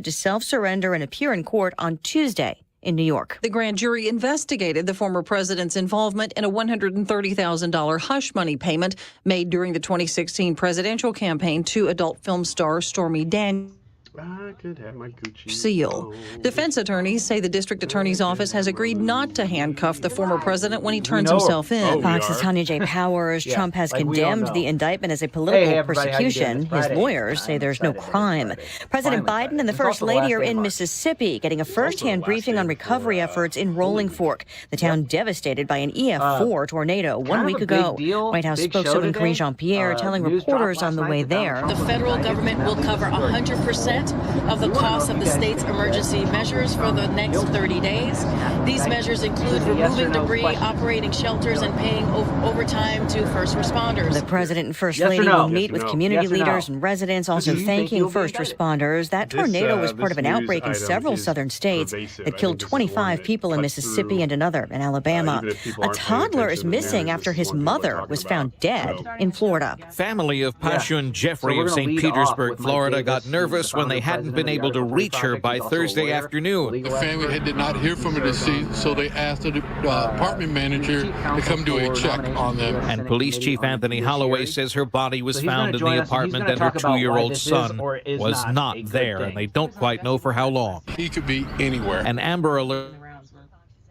to self-surrender and appear in court on Tuesday in New York. The grand jury investigated the former president's involvement in a $130,000 hush money payment made during the 2016 presidential campaign to adult film star Stormy Daniels. I could have my Gucci seal. Defense attorneys say the district attorney's office has agreed not to handcuff the former president when he turns himself in. Fox's Tanya J. Powers. Trump has condemned the indictment as a political persecution. His lawyers say there's no crime. President Biden and the First Lady are in Mississippi, getting a first-hand briefing on recovery efforts in Rolling Fork, the town devastated by an EF4 tornado 1 week ago. White House spokeswoman Karine Jean-Pierre telling reporters on the way there. The federal government will cover 100% of the cost of the state's emergency measures for the next 30 days. These measures include removing debris, operating shelters, and paying overtime to first responders. The president and First Lady will meet with community leaders and residents, also thanking first responders. That tornado was part of an outbreak in several southern states that killed 25 people in Mississippi and another in Alabama. A toddler is missing after his mother was found dead in Florida. Family of Pashun Jeffrey of St. Petersburg, Florida, got nervous when they hadn't been able to reach her by Thursday afternoon. The family did not hear from her deceased, so they asked the apartment manager to come do a check on them. And Police Chief Anthony Holloway says her body was found in the apartment and her 2-year-old son was not there, and they don't quite know for how long. He could be anywhere. An Amber Alert.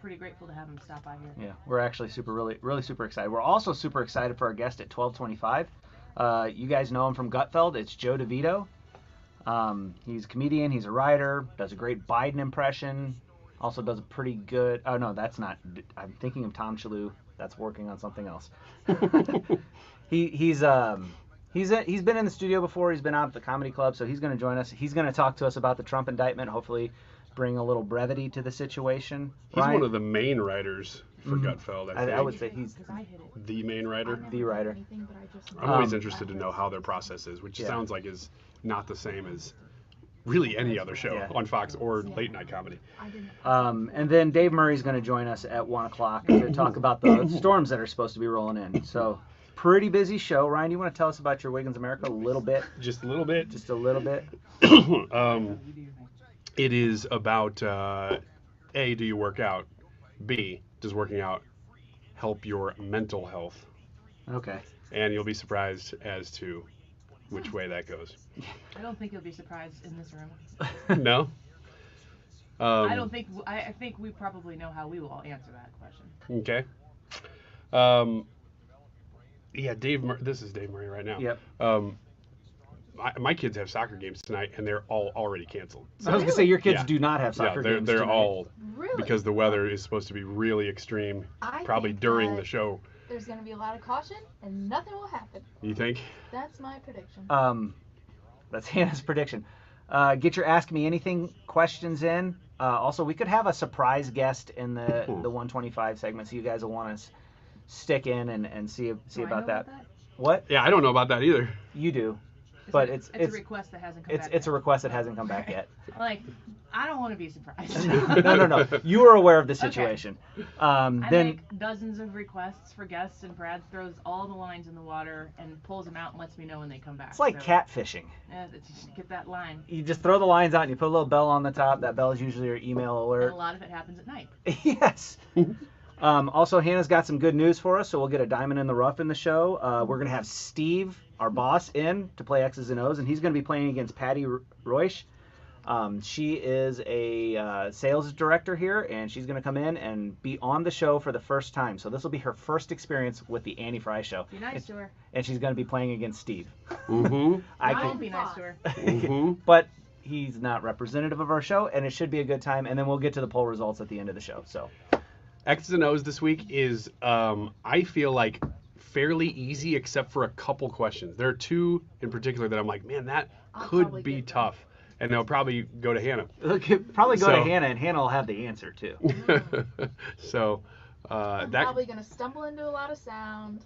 Pretty grateful to have him stop by here. Yeah, we're actually really super excited. We're also super excited for our guest at 12:25. You guys know him from Gutfeld. It's Joe DeVito. He's a comedian, he's a writer, does a great Biden impression, also does a pretty good, oh no, that's not, I'm thinking of Tom Shalhoub, that's working on something else. He's been in the studio before, he's been out at the comedy club, so he's going to join us. He's going to talk to us about the Trump indictment, hopefully bring a little brevity to the situation. He's one of the main writers for Gutfeld, I think. I would say he's the main writer. The writer. I'm always interested to know how their process is, which sounds like is not the same as really any other show on Fox or late night comedy. And then Dave Murray's going to join us at 1 o'clock to talk about the storms that are supposed to be rolling in. So, pretty busy show. Ryan, you want to tell us about your Wiggins America a little bit? Just a little bit? Just a little bit. It is about, A, do you work out? B, does working out help your mental health? Okay. And you'll be surprised as to which way that goes. I don't think you'll be surprised in this room. No? I don't think. I think we probably know how we will all answer that question. Okay. Yeah, this is Dave Murray right now. Yep. My kids have soccer games tonight, and they're all already canceled. So I was going to say, your kids do not have soccer games they're tonight. all, Really? because the weather is supposed to be really extreme, probably during the show. There's going to be a lot of caution, and nothing will happen. You think? That's my prediction. That's Hannah's prediction. Get your Ask Me Anything questions in. Also, we could have a surprise guest in the 125 segment, so you guys will want to stick in and see about that. What? Yeah, I don't know about that either. You do. But it's a request that hasn't come back It's a request that hasn't come back yet. Like, I don't want to be surprised. No. You are aware of the situation. Okay. Then I make dozens of requests for guests, and Brad throws all the lines in the water and pulls them out and lets me know when they come back. It's like catfishing. Yeah, just get that line. You just throw the lines out and you put a little bell on the top. That bell is usually your email alert. And a lot of it happens at night. Yes. Also, Hannah's got some good news for us, so we'll get a diamond in the rough in the show. We're going to have Steve, our boss, in to play X's and O's, and he's going to be playing against Patty Royce. She is a sales director here, and she's going to come in and be on the show for the first time. So this will be her first experience with the Annie Frey show. Be nice to her. And she's going to be playing against Steve. Mm-hmm. I won't be nice to her. Mm-hmm. But he's not representative of our show, and it should be a good time. And then we'll get to the poll results at the end of the show. So X's and O's this week is, I feel like, fairly easy except for a couple questions. There are two in particular that I'm like, man, that could be tough. And they'll probably go to Hannah. Probably go to Hannah, and Hannah will have the answer, too. So, I'm probably going to stumble into a lot of sound,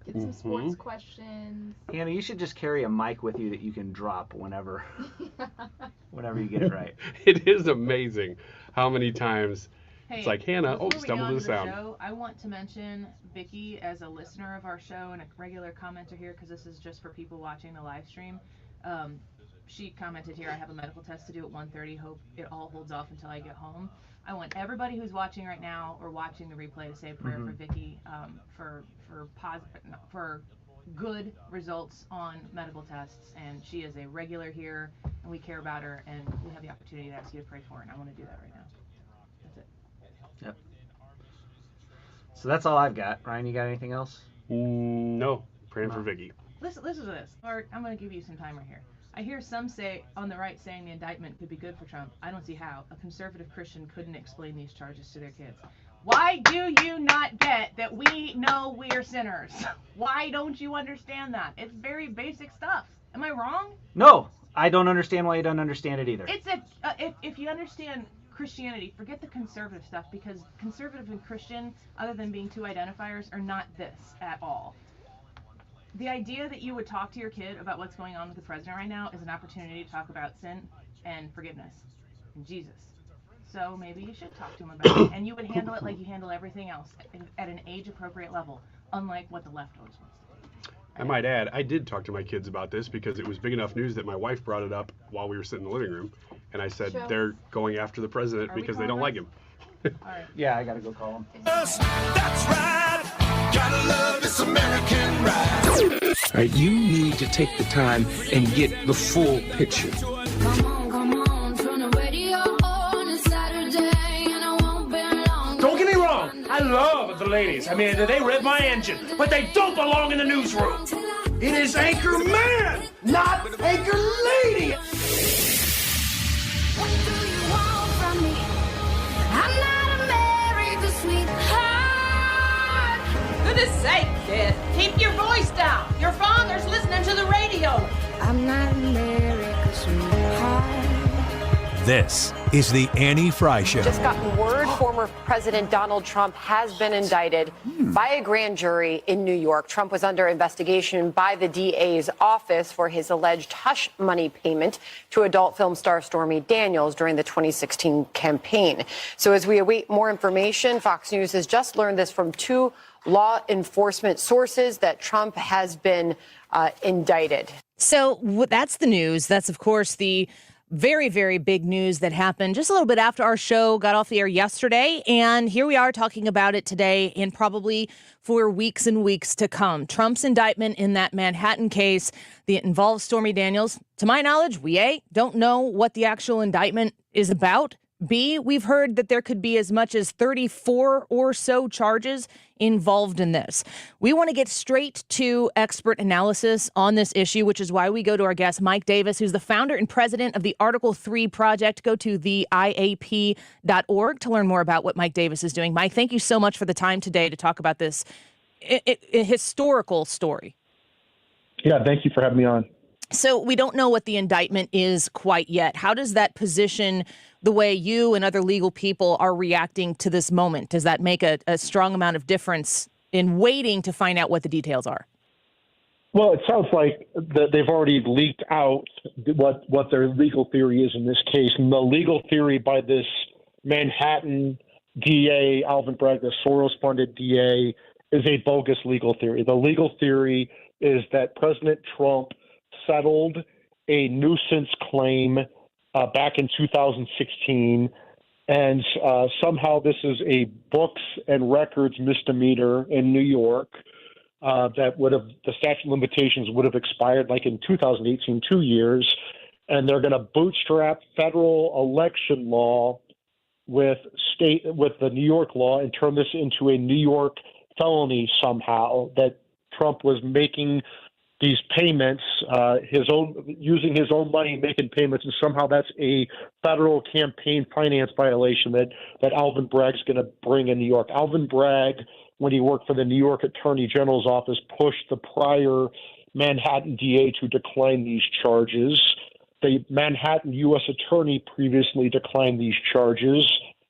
get some sports questions. Hannah, you should just carry a mic with you that you can drop whenever you get it right. It is amazing how many times Hey, it's like, Hannah, stumble to the sound. Show, I want to mention Vicky as a listener of our show and a regular commenter here, because this is just for people watching the live stream. she commented here, I have a medical test to do at 1:30. Hope it all holds off until I get home. I want everybody who's watching right now or watching the replay to say a prayer for Vicky for good results on medical tests. And she is a regular here, and we care about her, and we have the opportunity to ask you to pray for her, and I want to do that right now. That's it. Yep. So that's all I've got. Ryan, you got anything else? No. Praying for Vicky. Listen to this. Art, I'm going to give you some time right here. I hear some say on the right saying the indictment could be good for Trump. I don't see how. A conservative Christian couldn't explain these charges to their kids. Why do you not get that we know we're sinners? Why don't you understand that? It's very basic stuff. Am I wrong? No, I don't understand why you don't understand it either. It's if you understand Christianity, forget the conservative stuff, because conservative and Christian, other than being two identifiers, are not this at all. The idea that you would talk to your kid about what's going on with the president right now is an opportunity to talk about sin and forgiveness and Jesus. So maybe you should talk to him about it, and you would handle it like you handle everything else, at an age-appropriate level, unlike what the left always wants to do. I might add, I did talk to my kids about this because it was big enough news that my wife brought it up while we were sitting in the living room, and I said they're going after the president because they don't like him. All right. Yeah, I gotta go call him. That's right. Gotta love this American ride. All right, you need to take the time and get the full picture. Come on, turn the radio on. It's Saturday and I won't be long. Don't get me wrong, I love the ladies. I mean, they rev my engine, but they don't belong in the newsroom. It is Anchor Man, not Anchor Lady. What do you want from me? I'm not America's sweetheart. Goodness sake, kid. Keep your voice down. Your father's listening to the radio. I'm not America's sweetheart. This is the Annie Frey Show. Just gotten word former President Donald Trump has been indicted by a grand jury in New York. Trump was under investigation by the DA's office for his alleged hush money payment to adult film star Stormy Daniels during the 2016 campaign. So as we await more information, Fox News has just learned this from two law enforcement sources that Trump has been indicted. So that's the news. That's, of course, the very, very big news that happened just a little bit after our show got off the air yesterday. And here we are talking about it today and probably for weeks and weeks to come. Trump's indictment in that Manhattan case that involves Stormy Daniels. To my knowledge, we A, don't know what the actual indictment is about. B, we've heard that there could be as much as 34 or so charges involved in this. We want to get straight to expert analysis on this issue, which is why we go to our guest, Mike Davis, who's the founder and president of the Article 3 Project. Go to theiap.org to learn more about what Mike Davis is doing. Mike, thank you so much for the time today to talk about this historical story. Yeah, thank you for having me on. So we don't know what the indictment is quite yet. How does that position the way you and other legal people are reacting to this moment? Does that make a strong amount of difference in waiting to find out what the details are? Well, it sounds like they've already leaked out what their legal theory is in this case. And the legal theory by this Manhattan DA, Alvin Bragg, the Soros-funded DA, is a bogus legal theory. The legal theory is that President Trump settled a nuisance claim back in 2016, and somehow this is a books and records misdemeanor in New York that the statute of limitations would have expired like in 2018, 2 years, and they're going to bootstrap federal election law with the New York law and turn this into a New York felony somehow, that Trump was making these payments, using his own money, making payments, and somehow that's a federal campaign finance violation that Alvin Bragg's going to bring in New York. Alvin Bragg, when he worked for the New York Attorney General's office, pushed the prior Manhattan DA to decline these charges. The Manhattan U.S. Attorney previously declined these charges,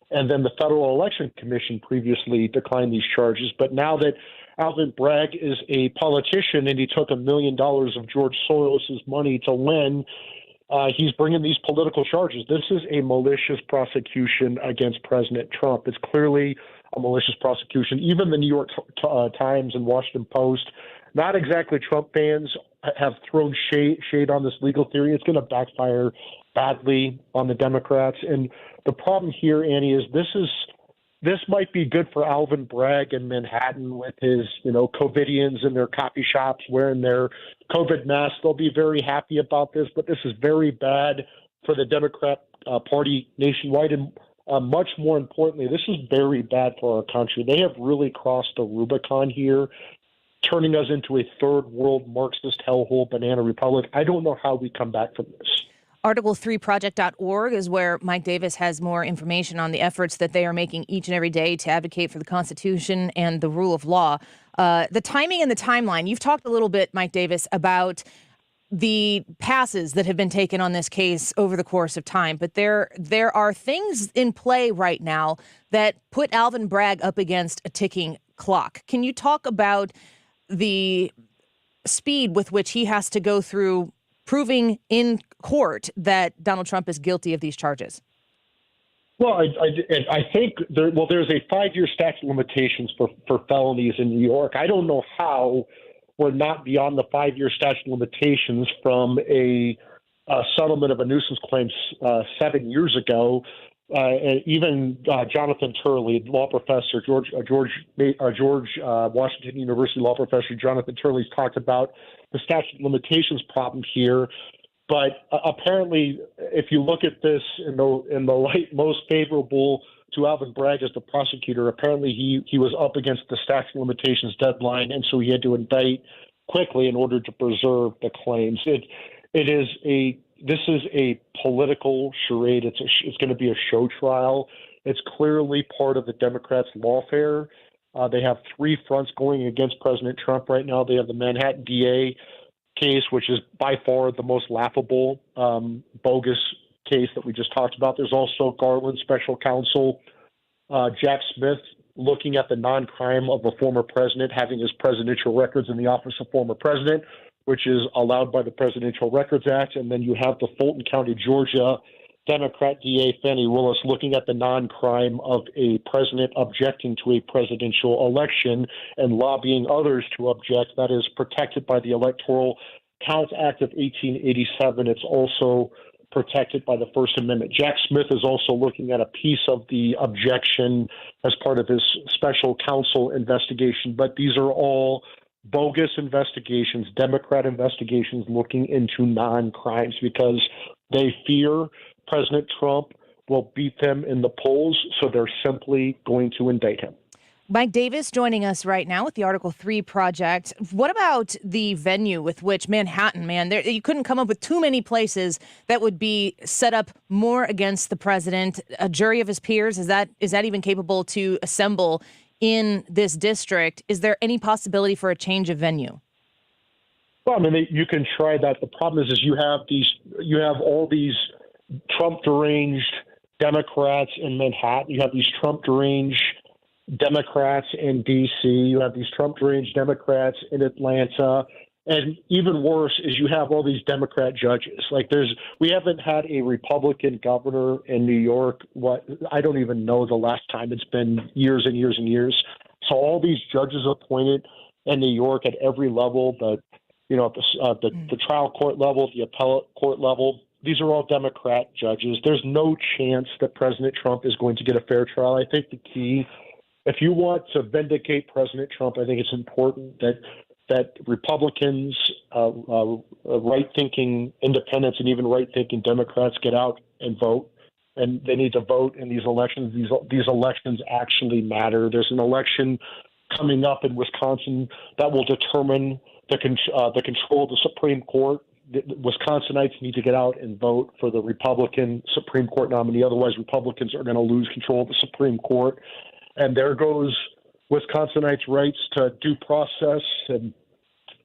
and then the Federal Election Commission previously declined these charges. But now that Alvin Bragg is a politician and he took $1 million of George Soros' money to win, he's bringing these political charges. This is a malicious prosecution against President Trump. It's clearly a malicious prosecution. Even the New York Times and Washington Post, not exactly Trump fans, have thrown shade on this legal theory. It's going to backfire badly on the Democrats. And the problem here, Annie, is this might be good for Alvin Bragg in Manhattan with his, COVIDians in their coffee shops wearing their COVID masks. They'll be very happy about this, but this is very bad for the Democrat Party nationwide. And much more importantly, this is very bad for our country. They have really crossed the Rubicon here, turning us into a third world Marxist hellhole banana republic. I don't know how we come back from this. Article3project.org is where Mike Davis has more information on the efforts that they are making each and every day to advocate for the Constitution and the rule of law. The timing and the timeline, you've talked a little bit, Mike Davis, about the passes that have been taken on this case over the course of time. But there are things in play right now that put Alvin Bragg up against a ticking clock. Can you talk about the speed with which he has to go through proving in court that Donald Trump is guilty of these charges? Well, I think there's a 5-year statute of limitations for felonies in New York. I don't know how we're not beyond the 5-year statute of limitations from a settlement of a nuisance claim 7 years ago. Even Jonathan Turley, law professor, George Washington University law professor Jonathan Turley's talked about the statute of limitations problem here. But apparently, if you look at this in the light most favorable to Alvin Bragg as the prosecutor, apparently he was up against the statute of limitations deadline, and so he had to indict quickly in order to preserve the claims. This is a political charade. It's going to be a show trial. It's clearly part of the Democrats' lawfare. They have 3 fronts going against President Trump right now. They have the Manhattan DA case, which is by far the most laughable, bogus case that we just talked about. There's also Garland special counsel Jack Smith looking at the non-crime of a former president having his presidential records in the office of former president, which is allowed by the Presidential Records Act. And then you have the Fulton County, Georgia Democrat DA Fannie Willis looking at the non-crime of a president objecting to a presidential election and lobbying others to object. That is protected by the Electoral Counts Act of 1887. It's also protected by the First Amendment. Jack Smith is also looking at a piece of the objection as part of his special counsel investigation. But these are all bogus investigations, Democrat investigations looking into non-crimes because they fear President Trump will beat them in the polls, so they're simply going to indict him. Mike Davis joining us right now with the Article 3 Project. What about the venue with which Manhattan, you couldn't come up with too many places that would be set up more against the president, a jury of his peers? Is that even capable to assemble in this district? Is there any possibility for a change of venue? Well, you can try that. The problem is you have all these Trump deranged Democrats in Manhattan. You have these Trump deranged Democrats in D.C. You have these Trump deranged Democrats in Atlanta. And even worse is you have all these Democrat judges. We haven't had a Republican governor in New York. I don't even know the last time. It's been years and years and years. So all these judges appointed in New York at every level, the trial court level, the appellate court level, these are all Democrat judges. There's no chance that President Trump is going to get a fair trial. I think the key, if you want to vindicate President Trump, I think it's important that Republicans, right-thinking independents, and even right-thinking Democrats get out and vote. And they need to vote in these elections. These elections actually matter. There's an election coming up in Wisconsin that will determine the control of the Supreme Court. The Wisconsinites need to get out and vote for the Republican Supreme Court nominee. Otherwise, Republicans are going to lose control of the Supreme Court. And there goes Wisconsinites' rights to due process and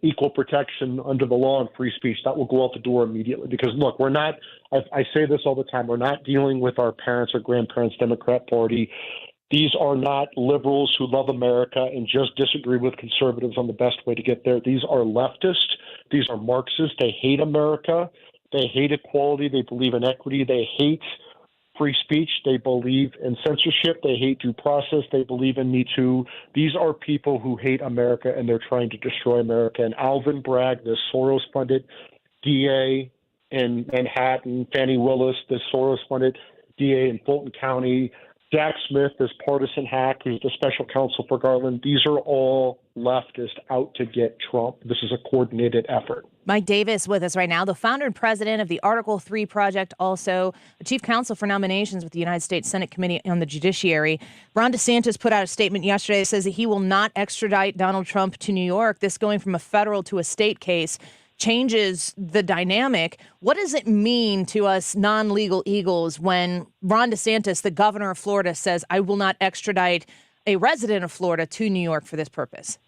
equal protection under the law and free speech. That will go out the door immediately. Because, look, we're not – I say this all the time. We're not dealing with our parents' or grandparents' Democrat Party. These are not liberals who love America and just disagree with conservatives on the best way to get there. These are leftists. These are Marxists. They hate America. They hate equality. They believe in equity. They hate free speech. They believe in censorship. They hate due process. They believe in Me Too. These are people who hate America, and they're trying to destroy America. And Alvin Bragg, this Soros-funded DA in Manhattan, Fannie Willis, this Soros-funded DA in Fulton County, Jack Smith, this partisan hack who's the special counsel for Garland, these are all leftists out to get Trump. This is a coordinated effort. Mike Davis with us right now, the founder and president of the Article 3 Project, also the chief counsel for nominations with the United States Senate Committee on the Judiciary. Ron DeSantis put out a statement yesterday that says that he will not extradite Donald Trump to New York. This going from a federal to a state case changes the dynamic. What does it mean to us non-legal eagles when Ron DeSantis, the governor of Florida, says, I will not extradite a resident of Florida to New York for this purpose?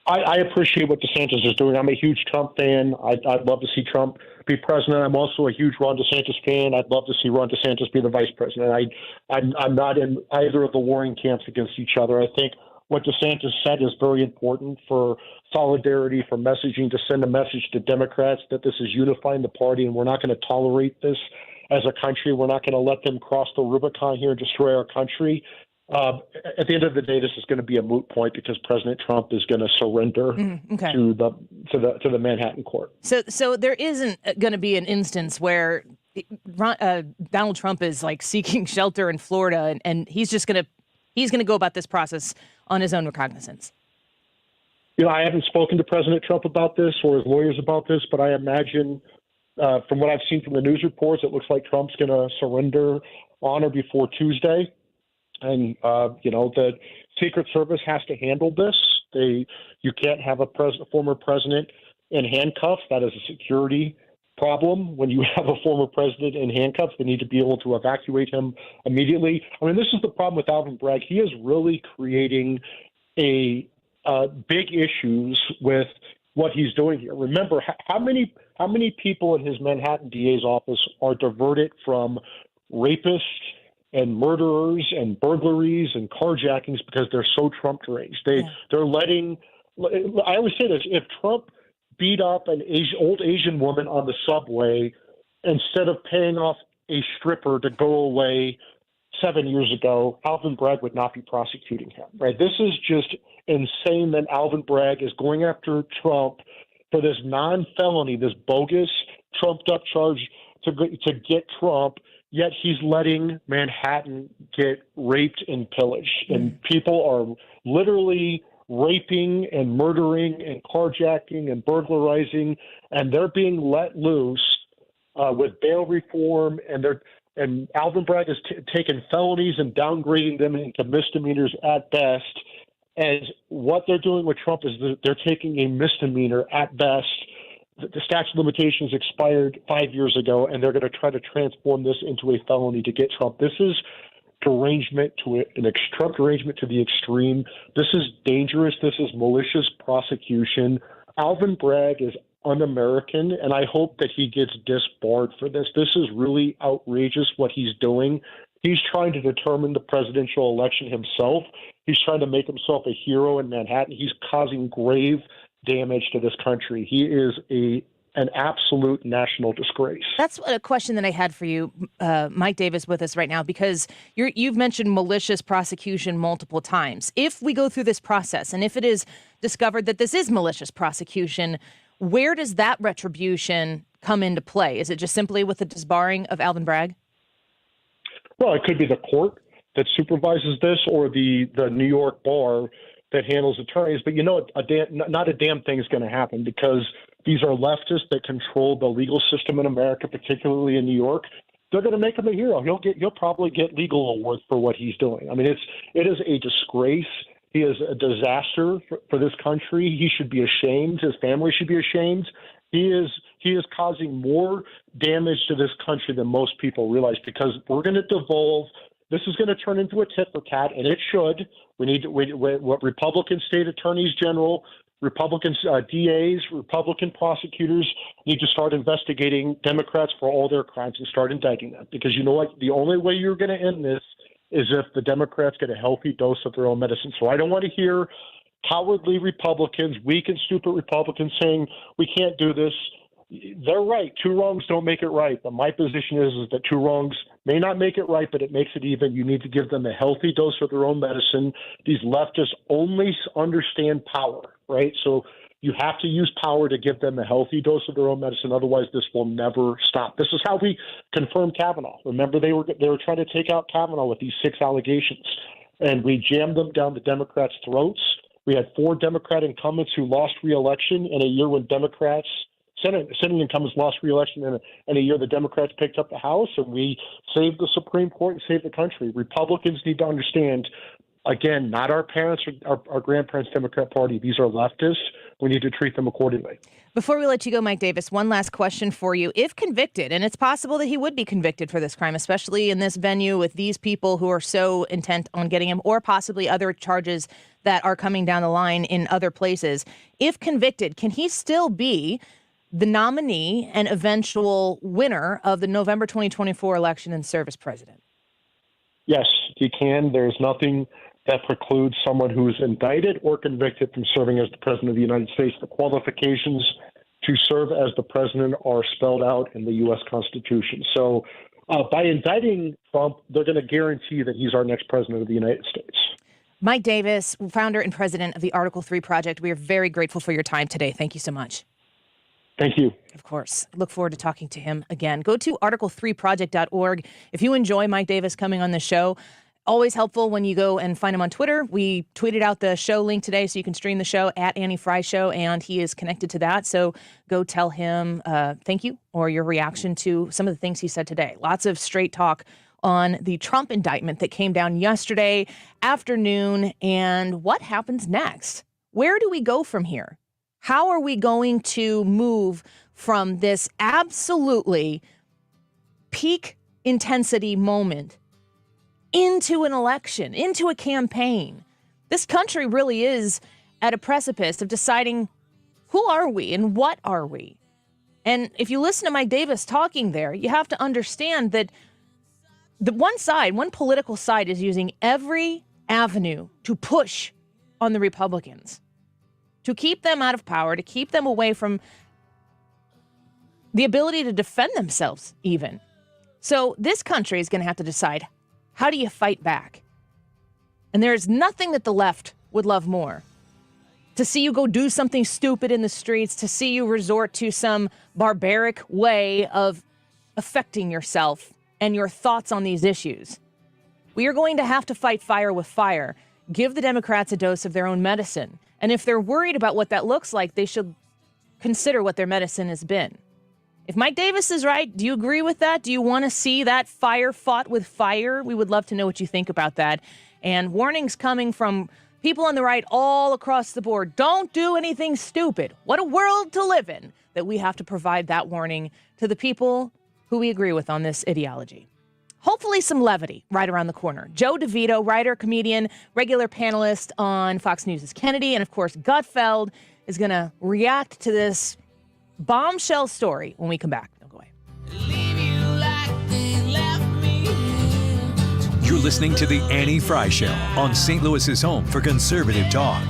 I appreciate what DeSantis is doing. I'm a huge Trump fan. I'd love to see Trump be president. I'm also a huge Ron DeSantis fan. I'd love to see Ron DeSantis be the vice president. I'm not in either of the warring camps against each other. I think what DeSantis said is very important for solidarity, for messaging, to send a message to Democrats that this is unifying the party and we're not going to tolerate this as a country. We're not going to let them cross the Rubicon here and destroy our country. At the end of the day, this is going to be a moot point because President Trump is going to surrender to the Manhattan court. So there isn't going to be an instance where Donald Trump is like seeking shelter in Florida and he's going to go about this process on his own recognizance. You know, I haven't spoken to President Trump about this or his lawyers about this, but I imagine from what I've seen from the news reports, it looks like Trump's going to surrender on or before Tuesday. And, the Secret Service has to handle this. You can't have a former president in handcuffs. That is a security problem. When you have a former president in handcuffs, they need to be able to evacuate him immediately. I mean, this is the problem with Alvin Bragg. He is really creating big issues with what he's doing here. Remember, how many people in his Manhattan DA's office are diverted from rapists and murderers and burglaries and carjackings because they're so Trump deranged. They're letting. I always say this: if Trump beat up an old Asian woman on the subway instead of paying off a stripper to go away 7 years ago, Alvin Bragg would not be prosecuting him. Right? This is just insane that Alvin Bragg is going after Trump for this non-felony, this bogus, trumped-up charge to get Trump. Yet he's letting Manhattan get raped and pillaged. And people are literally raping and murdering and carjacking and burglarizing, and they're being let loose with bail reform. And Alvin Bragg is taking felonies and downgrading them into misdemeanors at best. And what they're doing with Trump is they're taking a misdemeanor at best. The statute of limitations expired 5 years ago, and they're going to try to transform this into a felony to get Trump. This is derangement Trump derangement to the extreme. This is dangerous. This is malicious prosecution. Alvin Bragg is un-American, and I hope that he gets disbarred for this. This is really outrageous what he's doing. He's trying to determine the presidential election himself. He's trying to make himself a hero in Manhattan. He's causing grave damage to this country. He is an absolute national disgrace. That's a question that I had for you, Mike Davis, with us right now, because you've mentioned malicious prosecution multiple times. If we go through this process and if it is discovered that this is malicious prosecution, where does that retribution come into play? Is it just simply with the disbarring of Alvin Bragg? Well, it could be the court that supervises this or the New York bar that handles attorneys. But not a damn thing is going to happen because these are leftists that control the legal system in America, particularly in New York. They're going to make him a hero. He'll probably get legal awards for what he's doing. I mean, it is a disgrace. He is a disaster for this country. He should be ashamed. His family should be ashamed. He is causing more damage to this country than most people realize because we're going to devolve. This is going to turn into a tit for tat, and it should. What Republican state attorneys general, Republican DAs, Republican prosecutors need to start investigating Democrats for all their crimes and start indicting them. Because you know what? The only way you're going to end this is if the Democrats get a healthy dose of their own medicine. So I don't want to hear cowardly Republicans, weak and stupid Republicans saying we can't do this. they're right. Two wrongs don't make it right. But my position is that two wrongs may not make it right, but it makes it even. You need to give them a healthy dose of their own medicine. These leftists only understand power, right? So you have to use power to give them a healthy dose of their own medicine. Otherwise, this will never stop. This is how we confirmed Kavanaugh. Remember, they were trying to take out Kavanaugh with these 6 allegations, and we jammed them down the Democrats' throats. We had 4 Democrat incumbents who lost re-election in a year when Senate incumbents lost re-election in a year the Democrats picked up the House, and we saved the Supreme Court and saved the country. Republicans need to understand, again, not our parents or our grandparents' Democrat Party. These are leftists. We need to treat them accordingly. Before we let you go, Mike Davis, one last question for you. If convicted, and it's possible that he would be convicted for this crime, especially in this venue with these people who are so intent on getting him, or possibly other charges that are coming down the line in other places. If convicted, can he still be the nominee and eventual winner of the November 2024 election and serve as president? Yes, he can. There's nothing that precludes someone who is indicted or convicted from serving as the president of the United States. The qualifications to serve as the president are spelled out in the U.S. Constitution. So by indicting Trump, they're going to guarantee that he's our next president of the United States. Mike Davis, founder and president of the Article 3 Project, we are very grateful for your time today. Thank you so much. Thank you. Of course. Look forward to talking to him again. Go to article3project.org. If you enjoy Mike Davis coming on the show, always helpful when you go and find him on Twitter. We tweeted out the show link today so you can stream the show at Annie Frey Show, and he is connected to that. So go tell him thank you or your reaction to some of the things he said today. Lots of straight talk on the Trump indictment that came down yesterday afternoon and what happens next. Where do we go from here? How are we going to move from this absolutely peak intensity moment into an election, into a campaign? This country really is at a precipice of deciding who are we and what are we? And if you listen to Mike Davis talking there, you have to understand that the one political side is using every avenue to push on the Republicans, to keep them out of power, to keep them away from the ability to defend themselves even. So this country is going to have to decide, how do you fight back? And there's nothing that the left would love more. To see you go do something stupid in the streets, to see you resort to some barbaric way of affecting yourself and your thoughts on these issues. We are going to have to fight fire with fire. Give the Democrats a dose of their own medicine. And if they're worried about what that looks like, they should consider what their medicine has been. If Mike Davis is right, do you agree with that? Do you want to see that fire fought with fire? We would love to know what you think about that. And warnings coming from people on the right all across the board. Don't do anything stupid. What a world to live in that we have to provide that warning to the people who we agree with on this ideology. Hopefully some levity right around the corner. Joe DeVito, writer, comedian, regular panelist on Fox News' Kennedy, and of course Gutfeld is going to react to this bombshell story when we come back. Don't go away. You're listening to The Annie Frey Show on St. Louis's home for conservative talk.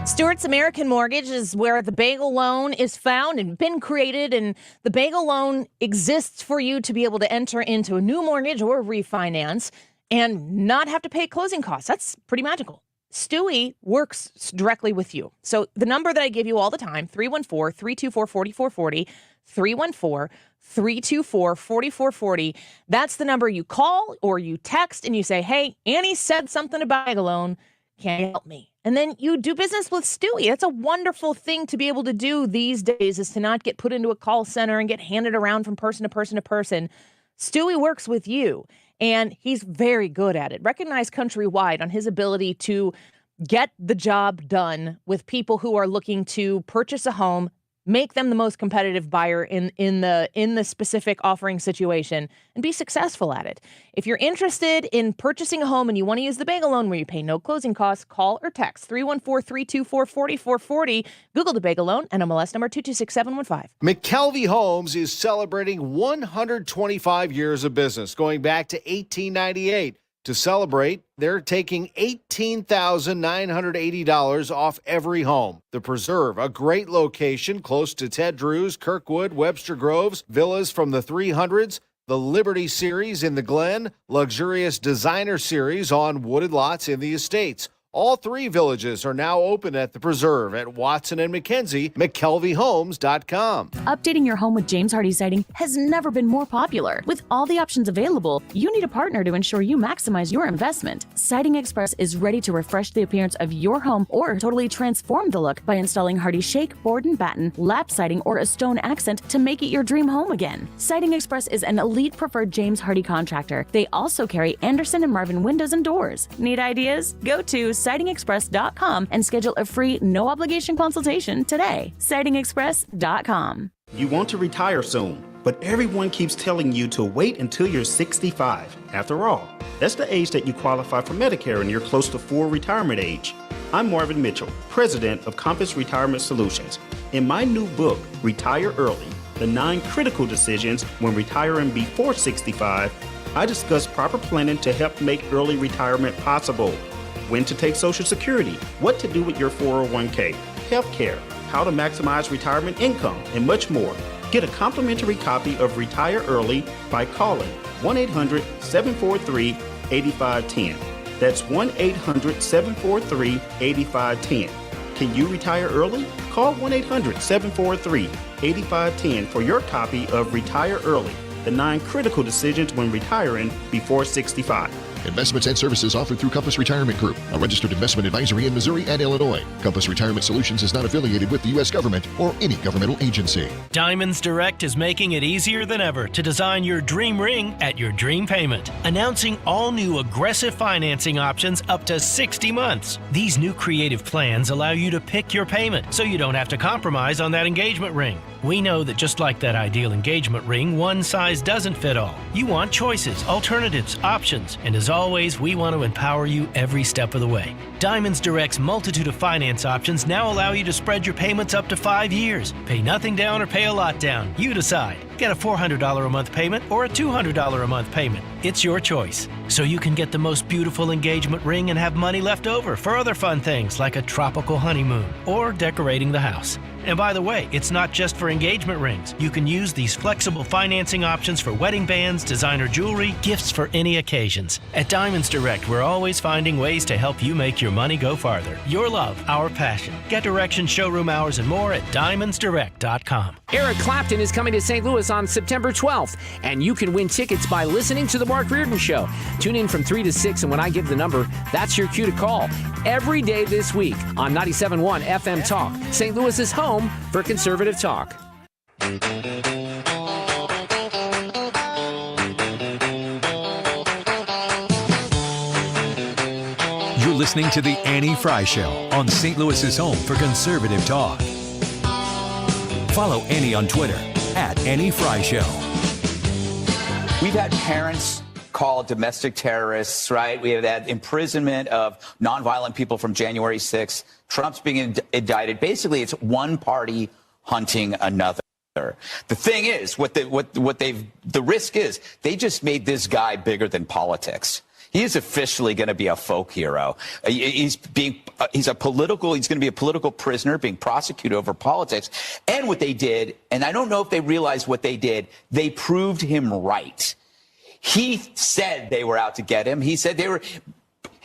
Stewart's American Mortgage is where the bagel loan is found and been created, and the bagel loan exists for you to be able to enter into a new mortgage or refinance and not have to pay closing costs. That's pretty magical. Stewie works directly with you. So the number that I give you all the time, 314-324-4440, 314-324-4440, that's the number you call or you text and you say, hey, Annie said something about bagel loan. Can you help me? And then you do business with Stewie. That's a wonderful thing to be able to do these days, is to not get put into a call center and get handed around from person to person to person. Stewie works with you, and he's very good at it. Recognized countrywide on his ability to get the job done with people who are looking to purchase a home make them the most competitive buyer in the specific offering situation, and be successful at it. If you're interested in purchasing a home and you want to use the bagel loan where you pay no closing costs, call or text 314-324-4440. Google the bagel loan, NMLS number 226715. McKelvey Homes is celebrating 125 years of business, going back to 1898. To celebrate, they're taking $18,980 off every home. The Preserve, a great location close to Ted Drew's, Kirkwood, Webster Groves, villas from the 300s, the Liberty Series in the Glen, luxurious designer series on wooded lots in the estates. All three villages are now open at the Preserve at Watson and McKenzie, McKelveyHomes.com. Updating your home with James Hardie siding has never been more popular. With all the options available, you need a partner to ensure you maximize your investment. Siding Express is ready to refresh the appearance of your home or totally transform the look by installing Hardie shake, board and batten, lap siding, or a stone accent to make it your dream home again. Siding Express is an elite preferred James Hardie contractor. They also carry Anderson and Marvin windows and doors. Need ideas? Go to sidingexpress.com and schedule a free, no-obligation consultation today. sidingexpress.com. You want to retire soon, but everyone keeps telling you to wait until you're 65. After all, that's the age that you qualify for Medicare and you're close to full retirement age. I'm Marvin Mitchell, president of Compass Retirement Solutions. In my new book, Retire Early, The 9 Critical Decisions When Retiring Before 65, I discuss proper planning to help make early retirement possible. When to take Social Security, what to do with your 401k, health care, how to maximize retirement income, and much more. Get a complimentary copy of Retire Early by calling 1-800-743-8510. That's 1-800-743-8510. Can you retire early? Call 1-800-743-8510 for your copy of Retire Early, the 9 critical decisions when retiring before 65. Investments and services offered through Compass Retirement Group, a registered investment advisory in Missouri and Illinois. Compass Retirement Solutions is not affiliated with the U.S. government or any governmental agency. Diamonds Direct is making it easier than ever to design your dream ring at your dream payment. Announcing all new aggressive financing options up to 60 months. These new creative plans allow you to pick your payment so you don't have to compromise on that engagement ring. We know that just like that ideal engagement ring, one size doesn't fit all. You want choices, alternatives, options, and as always, we want to empower you every step of the way. Diamonds Direct's multitude of finance options now allow you to spread your payments up to 5 years. Pay nothing down or pay a lot down. You decide. Get a $400 a month payment or a $200 a month payment. It's your choice. So you can get the most beautiful engagement ring and have money left over for other fun things like a tropical honeymoon or decorating the house. And by the way, it's not just for engagement rings. You can use these flexible financing options for wedding bands, designer jewelry, gifts for any occasions. At Diamonds Direct, we're always finding ways to help you make your money go farther. Your love, our passion. Get directions, showroom hours, and more at diamondsdirect.com. Eric Clapton is coming to St. Louis on September 12th, and you can win tickets by listening to The Mark Reardon Show. Tune in from 3 to 6, and when I give the number, that's your cue to call. Every day this week on 97.1 FM Talk, St. Louis's home for conservative talk. You're listening to The Annie Frey Show on St. Louis's home for conservative talk. Follow Annie on Twitter at Annie Frey Show. We've had parents call domestic terrorists, right? We have that imprisonment of nonviolent people from January 6th. Trump's being indicted. Basically, it's one party hunting another. The thing is, the risk is they just made this guy bigger than politics. He is officially going to be a folk hero. He's going to be a political prisoner being prosecuted over politics. And what they did, and I don't know if they realized what they did, they proved him right. He said they were out to get him. He said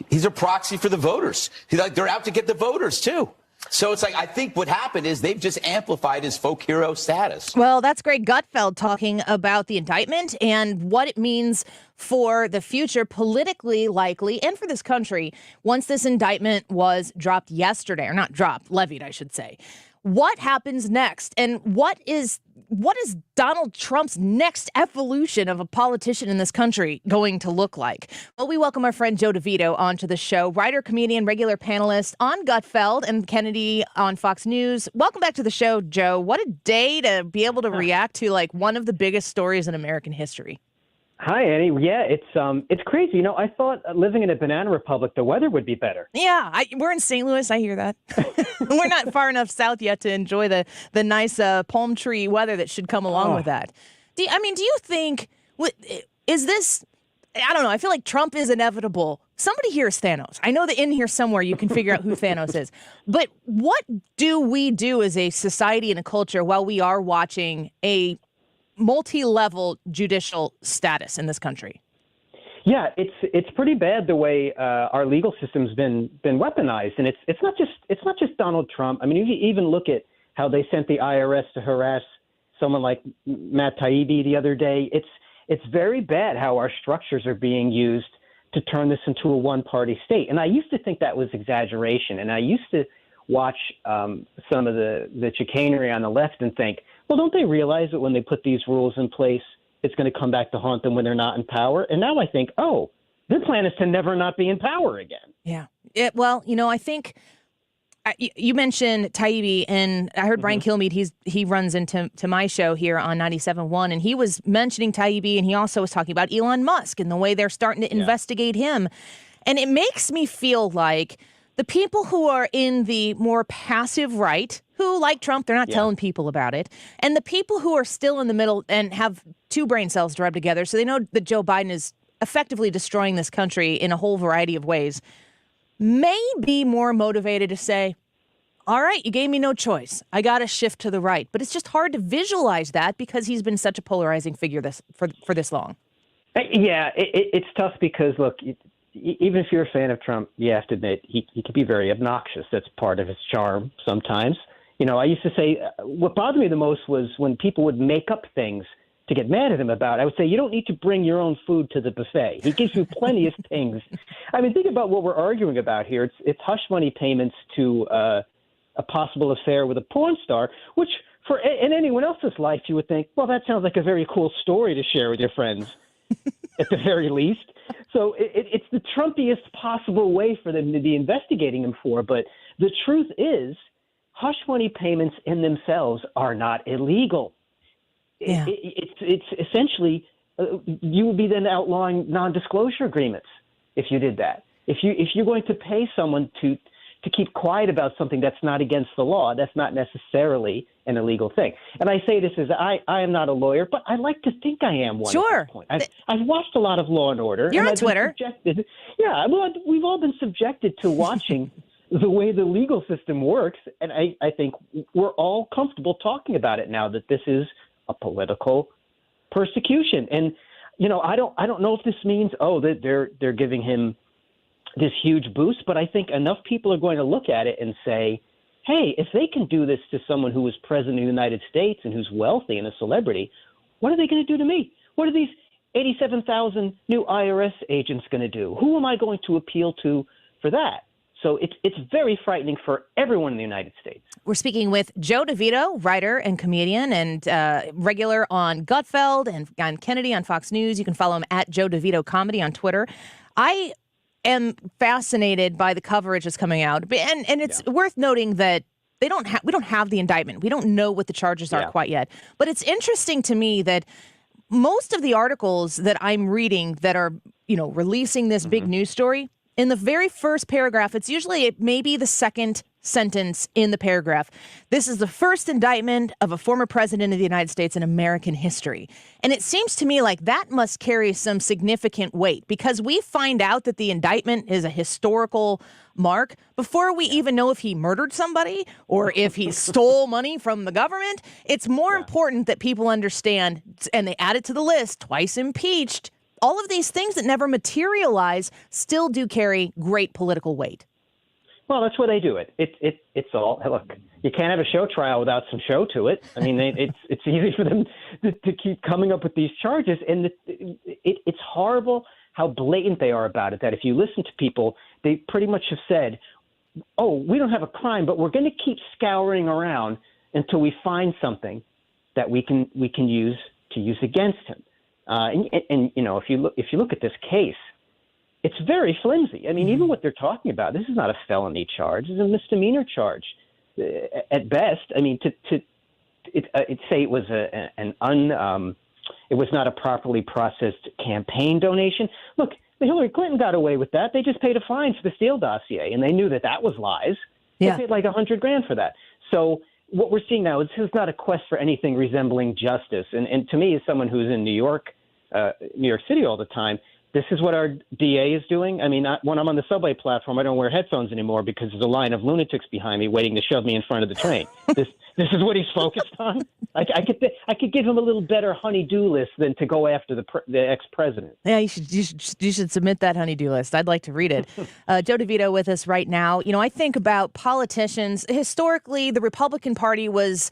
he's a proxy for the voters. They're out to get the voters too. So it's like, I think what happened is they've just amplified his folk hero status. Well, that's Greg Gutfeld talking about the indictment and what it means for the future, politically likely, and for this country, once this indictment was dropped yesterday, or not dropped, levied, I should say. what happens next, and what is Donald Trump's next evolution of a politician in this country going to look like? Well, we welcome our friend Joe DeVito onto the show, writer, comedian, regular panelist on Gutfeld and Kennedy on Fox News. Welcome back to the show, Joe. What a day to be able to react to like one of the biggest stories in American history. Hi, Annie. Yeah, it's crazy. You know, I thought living in a banana republic, the weather would be better. Yeah, we're in St. Louis. I hear that. We're not far enough south yet to enjoy the nice palm tree weather that should come along with that. Do you think, is this, I don't know, I feel like Trump is inevitable. Somebody here is Thanos. I know that in here somewhere you can figure out who Thanos is. But what do we do as a society and a culture while we are watching a multi-level judicial status in this country? Yeah, it's pretty bad the way our legal system's been weaponized, and it's not just Donald Trump. I mean, you even look at how they sent the IRS to harass someone like Matt Taibbi the other day. It's very bad how our structures are being used to turn this into a one-party state. And I used to think that was exaggeration, and I used to watch some of the chicanery on the left and think, well, don't they realize that when they put these rules in place, it's going to come back to haunt them when they're not in power? And now I think, oh, their plan is to never not be in power again. Yeah. Well, you know, I think you mentioned Taibbi, and I heard Brian Kilmeade, he runs into my show here on 97.1, and he was mentioning Taibbi, and he also was talking about Elon Musk and the way they're starting to investigate him. And it makes me feel like the people who are in the more passive right, who, like Trump, they're not telling people about it, and the people who are still in the middle and have two brain cells to rub together, so they know that Joe Biden is effectively destroying this country in a whole variety of ways, may be more motivated to say, all right, you gave me no choice. I got to shift to the right. But it's just hard to visualize that because he's been such a polarizing figure for this long. Yeah, it's tough because, look, even if you're a fan of Trump, you have to admit he can be very obnoxious. That's part of his charm sometimes. You know, I used to say what bothered me the most was when people would make up things to get mad at him about. I would say, you don't need to bring your own food to the buffet. He gives you plenty of things. I mean, think about what we're arguing about here. It's hush money payments to a possible affair with a porn star, which in anyone else's life you would think, well, that sounds like a very cool story to share with your friends, at the very least. So it's the Trumpiest possible way for them to be investigating him for. But the truth is, hush money payments in themselves are not illegal. Yeah. It's essentially you would be then outlawing non-disclosure agreements if you did that. If you're going to pay someone to keep quiet about something that's not against the law, that's not necessarily an illegal thing. And I say this as I am not a lawyer, but I like to think I am one. Sure. At this point. I've watched a lot of Law and Order. You're and on I've been Twitter. Yeah, well, we've all been subjected to watching the way the legal system works, and I think we're all comfortable talking about it now that this is a political persecution. And you know, I don't know if this means that they're giving him this huge boost, but I think enough people are going to look at it and say, hey, if they can do this to someone who is president of the United States and who's wealthy and a celebrity, what are they going to do to me? What are these 87,000 new IRS agents going to do? Who am I going to appeal to for that? So it's very frightening for everyone in the United States. We're speaking with Joe DeVito, writer and comedian and regular on Gutfeld and on Kennedy on Fox News. You can follow him at Joe DeVito Comedy on Twitter. I am fascinated by the coverage that's coming out, and it's worth noting that we don't have the indictment. We don't know what the charges are quite yet. But it's interesting to me that most of the articles that I'm reading that are, releasing this big news story, in the very first paragraph, it's usually maybe the second sentence in the paragraph. This is the first indictment of a former president of the United States in American history. And it seems to me like that must carry some significant weight because we find out that the indictment is a historical mark before we even know if he murdered somebody or if he stole money from the government. It's more important that people understand, and they add it to the list, twice impeached. All of these things that never materialize still do carry great political weight. Well, that's why they do it. It's all, look, you can't have a show trial without some show to it. I mean, it's easy for them to keep coming up with these charges. And it's horrible how blatant they are about it, that if you listen to people, they pretty much have said, oh, we don't have a crime, but we're going to keep scouring around until we find something that we can use against him. And you know, if you look at this case, it's very flimsy. I mean, even what they're talking about, this is not a felony charge; it's a misdemeanor charge at best. I mean, it'd say it was it was not a properly processed campaign donation. Look, Hillary Clinton got away with that. They just paid a fine for the Steele dossier, and they knew that was lies. Yeah. They paid like $100,000 for that. So what we're seeing now is not a quest for anything resembling justice. And to me, as someone who's in New York City all the time, this is what our DA is doing. I mean, when I'm on the subway platform, I don't wear headphones anymore because there's a line of lunatics behind me waiting to shove me in front of the train. This is what he's focused on. I could give him a little better honey-do list than to go after the ex-president. Yeah, you should submit that honey-do list. I'd like to read it. Joe DeVito with us right now. You know, I think about politicians. Historically, the Republican Party was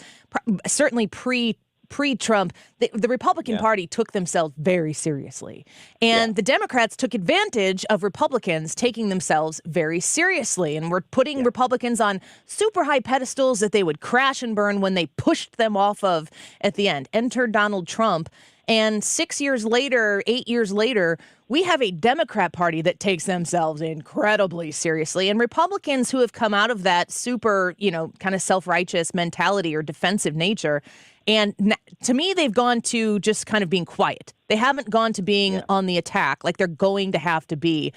certainly pre-Trump, the Republican Party took themselves very seriously. And the Democrats took advantage of Republicans taking themselves very seriously. And were putting Republicans on super high pedestals that they would crash and burn when they pushed them off of at the end. Enter Donald Trump. And 6 years later, 8 years later, we have a Democrat Party that takes themselves incredibly seriously. And Republicans who have come out of that super, kind of self-righteous mentality or defensive nature. And to me, they've gone to just kind of being quiet. They haven't gone to being on the attack like they're going to have to be.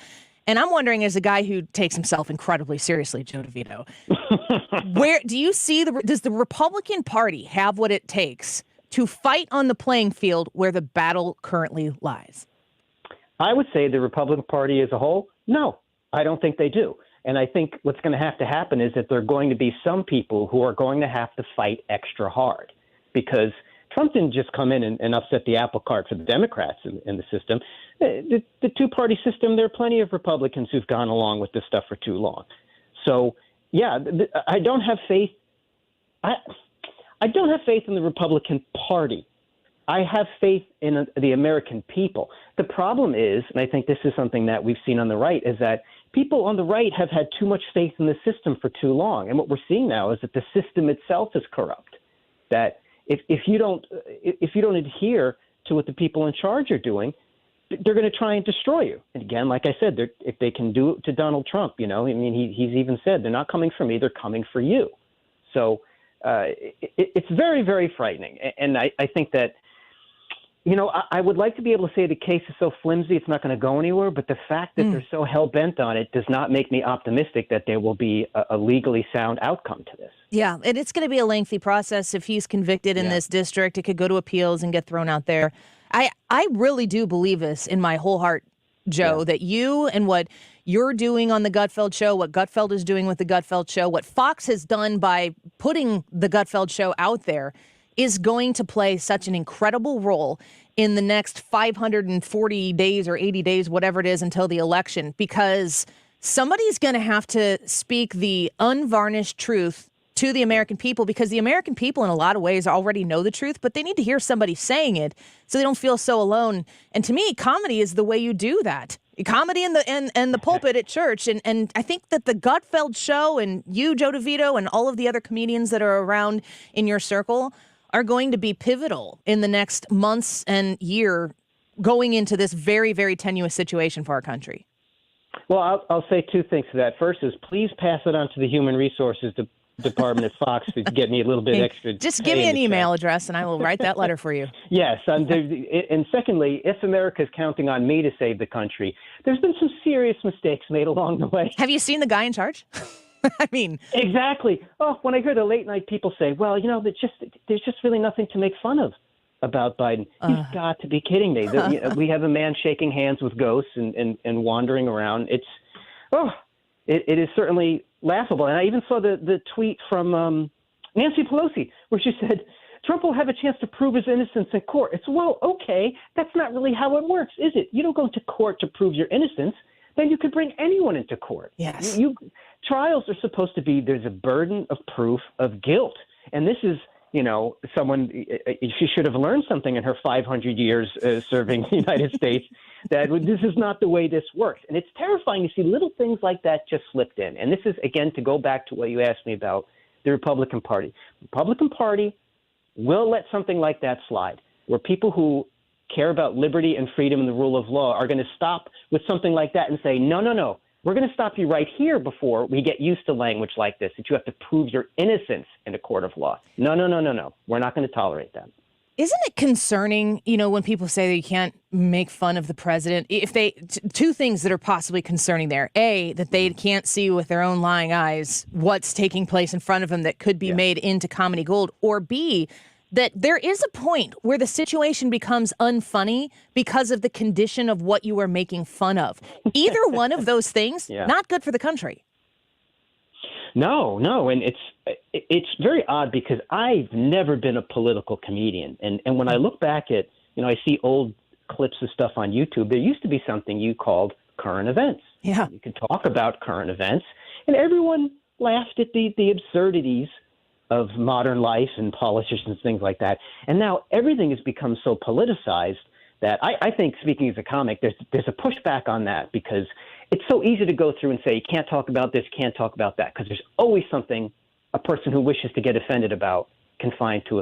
And I'm wondering, as a guy who takes himself incredibly seriously, Joe DeVito, where do you see does the Republican Party have what it takes to fight on the playing field where the battle currently lies? I would say the Republican Party as a whole, no, I don't think they do. And I think what's going to have to happen is that there are going to be some people who are going to have to fight extra hard. Because Trump didn't just come in and upset the apple cart for the Democrats in the system. The two-party system, there are plenty of Republicans who've gone along with this stuff for too long. So, yeah, I don't have faith. I don't have faith in the Republican Party. I have faith in the American people. The problem is, and I think this is something that we've seen on the right, is that people on the right have had too much faith in the system for too long. And what we're seeing now is that the system itself is corrupt. That if you don't adhere to what the people in charge are doing, they're going to try and destroy you. And again, like I said, if they can do it to Donald Trump, I mean, he's even said they're not coming for me, they're coming for you. So it's very, very frightening. And I think that, I would like to be able to say the case is so flimsy it's not going to go anywhere, but the fact that they're so hell-bent on it does not make me optimistic that there will be a legally sound outcome to this. Yeah, and it's going to be a lengthy process. If he's convicted in this district, it could go to appeals and get thrown out there. I really do believe this in my whole heart, Joe, that you and what you're doing on the Gutfeld show, what Gutfeld is doing with the Gutfeld show, what Fox has done by putting the Gutfeld show out there is going to play such an incredible role in the next 540 days or 80 days, whatever it is, until the election, because somebody's going to have to speak the unvarnished truth to the American people, because the American people in a lot of ways already know the truth, but they need to hear somebody saying it so they don't feel so alone. And to me, comedy is the way you do that. Comedy in the pulpit at church. And I think that the Gutfeld show and you, Joe DeVito, and all of the other comedians that are around in your circle are going to be pivotal in the next months and year going into this very, very tenuous situation for our country. Well, I'll say two things to that. First is please pass it on to the Human Resources Department at Fox to get me a little bit extra. Just give me an email address and I will write that letter for you. Yes. And secondly, if America is counting on me to save the country, there's been some serious mistakes made along the way. Have you seen the guy in charge? I mean, exactly. Oh, when I hear the late night people say, well, there's just really nothing to make fun of about Biden. You've got to be kidding me. We have a man shaking hands with ghosts and wandering around. It is certainly laughable. And I even saw the tweet from Nancy Pelosi where she said, Trump will have a chance to prove his innocence in court. It's, well, okay, that's not really how it works, is it? You don't go to court to prove your innocence. Then you could bring anyone into court. Yes. Trials are supposed to be, there's a burden of proof of guilt. And this is someone, she should have learned something in her 500 years serving the United States, that this is not the way this works. And it's terrifying to see little things like that just slipped in. And this is, again, to go back to what you asked me about the Republican Party. The Republican Party will let something like that slide, where people who care about liberty and freedom and the rule of law are going to stop with something like that and say, no. We're going to stop you right here before we get used to language like this, that you have to prove your innocence in a court of law. No. We're not going to tolerate that. Isn't it concerning, when people say that you can't make fun of the president? If two things that are possibly concerning there. A, that they can't see with their own lying eyes what's taking place in front of them that could be made into comedy gold. Or B, that there is a point where the situation becomes unfunny because of the condition of what you are making fun of. Either one of those things, not good for the country. No, and it's very odd because I've never been a political comedian. And when I look back at, I see old clips of stuff on YouTube, there used to be something you called current events. Yeah. You could talk about current events, and everyone laughed at the absurdities of modern life and politicians and things like that. And now everything has become so politicized that I think, speaking as a comic, there's a pushback on that, because it's so easy to go through and say, you can't talk about this, can't talk about that, because there's always something a person who wishes to get offended about can find to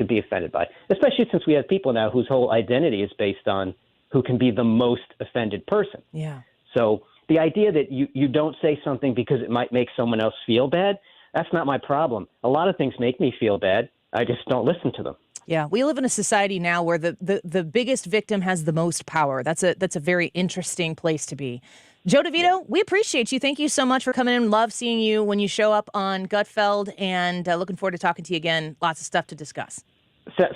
be offended by, especially since we have people now whose whole identity is based on who can be the most offended person. Yeah. So the idea that you don't say something because it might make someone else feel bad, that's not my problem. A lot of things make me feel bad. I just don't listen to them. Yeah, we live in a society now where the biggest victim has the most power. That's a very interesting place to be. Joe DeVito, we appreciate you. Thank you so much for coming in. Love seeing you when you show up on Gutfeld, and looking forward to talking to you again. Lots of stuff to discuss.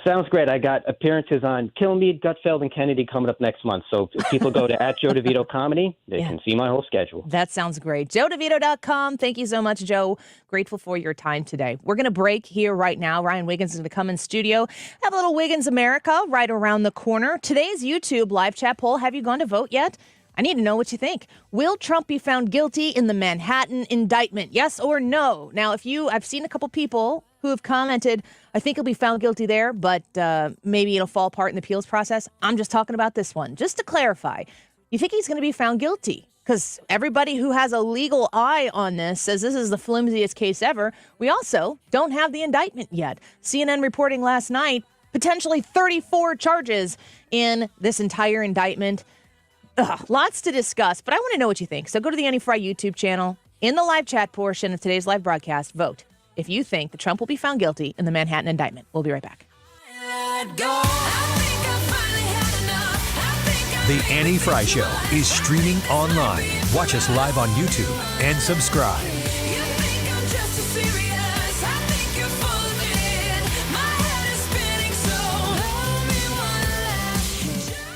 Sounds great. I got appearances on Kilmeade, Gutfeld, and Kennedy coming up next month. So if people go to @JoeDeVito Comedy, they can see my whole schedule. That sounds great. JoeDeVito.com. Thank you so much, Joe. Grateful for your time today. We're going to break here right now. Ryan Wiggins is going to come in studio. Have a little Wiggins America right around the corner. Today's YouTube live chat poll. Have you gone to vote yet? I need to know what you think. Will Trump be found guilty in the Manhattan indictment? Yes or no? Now, I've seen a couple people who have commented, I think he'll be found guilty there, but maybe it'll fall apart in the appeals process. I'm just talking about this one. Just to clarify, you think he's going to be found guilty? Because everybody who has a legal eye on this says this is the flimsiest case ever. We also don't have the indictment yet. CNN reporting last night, potentially 34 charges in this entire indictment. Lots to discuss, but I want to know what you think. So go to the Annie Frey YouTube channel. In the live chat portion of today's live broadcast, vote if you think that Trump will be found guilty in the Manhattan indictment. We'll be right back. The Annie Frey Show is streaming online. Watch us live on YouTube and subscribe.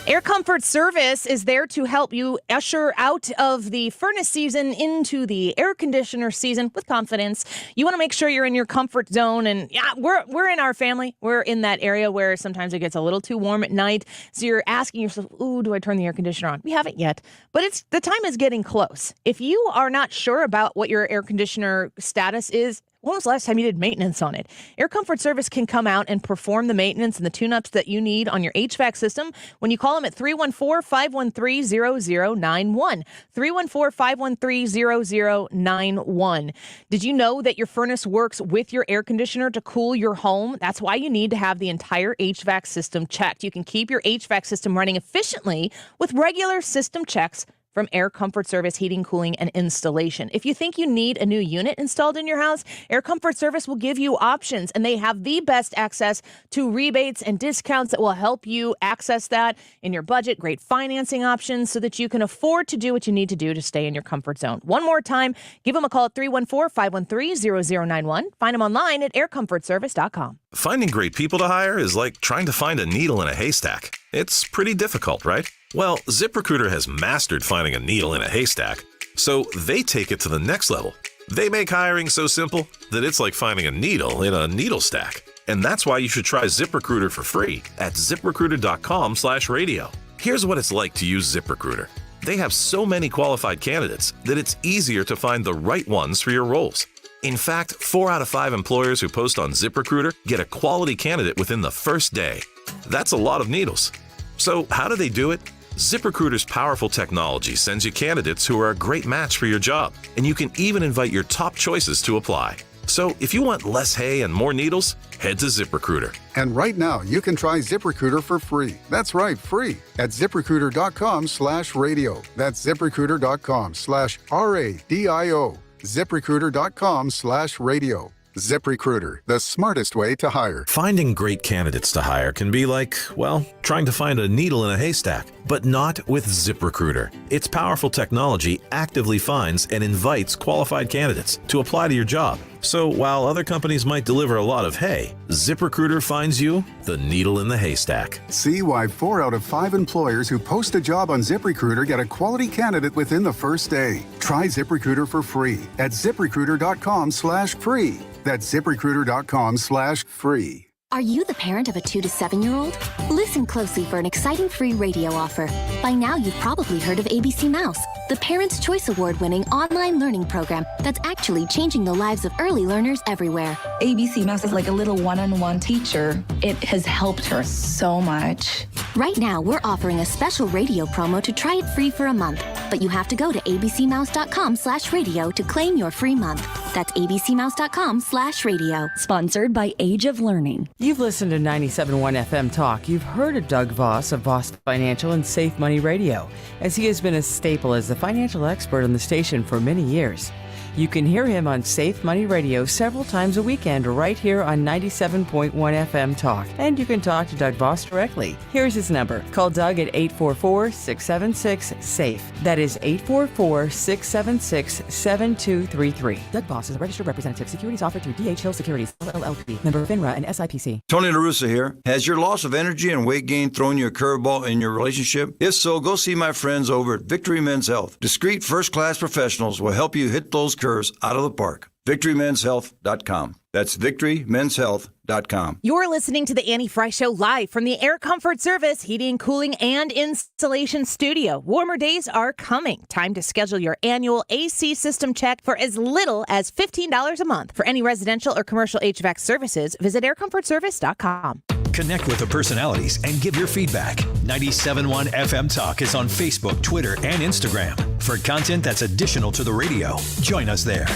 Air Comfort Service is there to help you usher out of the furnace season into the air conditioner season with confidence. You want to make sure you're in your comfort zone, and we're in our family. We're in that area where sometimes it gets a little too warm at night. So you're asking yourself, "Ooh, do I turn the air conditioner on?" We haven't yet, but the time is getting close. If you are not sure about what your air conditioner status is, when was the last time you did maintenance on it? Air Comfort Service can come out and perform the maintenance and the tune-ups that you need on your HVAC system when you call them at 314-513-0091. 314-513-0091. Did you know that your furnace works with your air conditioner to cool your home? That's why you need to have the entire HVAC system checked. You can keep your HVAC system running efficiently with regular system checks from Air Comfort Service Heating, Cooling, and Installation. If you think you need a new unit installed in your house, Air Comfort Service will give you options, and they have the best access to rebates and discounts that will help you access that in your budget. Great financing options so that you can afford to do what you need to do to stay in your comfort zone. One more time, give them a call at 314-513-0091. Find them online at aircomfortservice.com. Finding great people to hire is like trying to find a needle in a haystack. It's pretty difficult, right? Well, ZipRecruiter has mastered finding a needle in a haystack, so they take it to the next level. They make hiring so simple that it's like finding a needle in a needle stack. And that's why you should try ZipRecruiter for free at ZipRecruiter.com/radio. Here's what it's like to use ZipRecruiter. They have so many qualified candidates that it's easier to find the right ones for your roles. In fact, 4 out of 5 employers who post on ZipRecruiter get a quality candidate within the first day. That's a lot of needles. So how do they do it? ZipRecruiter's powerful technology sends you candidates who are a great match for your job, and you can even invite your top choices to apply. So if you want less hay and more needles, head to ZipRecruiter. And right now, you can try ZipRecruiter for free. That's right, free at ZipRecruiter.com/radio. That's ZipRecruiter.com/RADIO. ZipRecruiter.com/radio. ZipRecruiter, the smartest way to hire. Finding great candidates to hire can be like, well, trying to find a needle in a haystack, but not with ZipRecruiter. Its powerful technology actively finds and invites qualified candidates to apply to your job. So while other companies might deliver a lot of hay, ZipRecruiter finds you the needle in the haystack. See why 4 out of 5 employers who post a job on ZipRecruiter get a quality candidate within the first day. Try ZipRecruiter for free at ZipRecruiter.com/free. That's ZipRecruiter.com/free. Are you the parent of a 2 to 7-year-old? Listen closely for an exciting free radio offer. By now, you've probably heard of ABC Mouse, the Parents' Choice Award-winning online learning program that's actually changing the lives of early learners everywhere. ABC Mouse is like a little one-on-one teacher. It has helped her so much. Right now, we're offering a special radio promo to try it free for a month, but you have to go to abcmouse.com/radio to claim your free month. That's abcmouse.com/radio. Sponsored by Age of Learning. You've listened to 97.1 FM Talk. You've heard of Doug Voss of Voss Financial and Safe Money Radio, as he has been a staple as the financial expert on the station for many years. You can hear him on Safe Money Radio several times a weekend right here on 97.1 FM Talk. And you can talk to Doug Voss directly. Here's his number. Call Doug at 844-676-SAFE. That is 844-676-7233. Doug Voss is a registered representative. Securities offered through D.H. Hill Securities, LLP. Member FINRA and SIPC. Tony LaRussa here. Has your loss of energy and weight gain thrown you a curveball in your relationship? If so, go see my friends over at Victory Men's Health. Discreet first-class professionals will help you hit those curves out of the park. VictoryMen'sHealth.com. That's VictoryMen'sHealth.com. You're listening to the Annie Frey Show live from the Air Comfort Service Heating, Cooling, and Installation Studio. Warmer days are coming. Time to schedule your annual AC system check for as little as $15 a month. For any residential or commercial HVAC services, visit aircomfortservice.com. Connect with the personalities and give your feedback. 97.1 FM Talk is on Facebook, Twitter, and Instagram. For content that's additional to the radio, join us there.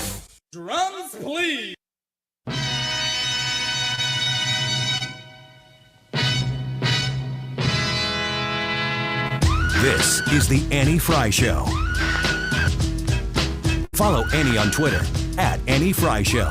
Drums, please. This is the Annie Frey Show. Follow Annie on Twitter at Annie Frey Show.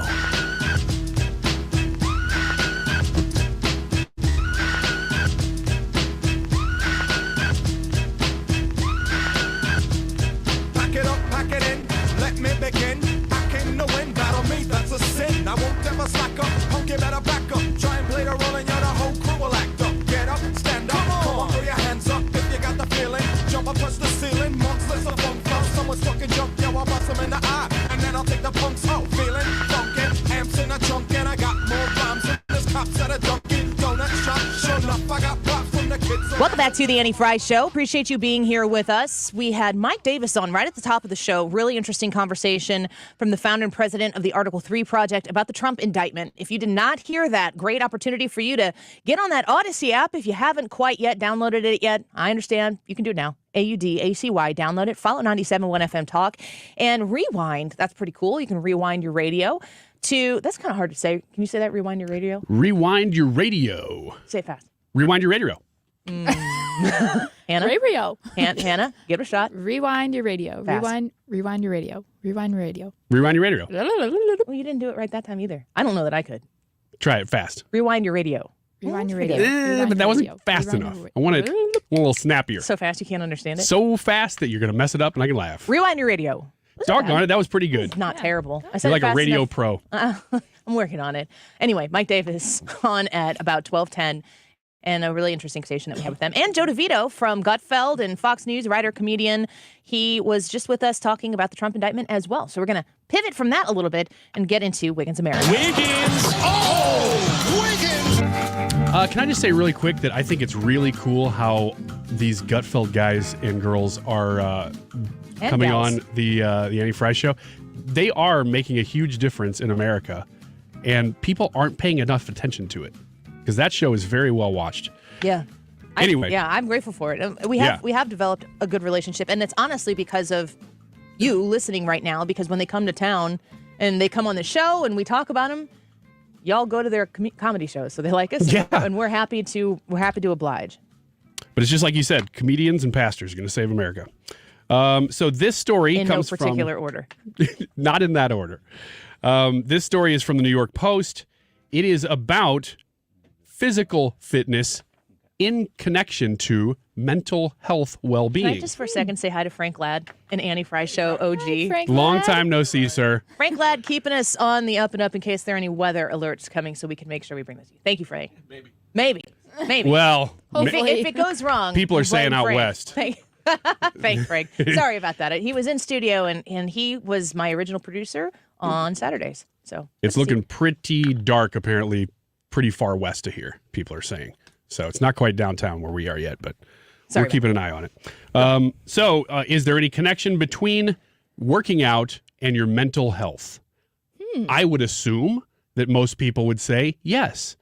Pack it up, pack it in, let me begin. I came to win, battle me, that's a sin. I won't ever slack up, punk, you better back up. Try and play the role and you're the whole crew will act up. Get up, stand up, come on, throw your hands up if you got the feeling. Jump up, touch the ceiling, monsters of funk flow. Someone's fucking jump, yo, I'll bust them in the eye. And then I'll take the punks out, feeling funky. Amps in a trunk and I got more bombs. There's cops at a Dunkin' Donuts shop. Sure enough, I got props from the kids. Welcome back to the Annie Frey Show. Appreciate you being here with us. We had Mike Davis on right at the top of the show. Really interesting conversation from the founder and president of the Article 3 Project about the Trump indictment. If you did not hear that, great opportunity for you to get on that Odyssey app. If you haven't quite yet downloaded it yet, I understand. You can do it now. AUDACY. Download it. Follow 97.1 FM Talk. And rewind. That's pretty cool. You can rewind your radio to... That's kind of hard to say. Can you say that? Rewind your radio? Rewind your radio. Say it fast. Rewind your radio. Hannah? Radio. Hannah, give it a shot. Rewind your radio. Fast. Rewind your radio. Rewind your radio. Rewind your radio. Well, you didn't do it right that time either. I don't know that I could. Try it fast. Rewind your radio. Rewind your radio. But that wasn't fast enough. I want it a little snappier. So fast you can't understand it? So fast that you're going to mess it up and I can laugh. Rewind your radio. Doggone it, that was pretty good. It's not terrible. I said You're like it a fast radio enough. pro. I'm working on it. Anyway, Mike Davis on at about 12:10. And a really interesting conversation that we had with them. And Joe DeVito from Gutfeld and Fox News, writer, comedian. He was just with us talking about the Trump indictment as well. So we're going to pivot from that a little bit and get into Wiggins America. Wiggins! Oh, Wiggins! Can I just say really quick that I think it's really cool how these Gutfeld guys and girls are coming gals. on the Annie Frey Show. they are making a huge difference in America, and people aren't paying enough attention to it because that show is very well watched. Yeah. Anyway. I'm grateful for it. We have developed a good relationship, and it's honestly because of you listening right now, because when they come to town and they come on the show and we talk about them, y'all go to their comedy shows, so they like us, and we're happy to oblige. But it's just like you said, comedians and pastors are going to save America. So this story in comes no particular order. Not in that order. This story is from the New York Post. It is about physical fitness in connection to mental health well-being. Can I just for a second say hi to Frank Ladd, an Annie Frey Show OG? Hi, Frank Long Ladd. time no see, sir. Frank Ladd keeping us on the up and up in case there are any weather alerts coming, so we can make sure we bring those to you. Thank you, Frank. Maybe. Well, if it goes wrong, people are we blame saying out Frank. west. Thanks, Frank. Sorry about that. He was in studio, and he was my original producer on Saturdays. So It's looking pretty dark, apparently, pretty far west of here, people are saying. So it's not quite downtown where we are yet, but we're keeping an eye on it. So is there any connection between working out and your mental health? I would assume that most people would say yes.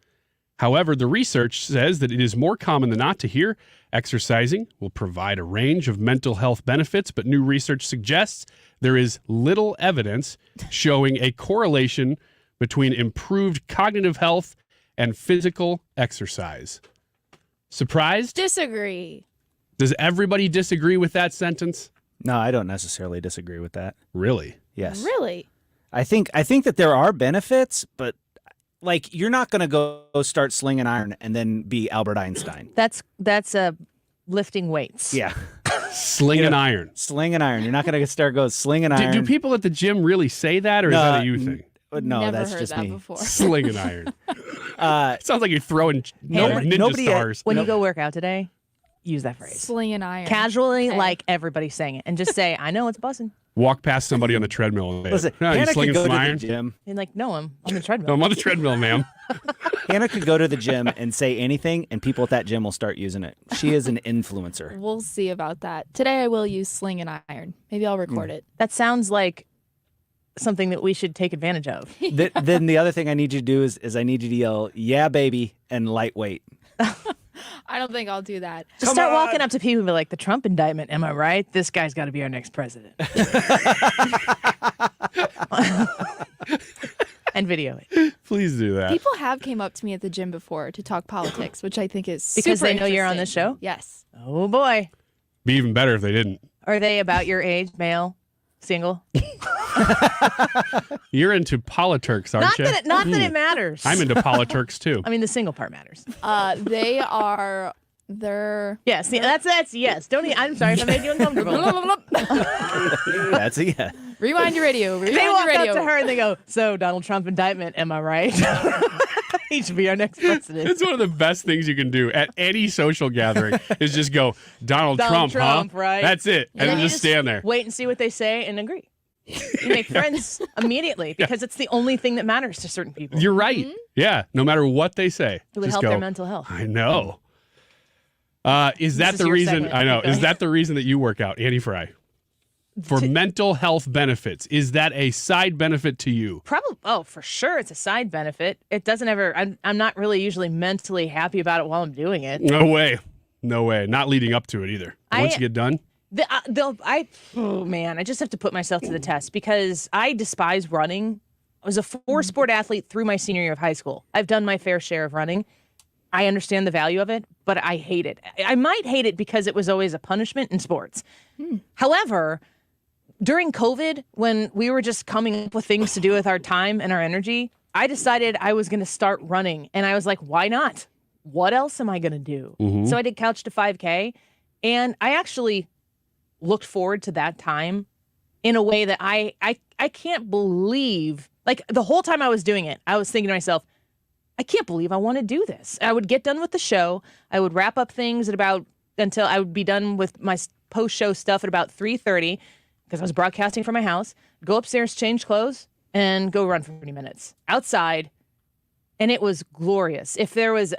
However, the research says that it is more common than not to hear exercising will provide a range of mental health benefits, but new research suggests there is little evidence showing a correlation between improved cognitive health and physical exercise. Surprised? Disagree. Does everybody disagree with that sentence? No, I don't necessarily disagree with that. Really? Yes. Really? I think that there are benefits, but like you're not going to go start slinging iron and then be Albert Einstein. That's lifting weights. Yeah. Slinging iron. Slinging iron. You're not going to start slinging iron. Do people at the gym really say that, or is that a you thing? No, Never that's heard just that me. before. Slinging iron. Sounds like you're throwing ninja stars. When you go work out today, use that phrase. Slinging iron. Casually, like everybody's saying it, and just say, "I know it's buzzing." Walk past somebody on the treadmill and say, Listen, you Hannah slinging could go some to iron? the gym. And like, no, I'm on the treadmill. No, I'm on the treadmill, ma'am. Hannah could go to the gym and say anything, and people at that gym will start using it. She is an influencer. We'll see about that. Today I will use sling and iron. Maybe I'll record it. That sounds like something that we should take advantage of. Then the other thing I need you to do is I need you to yell, "Yeah, baby," and lightweight. I don't think I'll do that. Just start walking up to people and be like, the Trump indictment, am I right? This guy's got to be our next president. And video it. Please do that. People have came up to me at the gym before to talk politics, which I think is Because super they know you're on this interesting. show? Yes. Oh, boy. Be even better if they didn't. Are they about your age, male, single? You're into politics, aren't you? Not that it matters. I'm into politics too. I mean, the single part matters. They are. They're. Yes, that's yes. Don't. I'm sorry if I made you uncomfortable. That's a yeah. Rewind your radio. Rewind They your walk radio. up to her and they go, "So Donald Trump indictment, am I right? He should be our next president." It's one of the best things you can do at any social gathering is just go, Donald Trump, huh? Right? That's it. And then you just stand there. Wait and see what they say and agree. You make friends immediately because it's the only thing that matters to certain people. You're right. Yeah. No matter what they say. It would just help go, their mental health. I know. Is that is the your reason? segment. I know. Okay. Is that the reason that you work out, Annie Frey? For mental health benefits. Is that a side benefit to you? Probably. Oh, for sure, it's a side benefit. It doesn't ever. I'm not really usually mentally happy about it while I'm doing it. No way. No way. Not leading up to it either. Once you get done. Oh man, I just have to put myself to the test because I despise running. I was a four-sport athlete through my senior year of high school. I've done my fair share of running. I understand the value of it, but I hate it. I might hate it because it was always a punishment in sports. However, during COVID, when we were just coming up with things to do with our time and our energy, I decided I was going to start running. And I was like, why not? What else am I going to do? So I did Couch to 5K, and I actually looked forward to that time in a way that I can't believe. Like the whole time I was doing it, I was thinking to myself, I can't believe I want to do this. I would get done with the show. I would wrap up things until I would be done with my post-show stuff at about 3:30 because I was broadcasting from my house. Go upstairs, change clothes, and go run for 30 minutes outside. And it was glorious. If it was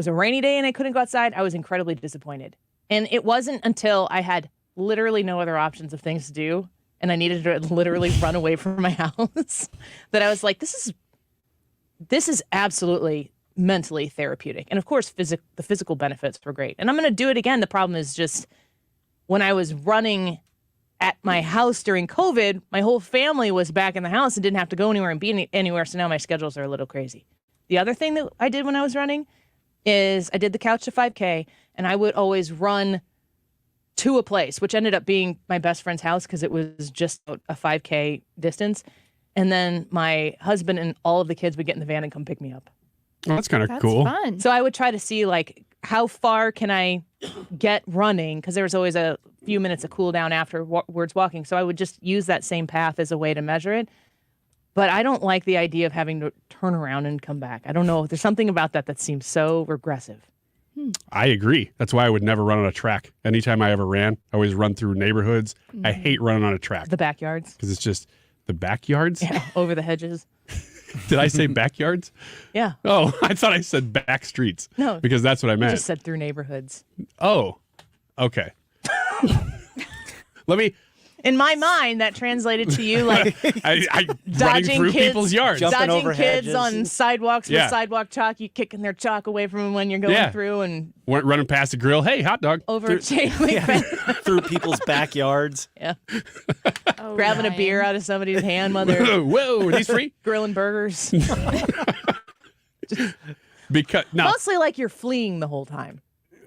a rainy day and I couldn't go outside, I was incredibly disappointed. And it wasn't until I had literally no other options of things to do and I needed to literally run away from my house, that I was like, this is absolutely mentally therapeutic. And of course, the physical benefits were great. And I'm going to do it again. The problem is just when I was running at my house during COVID, my whole family was back in the house and didn't have to go anywhere and be anywhere. So now my schedules are a little crazy. The other thing that I did when I was running is I did the Couch to 5K, and I would always run to a place, which ended up being my best friend's house because it was just a 5K distance. And then my husband and all of the kids would get in the van and come pick me up. Oh, that's kind of cool. Fun. So I would try to see, like, how far can I get running? Because there was always a few minutes of cool down afterwards walking. So I would just use that same path as a way to measure it. But I don't like the idea of having to turn around and come back. I don't know. There's something about that seems so regressive. I agree. That's why I would never run on a track. Anytime I ever ran, I always run through neighborhoods. I hate running on a track. The backyards. Because it's just the backyards? Yeah, over the hedges. Did I say backyards? Yeah. Oh, I thought I said back streets. No. Because that's what I meant. You just said through neighborhoods. Oh, okay. Let me... In my mind, that translated to you like I dodging through kids, people's yards. dodging kids on sidewalks Yeah. with sidewalk chalk. You kicking their chalk away from them when you're going through and running past the grill. Hey, hot dog. over a chain link fence. Through people's backyards. Yeah. Grabbing a beer out of somebody's hand while they're Whoa, are these free? grilling burgers. Because no, Mostly like you're fleeing the whole time.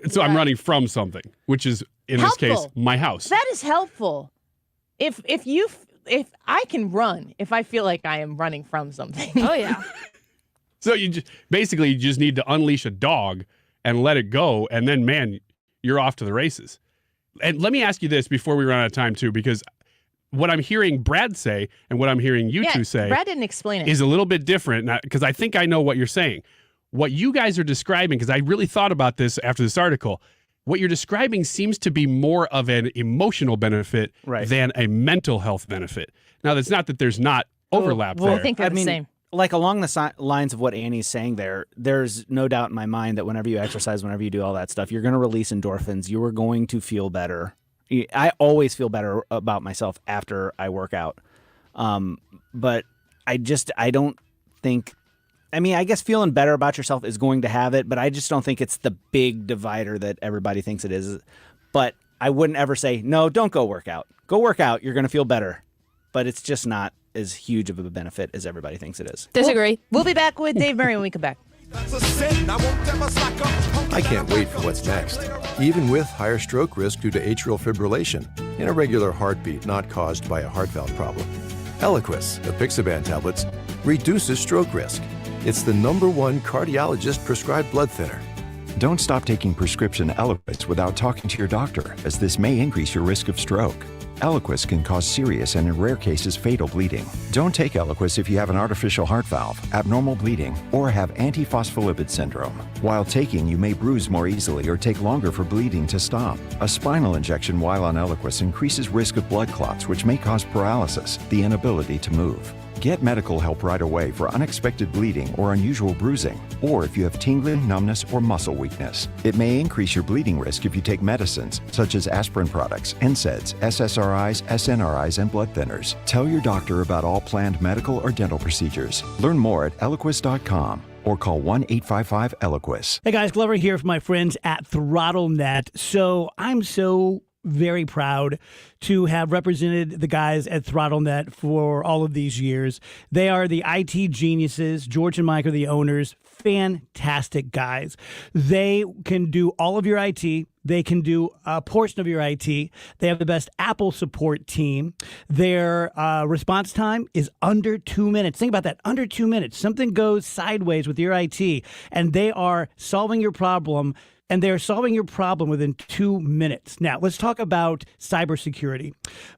so I'm running from something, which is in Helpful. this case my house. That is helpful. If I can run, if I feel like I am running from something. Oh, yeah. So you just need to unleash a dog and let it go, and then man, you're off to the races. And let me ask you this before we run out of time too, because what I'm hearing Brad say and what I'm hearing you two say, Brad didn't explain it, is a little bit different. Because I think I know what you're saying. What you guys are describing, because I really thought about this after this article. What you're describing seems to be more of an emotional benefit than a mental health benefit. Now, that's not that there's not overlap there. I think they're the same. Like along the lines of what Annie's saying there's no doubt in my mind that whenever you exercise, whenever you do all that stuff, you're going to release endorphins. You are going to feel better. I always feel better about myself after I work out. But I don't think... I mean, I guess feeling better about yourself is going to have it, but I just don't think it's the big divider that everybody thinks it is. But I wouldn't ever say, no, don't go work out. Go work out. You're going to feel better. But it's just not as huge of a benefit as everybody thinks it is. Disagree. We'll be back with Dave Murray when we come back. I can't wait for what's next. Even with higher stroke risk due to atrial fibrillation, an irregular heartbeat not caused by a heart valve problem. Eliquis, the Pixie tablets, reduces stroke risk. It's the #1 cardiologist-prescribed blood thinner. Don't stop taking prescription Eliquis without talking to your doctor, as this may increase your risk of stroke. Eliquis can cause serious and, in rare cases, fatal bleeding. Don't take Eliquis if you have an artificial heart valve, abnormal bleeding, or have antiphospholipid syndrome. While taking, you may bruise more easily or take longer for bleeding to stop. A spinal injection while on Eliquis increases risk of blood clots, which may cause paralysis, the inability to move. Get medical help right away for unexpected bleeding or unusual bruising, or if you have tingling, numbness, or muscle weakness. It may increase your bleeding risk if you take medicines, such as aspirin products, NSAIDs, SSRIs, SNRIs, and blood thinners. Tell your doctor about all planned medical or dental procedures. Learn more at Eliquis.com or call 1-855-ELIQUIS. Hey guys, Glover here from my friends at ThrottleNet. So I'm so very proud to have represented the guys at ThrottleNet for all of these years. They are the IT geniuses. George and Mike are the owners. Fantastic guys. They can do all of your IT. They can do a portion of your IT. They have the best Apple support team. Their response time is under 2 minutes. Think about that, under 2 minutes. Something goes sideways with your IT, and they are solving your problem. And they're solving your problem within 2 minutes. Now, let's talk about cybersecurity.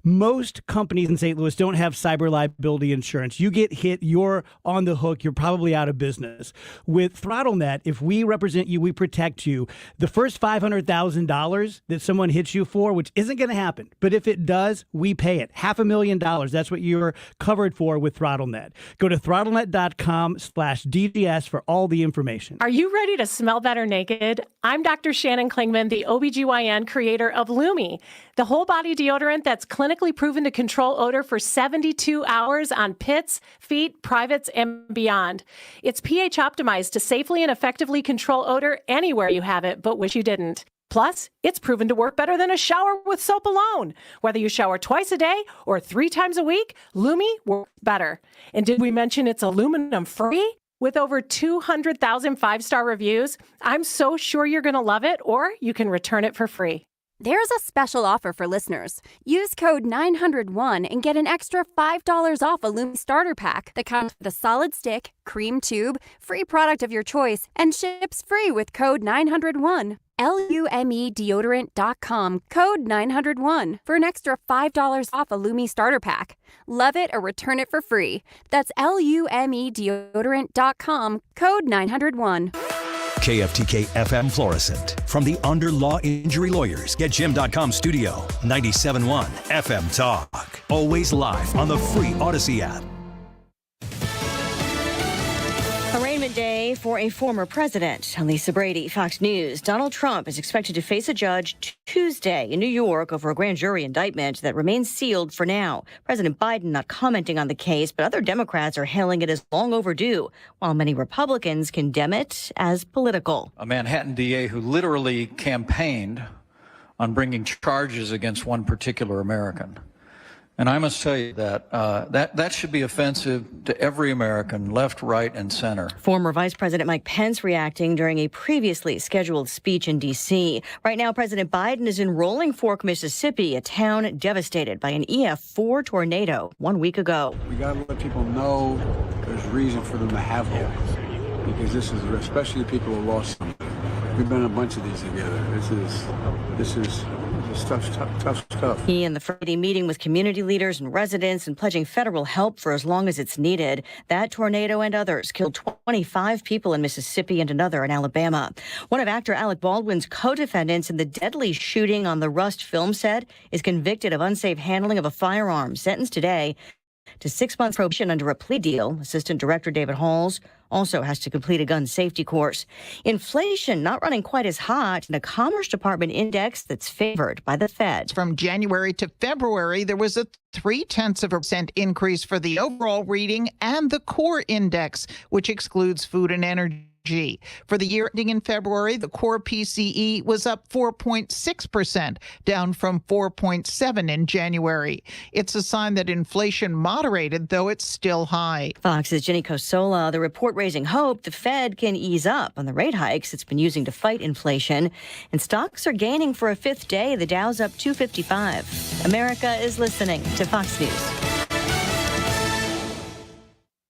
Most companies in St. Louis don't have cyber liability insurance. You get hit, you're on the hook, you're probably out of business. With ThrottleNet, if we represent you, we protect you. The first $500,000 that someone hits you for, which isn't going to happen, but if it does, we pay it. $500,000. That's what you're covered for with ThrottleNet. Go to throttlenet.com/DGS for all the information. Are you ready to smell better naked? I'm I'm Dr. Shannon Klingman, the OBGYN creator of Lumi, the whole body deodorant that's clinically proven to control odor for 72 hours on pits, feet, privates, and beyond. It's pH optimized to safely and effectively control odor anywhere you have it, but wish you didn't. Plus, it's proven to work better than a shower with soap alone. Whether you shower twice a day or 3 times a week, Lumi works better. And did we mention it's aluminum free? With over 200,000 5-star reviews, I'm so sure you're going to love it, or you can return it for free. There's a special offer for listeners. Use code 901 and get an extra $5 off a Lumi starter pack that comes with a solid stick, cream tube, free product of your choice, and ships free with code 901. LumeDeodorant.com, code 901 for an extra $5 off a Lumi starter pack. Love it or return it for free. That's LumeDeodorant.com, code 901. KFTK FM Florissant. From the Under Law Injury Lawyers, GetJim.com studio. 97.1 FM Talk. Always live on the free Odyssey app. Arraignment day for a former president. Lisa Brady, Fox News. Donald Trump is expected to face a judge Tuesday in New York over a grand jury indictment that remains sealed for now. President Biden not commenting on the case, but other Democrats are hailing it as long overdue, while many Republicans condemn it as political. A Manhattan DA who literally campaigned on bringing charges against one particular American. And I must tell you that that should be offensive to every American, left, right, and center. Former Vice President Mike Pence reacting during a previously scheduled speech in D.C. Right now, President Biden is in Rolling Fork, Mississippi, a town devastated by an EF4 tornado 1 week ago. We got to let people know there's reason for them to have hope, because this is, especially the people who lost somebody. We've been in a bunch of these together. This is tough stuff. He and the Friday meeting with community leaders and residents and pledging federal help for as long as it's needed. That tornado and others killed 25 people in Mississippi and another in Alabama. One of actor Alec Baldwin's co-defendants in the deadly shooting on the Rust film set is convicted of unsafe handling of a firearm, sentenced today to 6 months probation under a plea deal. Assistant Director David Halls also has to complete a gun safety course. Inflation not running quite as hot in a Commerce Department index that's favored by the Fed. From January to February, there was a 0.3% increase for the overall reading and the core index, which excludes food and energy. For the year ending in February, the core PCE was up 4.6%, down from 4.7% in January. It's a sign that inflation moderated, though it's still high. Fox's Jenny Cosola, the report raising hope the Fed can ease up on the rate hikes it's been using to fight inflation. And stocks are gaining for a fifth day. The Dow's up 255. America is listening to Fox News.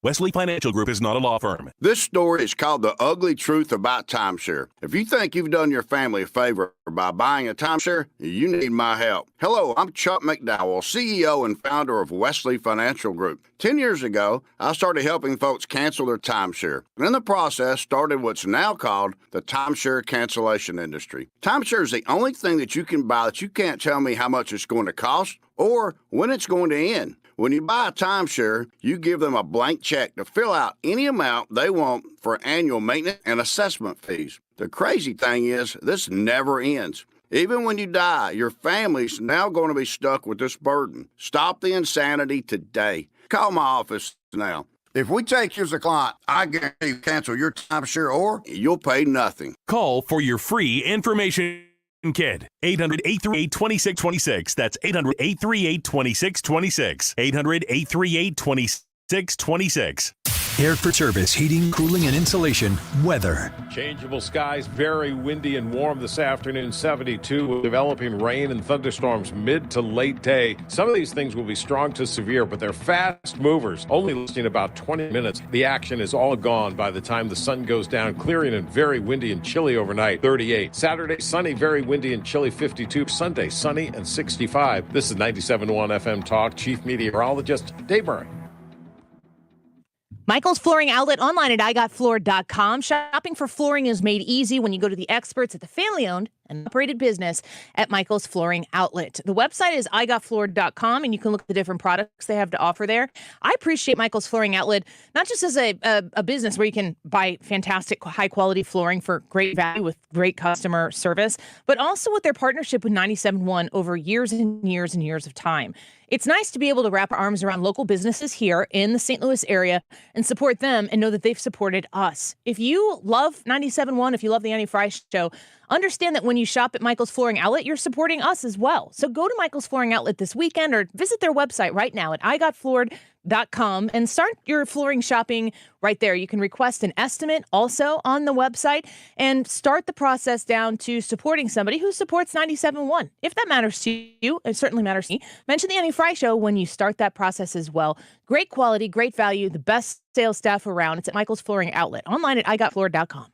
Wesley Financial Group is not a law firm. This story is called The Ugly Truth About Timeshare. If you think you've done your family a favor by buying a timeshare, you need my help. Hello, I'm Chuck McDowell, CEO and founder of Wesley Financial Group. 10 years ago, I started helping folks cancel their timeshare. And in the process, started what's now called the timeshare cancellation industry. Timeshare is the only thing that you can buy that you can't tell me how much it's going to cost or when it's going to end. When you buy a timeshare, you give them a blank check to fill out any amount they want for annual maintenance and assessment fees. The crazy thing is, this never ends. Even when you die, your family's now going to be stuck with this burden. Stop the insanity today. Call my office now. If we take you as a client, I guarantee you cancel your timeshare or you'll pay nothing. Call for your free information kit. 800-838-2626. That's 800-838-2626. 800-838-2626. Aired for service, heating, cooling, and insulation. Weather. Changeable skies, very windy and warm this afternoon, 72, with developing rain and thunderstorms mid to late day. Some of these things will be strong to severe, but they're fast movers, only lasting about 20 minutes. The action is all gone by the time the sun goes down, clearing and very windy and chilly overnight, 38. Saturday, sunny, very windy and chilly, 52. Sunday, sunny and 65. This is 97.1 FM Talk. Chief Meteorologist Dave Murray. Michael's Flooring Outlet online at igotfloored.com. Shopping for flooring is made easy when you go to the experts at the family-owned an operated business at Michael's Flooring Outlet. The website is igotfloored.com, and you can look at the different products they have to offer there. I appreciate Michael's Flooring Outlet, not just as a business where you can buy fantastic, high-quality flooring for great value with great customer service, but also with their partnership with 97.1 over years and years and years of time. It's nice to be able to wrap our arms around local businesses here in the St. Louis area and support them and know that they've supported us. If you love 97.1, if you love the Annie Frey Show, understand that when you shop at Michael's Flooring Outlet, you're supporting us as well. So go to Michael's Flooring Outlet this weekend or visit their website right now at igotfloored.com and start your flooring shopping right there. You can request an estimate also on the website and start the process down to supporting somebody who supports 97.1. If that matters to you, it certainly matters to me. Mention the Annie Frey Show when you start that process as well. Great quality, great value, the best sales staff around. It's at Michael's Flooring Outlet, online at igotfloored.com.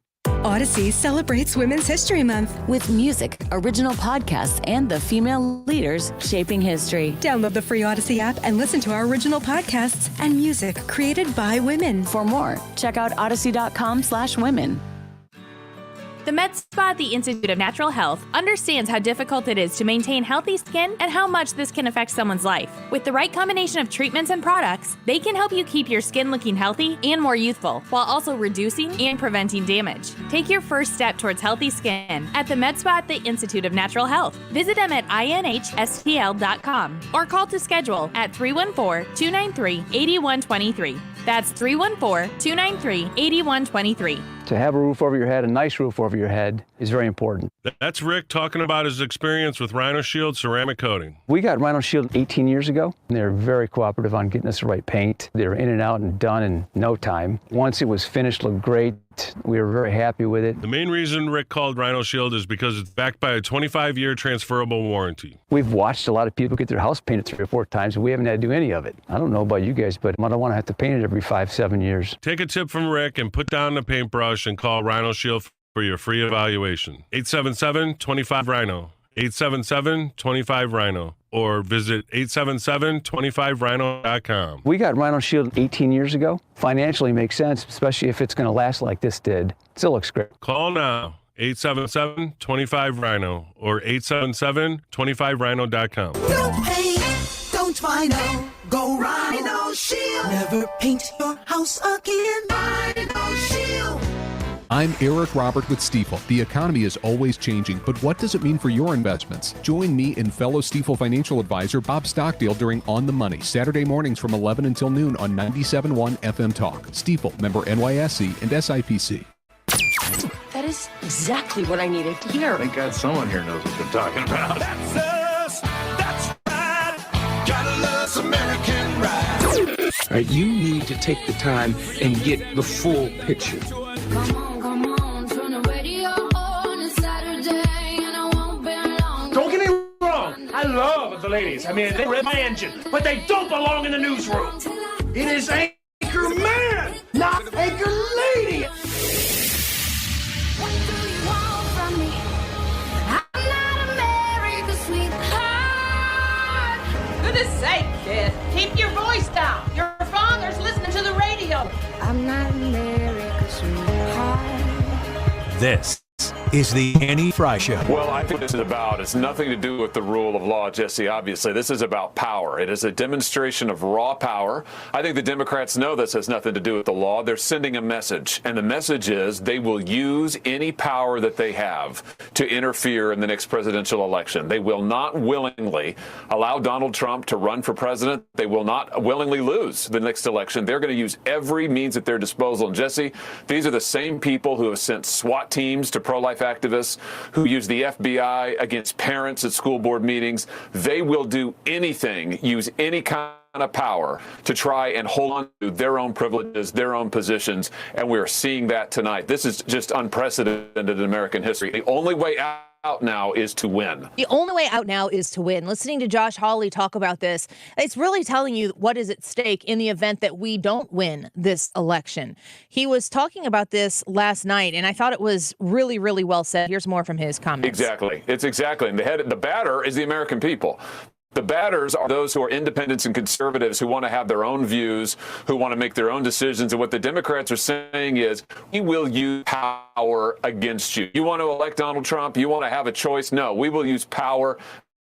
Odyssey celebrates Women's History Month with music, original podcasts, and the female leaders shaping history. Download the free Odyssey app and listen to our original podcasts and music created by women. For more, check out odyssey.com/women. The med spa at the Institute of Natural Health understands how difficult it is to maintain healthy skin and how much this can affect someone's life. With the right combination of treatments and products, they can help you keep your skin looking healthy and more youthful, while also reducing and preventing damage. Take your first step towards healthy skin at the med spa at the Institute of Natural Health. Visit them at inhstl.com or call to schedule at 314-293-8123. That's 314-293-8123. To have a roof over your head, a nice roof over your head, is very important. That's Rick talking about his experience with Rhino Shield ceramic coating. We got Rhino Shield 18 years ago. They're very cooperative on getting us the right paint. They were in and out and done in no time. Once it was finished, looked great. We were very happy with it. The main reason Rick called Rhino Shield is because it's backed by a 25-year transferable warranty. We've watched a lot of people get their house painted 3 or 4 times, and we haven't had to do any of it. I don't know about you guys, but I don't want to have to paint it every 5-7 years. Take a tip from Rick and put down the paintbrush and call Rhino Shield for your free evaluation. 877-25-RHINO. 877-25-RHINO. Or visit 877-25rhino.com. We got Rhino Shield 18 years ago. Financially makes sense, especially if it's going to last like this did. Still looks great. Call now, 877-25-RHINO or 877-25rhino.com. Don't paint, don't Rhino, go Rhino Shield. Never paint your house again. Rhino Shield. I'm Eric Robert with Stifel. The economy is always changing, but what does it mean for your investments? Join me and fellow Stifel financial advisor Bob Stockdale during On the Money, Saturday mornings from 11 until noon on 97.1 FM Talk. Stifel, member NYSE and SIPC. That is exactly what I needed to hear. Thank God someone here knows what they're talking about. That's us, that's right. Gotta love some American ride. All right, you need to take the time and get the full picture. Don't get me wrong, I love the ladies. I mean, they rev my engine, but they don't belong in the newsroom. It is Anchor Man, not Anchor Lady. What do you want from me? I'm not America's sweetheart. Goodness sake, kid. Keep your voice down. Your father's listening to the radio. I'm not America's sweetheart. This is the Annie Frey Show. Well, I think this is about, it's nothing to do with the rule of law, Jesse, obviously. This is about power. It is a demonstration of raw power. I think the Democrats know this has nothing to do with the law. They're sending a message, and the message is they will use any power that they have to interfere in the next presidential election. They will not willingly allow Donald Trump to run for president. They will not willingly lose the next election. They're going to use every means at their disposal. And Jesse, these are the same people who have sent SWAT teams to pro-life activists, who use the FBI against parents at school board meetings. They will do anything, use any kind of power to try and hold on to their own privileges, their own positions, and we're seeing that tonight. This is just unprecedented in American history. The only way out now is to win. The only way out now is to win. Listening to Josh Hawley talk about this, it's really telling you what is at stake in the event that we don't win this election. He was talking about this last night, and I thought it was really, really well said. Here's more from his comments. Exactly. It's exactly. And the batter is the American people. The batters are those who are independents and conservatives who want to have their own views, who want to make their own decisions. And what the Democrats are saying is, we will use power against you. You want to elect Donald Trump? You want to have a choice? No, we will use power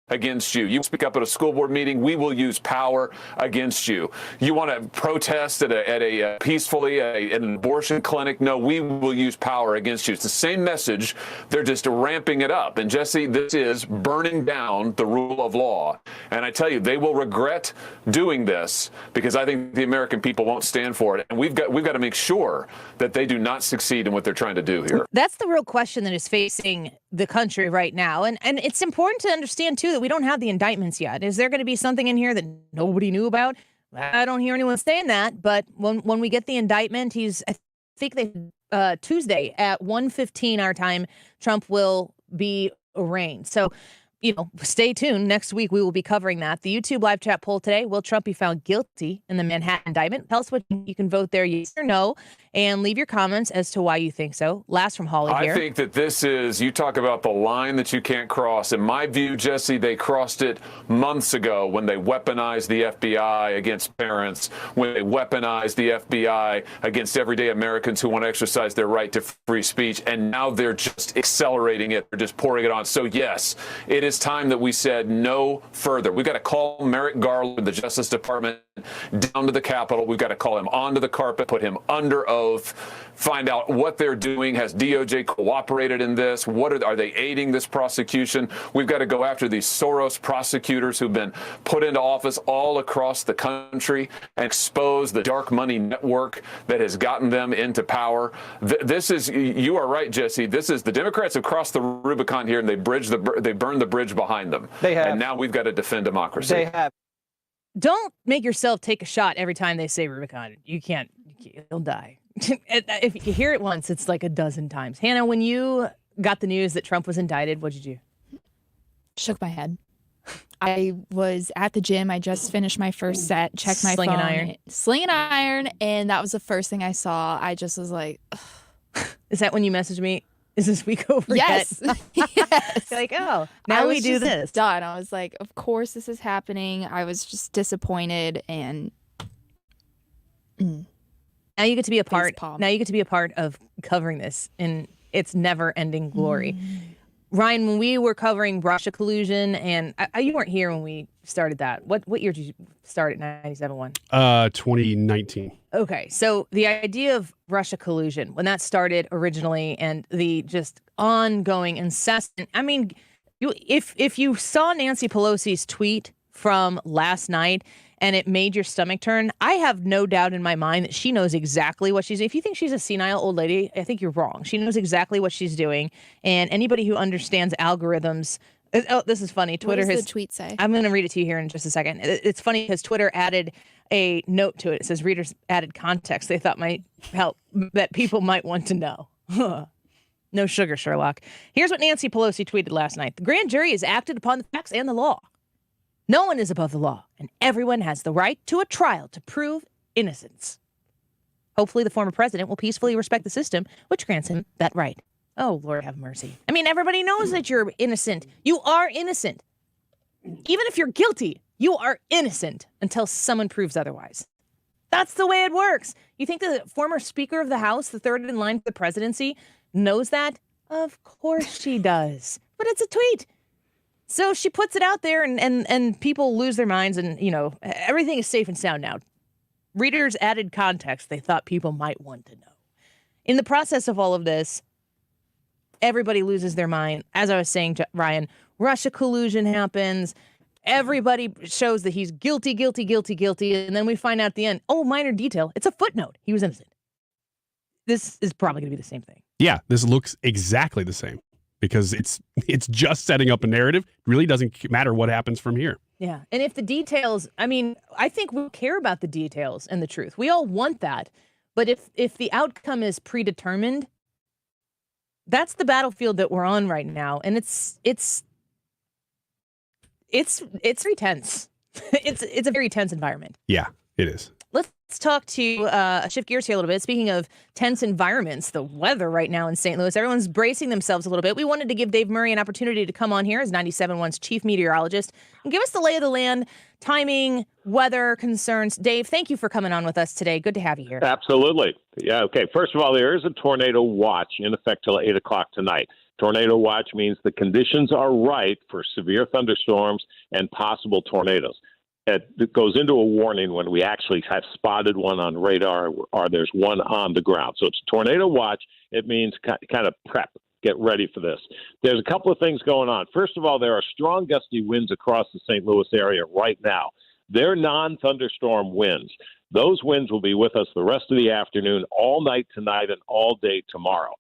against you. You speak up at a school board meeting, we will use power against you. You want to protest at a peacefully at an abortion clinic? No, we will use power against you. It's the same message. They're just ramping it up. And Jesse, this is burning down the rule of law. And I tell you, they will regret doing this because I think the American people won't stand for it. And we've got to make sure that they do not succeed in what they're trying to do here. That's the real question that is facing the country right now. And it's important to understand, too, that we don't have the indictments yet. Is there going to be something in here that nobody knew about? I don't hear anyone saying that. But when we get the indictment, I think Tuesday at 1:15 our time, Trump will be arraigned. So, stay tuned. Next week, we will be covering that. The YouTube live chat poll today, will Trump be found guilty in the Manhattan indictment? Tell us what you can vote there, yes or no, and leave your comments as to why you think so. Last from Holly here. I think that this is, you talk about the line that you can't cross. In my view, Jesse, they crossed it months ago when they weaponized the FBI against parents, when they weaponized the FBI against everyday Americans who want to exercise their right to free speech, and now they're just accelerating it. They're just pouring it on. So, yes, it is time that we said no further. We've got to call Merrick Garland, the Justice Department, down to the Capitol. We've got to call him onto the carpet, put him under oath, find out what they're doing. Has DOJ cooperated in this? Are they aiding this prosecution? We've got to go after these Soros prosecutors who've been put into office all across the country and expose the dark money network that has gotten them into power. You are right, Jesse. The Democrats have crossed the Rubicon here, and they burned the bridge behind them. They have. And now we've got to defend democracy. They have. Don't make yourself take a shot every time they say Rubicon. You'll die. If you hear it once, it's like a dozen times. Hannah, when you got the news that Trump was indicted, what did you do? Shook my head. I was at the gym. I just finished my first set, checked my phone. Sling and iron. And that was the first thing I saw. I just was like, ugh. Is that when you messaged me? Is this week over yes. yet? Yes. Like, oh, now we do this. Done. I was like, of course this is happening. I was just disappointed and now you get to be a part. Now you get to be a part of covering this in its never-ending glory. Ryan, when we were covering Russia collusion, and you weren't here when we started that. What year did you start at 97.1? 2019. Okay, so the idea of Russia collusion, when that started originally, and the just ongoing, incessant. I mean, if you saw Nancy Pelosi's tweet from last night and it made your stomach turn, I have no doubt in my mind that she knows exactly what she's doing. If you think she's a senile old lady, I think you're wrong. She knows exactly what she's doing. And anybody who understands algorithms, oh, this is funny. Twitter what does the tweet say? I'm going to read it to you here in just a second. It's funny because Twitter added a note to it. It says readers added context they thought might help, that people might want to know. No sugar, Sherlock. Here's what Nancy Pelosi tweeted last night. The grand jury has acted upon the facts and the law. No one is above the law, and everyone has the right to a trial to prove innocence. Hopefully the former president will peacefully respect the system, which grants him that right. Oh, Lord have mercy. I mean, everybody knows that you're innocent. You are innocent. Even if you're guilty, you are innocent until someone proves otherwise. That's the way it works. You think the former Speaker of the House, the third in line for the presidency, knows that? Of course she does. But it's a tweet. So she puts it out there and people lose their minds and, everything is safe and sound now. Readers added context they thought people might want to know. In the process of all of this, everybody loses their mind. As I was saying to Ryan, Russia collusion happens. Everybody shows that he's guilty. And then we find out at the end, oh, minor detail. It's a footnote. He was innocent. This is probably going to be the same thing. Yeah, this looks exactly the same. Because it's just setting up a narrative. It really doesn't matter what happens from here. Yeah. And if the details, I think we care about the details and the truth. We all want that. But if the outcome is predetermined, that's the battlefield that we're on right now. And it's very tense. It's a very tense environment. Yeah, it is. Let's Let's talk to shift gears here a little bit. Speaking of tense environments, the weather right now in St. Louis, everyone's bracing themselves a little bit. We wanted to give Dave Murray an opportunity to come on here as 97.1's chief meteorologist and give us the lay of the land, timing, weather concerns. Dave, thank you for coming on with us today. Good to have you here. Absolutely. Yeah. Okay. First of all, there is a tornado watch in effect till 8 o'clock tonight. Tornado watch means the conditions are right for severe thunderstorms and possible tornadoes. It goes into a warning when we actually have spotted one on radar or there's one on the ground. So it's tornado watch. It means kind of prep, get ready for this. There's a couple of things going on. First of all, there are strong gusty winds across the St. Louis area right now. They're non-thunderstorm winds. Those winds will be with us the rest of the afternoon, all night tonight, and all day tomorrow.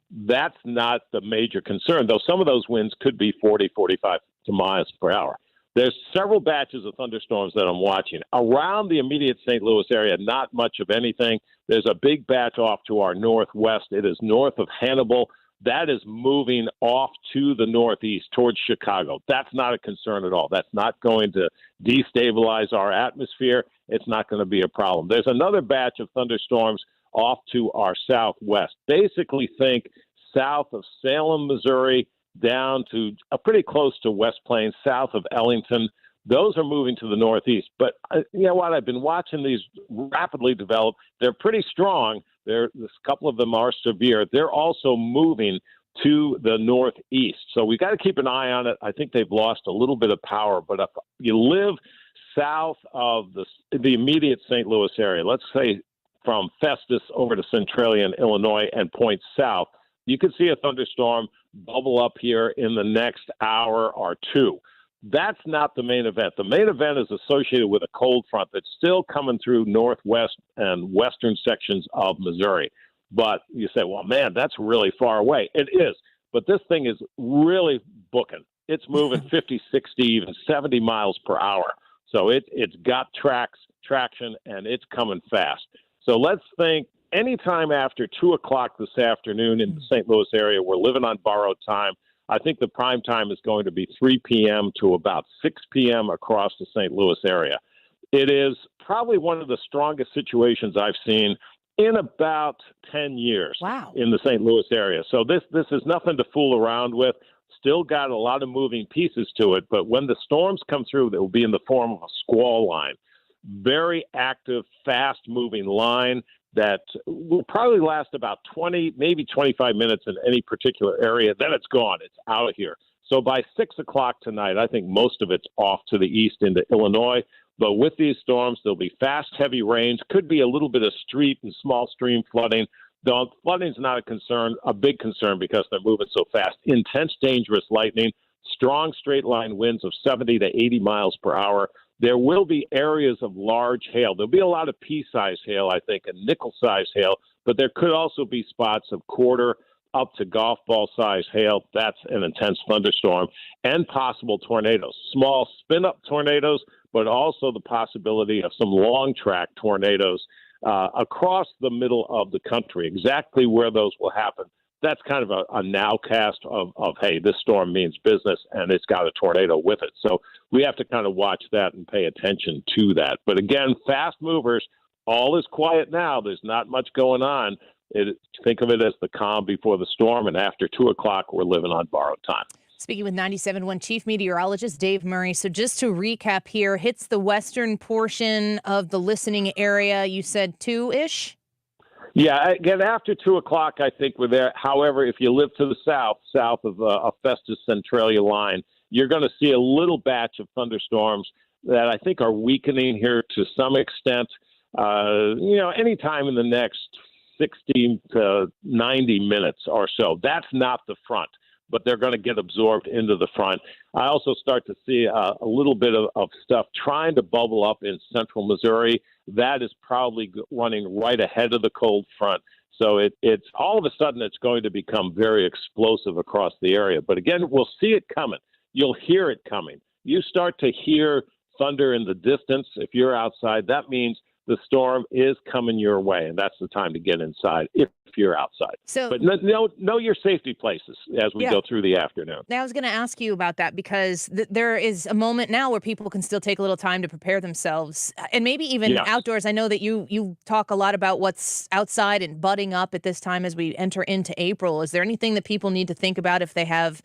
That's not the major concern, though some of those winds could be 40, 45 miles per hour. There's several batches of thunderstorms that I'm watching. Around the immediate St. Louis area, not much of anything. There's a big batch off to our northwest. It is north of Hannibal. That is moving off to the northeast towards Chicago. That's not a concern at all. That's not going to destabilize our atmosphere. It's not going to be a problem. There's another batch of thunderstorms off to our southwest. Basically think south of Salem, Missouri, down to pretty close to West Plains, south of Ellington. Those are moving to the northeast. But you know what? I've been watching these rapidly develop. They're pretty strong. A couple of them are severe. They're also moving to the northeast. So we've got to keep an eye on it. I think they've lost a little bit of power. But if you live south of the immediate St. Louis area, let's say from Festus over to Centralia, Illinois, and point south, you could see a thunderstorm bubble up here in the next hour or two. That's not the main event. The main event is associated with a cold front that's still coming through northwest and western sections of Missouri. But you say, well, man, that's really far away. It is. But this thing is really booking. It's moving 50, 60, even 70 miles per hour. So it's got traction, and it's coming fast. So let's think anytime after 2 o'clock this afternoon in the St. Louis area, we're living on borrowed time. I think the prime time is going to be 3 p.m. to about 6 p.m. across the St. Louis area. It is probably one of the strongest situations I've seen in about 10 years in the St. Louis area. So this is nothing to fool around with. Still got a lot of moving pieces to it, but when the storms come through, they will be in the form of a squall line. Very active, fast-moving line that will probably last about 20, maybe 25 minutes in any particular area. Then it's gone. It's out of here. So by 6 o'clock tonight, I think most of it's off to the east into Illinois. But with these storms, there'll be fast, heavy rains. Could be a little bit of street and small stream flooding. Though flooding's not a big concern because they're moving so fast. Intense, dangerous lightning, strong straight line winds of 70 to 80 miles per hour. There will be areas of large hail. There'll be a lot of pea-sized hail, I think, and nickel-sized hail, but there could also be spots of quarter up to golf ball-sized hail. That's an intense thunderstorm, and possible tornadoes. Small spin-up tornadoes, but also the possibility of some long-track tornadoes across the middle of the country. Exactly where those will happen, that's kind of a nowcast of, hey, this storm means business, and it's got a tornado with it. So we have to kind of watch that and pay attention to that. But again, fast movers, all is quiet now. There's not much going on. Think of it as the calm before the storm, and after 2 o'clock, we're living on borrowed time. Speaking with 97.1 Chief Meteorologist Dave Murray. So just to recap here, hits the western portion of the listening area, you said 2-ish? Yeah, again, after 2 o'clock, I think we're there. However, if you live to the south of a Festus Centralia line, you're going to see a little batch of thunderstorms that I think are weakening here to some extent. Anytime in the next 60 to 90 minutes or so. That's not the front, but they're going to get absorbed into the front. I also start to see a little bit of stuff trying to bubble up in central Missouri. That is probably running right ahead of the cold front. So it's all of a sudden it's going to become very explosive across the area. But again, we'll see it coming. You'll hear it coming. You start to hear thunder in the distance. If you're outside, that means the storm is coming your way, and that's the time to get inside if you're outside. But know your safety places as we go through the afternoon. Now, I was going to ask you about that because there is a moment now where people can still take a little time to prepare themselves, and maybe even outdoors. I know that you talk a lot about what's outside and budding up at this time as we enter into April. Is there anything that people need to think about if they have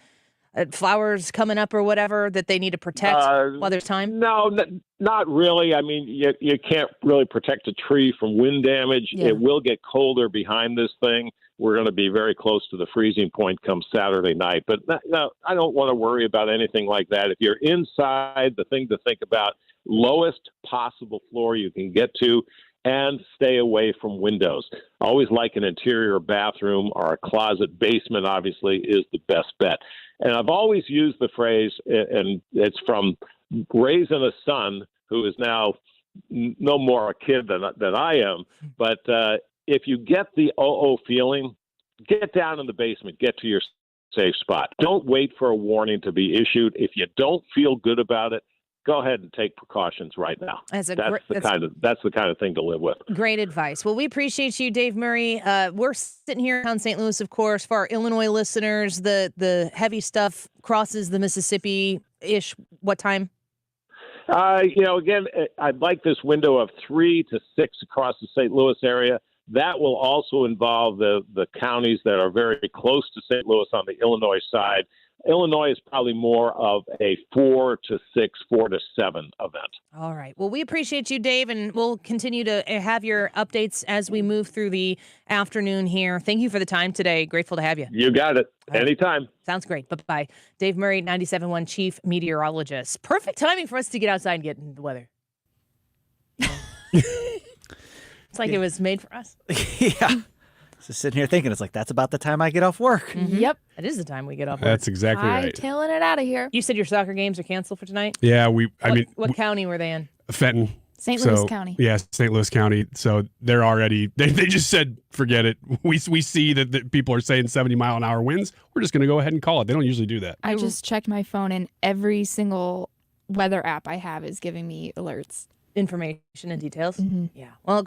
flowers coming up or whatever that they need to protect while there's time? No, not really. I mean, you can't really protect a tree from wind damage. It will get colder behind this thing. We're going to be very close to the freezing point come Saturday night. But no, I don't want to worry about anything like that. If you're inside, the thing to think about, lowest possible floor you can get to, and stay away from windows. Always like an interior bathroom or a closet. Basement, obviously, is the best bet. And I've always used the phrase, and it's from raising a son who is now no more a kid than I am. But if you get the feeling, get down in the basement, get to your safe spot. Don't wait for a warning to be issued. If you don't feel good about it, go ahead and take precautions right now. That's the kind of thing to live with. Great advice. Well, we appreciate you, Dave Murray. We're sitting here in St. Louis, of course. For our Illinois listeners, the heavy stuff crosses the Mississippi-ish. What time? Again, I'd like this window of 3 to 6 across the St. Louis area. That will also involve the counties that are very close to St. Louis on the Illinois side. Illinois is probably more of a 4 to 6, 4 to 7 event. All right. Well, we appreciate you, Dave, and we'll continue to have your updates as we move through the afternoon here. Thank you for the time today. Grateful to have you. You got it. Anytime. Sounds great. Bye-bye. Dave Murray, 97.1 Chief Meteorologist. Perfect timing for us to get outside and get in the weather. It's like it was made for us. Yeah. Just sitting here thinking, it's like, that's about the time I get off work. Mm-hmm. Yep. That is the time we get off work. That's exactly right. Tailing it out of here. You said your soccer games are canceled for tonight? Yeah, what county were they in? Fenton. St. Louis County. Yeah, St. Louis County. So they're already, they just said, forget it. We see that people are saying 70-mile-an-hour winds. We're just going to go ahead and call it. They don't usually do that. I just checked my phone, and every single weather app I have is giving me alerts. Information and details. Mm-hmm. Yeah. Well,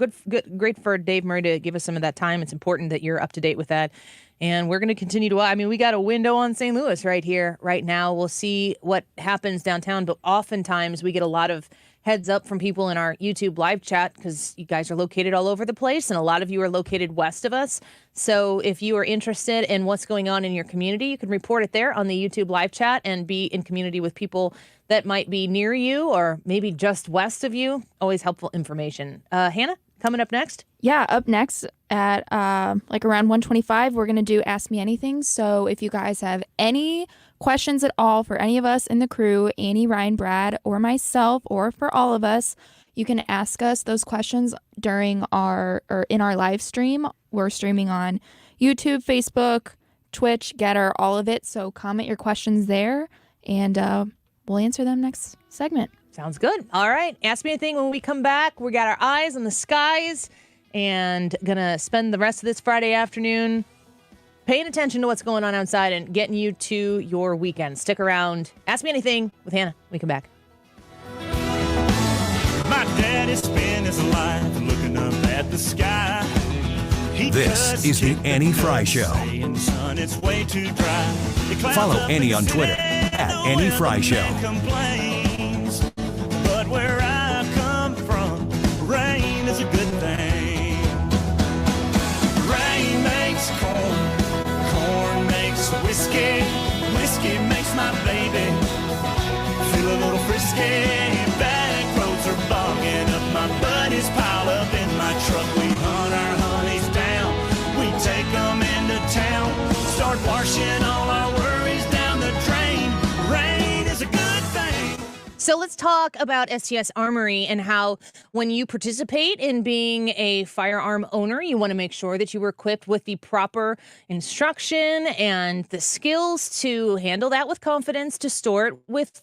great for Dave Murray to give us some of that time. It's important that you're up to date with that. And we're going to continue to, we got a window on St. Louis right here, right now. We'll see what happens downtown. But oftentimes we get a lot of heads up from people in our YouTube live chat because you guys are located all over the place. And a lot of you are located west of us. So if you are interested in what's going on in your community, you can report it there on the YouTube live chat and be in community with people that might be near you or maybe just west of you. Always helpful information. Hannah, coming up next? Yeah, up next at around 1:25, we're going to do Ask Me Anything. So if you guys have any questions at all for any of us in the crew, Annie, Ryan, Brad, or myself, or for all of us, you can ask us those questions during in our live stream. We're streaming on YouTube, Facebook, Twitch, Getter, all of it. So comment your questions there, and we'll answer them next segment. Sounds good. All right. Ask Me Anything when we come back. We got our eyes on the skies and going to spend the rest of this Friday afternoon paying attention to what's going on outside and getting you to your weekend. Stick around. Ask Me Anything with Hannah. We come back. My daddy spent his life looking up at the sky. This is the Annie Frey Show. Son, it's way too dry. Follow Annie on Twitter at Annie Frey Show. But where I come from, rain is a good thing. Rain makes corn, corn makes whiskey, whiskey makes my baby feel a little frisky. Back roads are bogging up, my buddies pile up in my truck. We hunt our honeys down, we take them into town, start washing all our worries down the drain. Rain is a good thing. So let's talk about STS Armory and how when you participate in being a firearm owner, you want to make sure that you were equipped with the proper instruction and the skills to handle that with confidence, to store it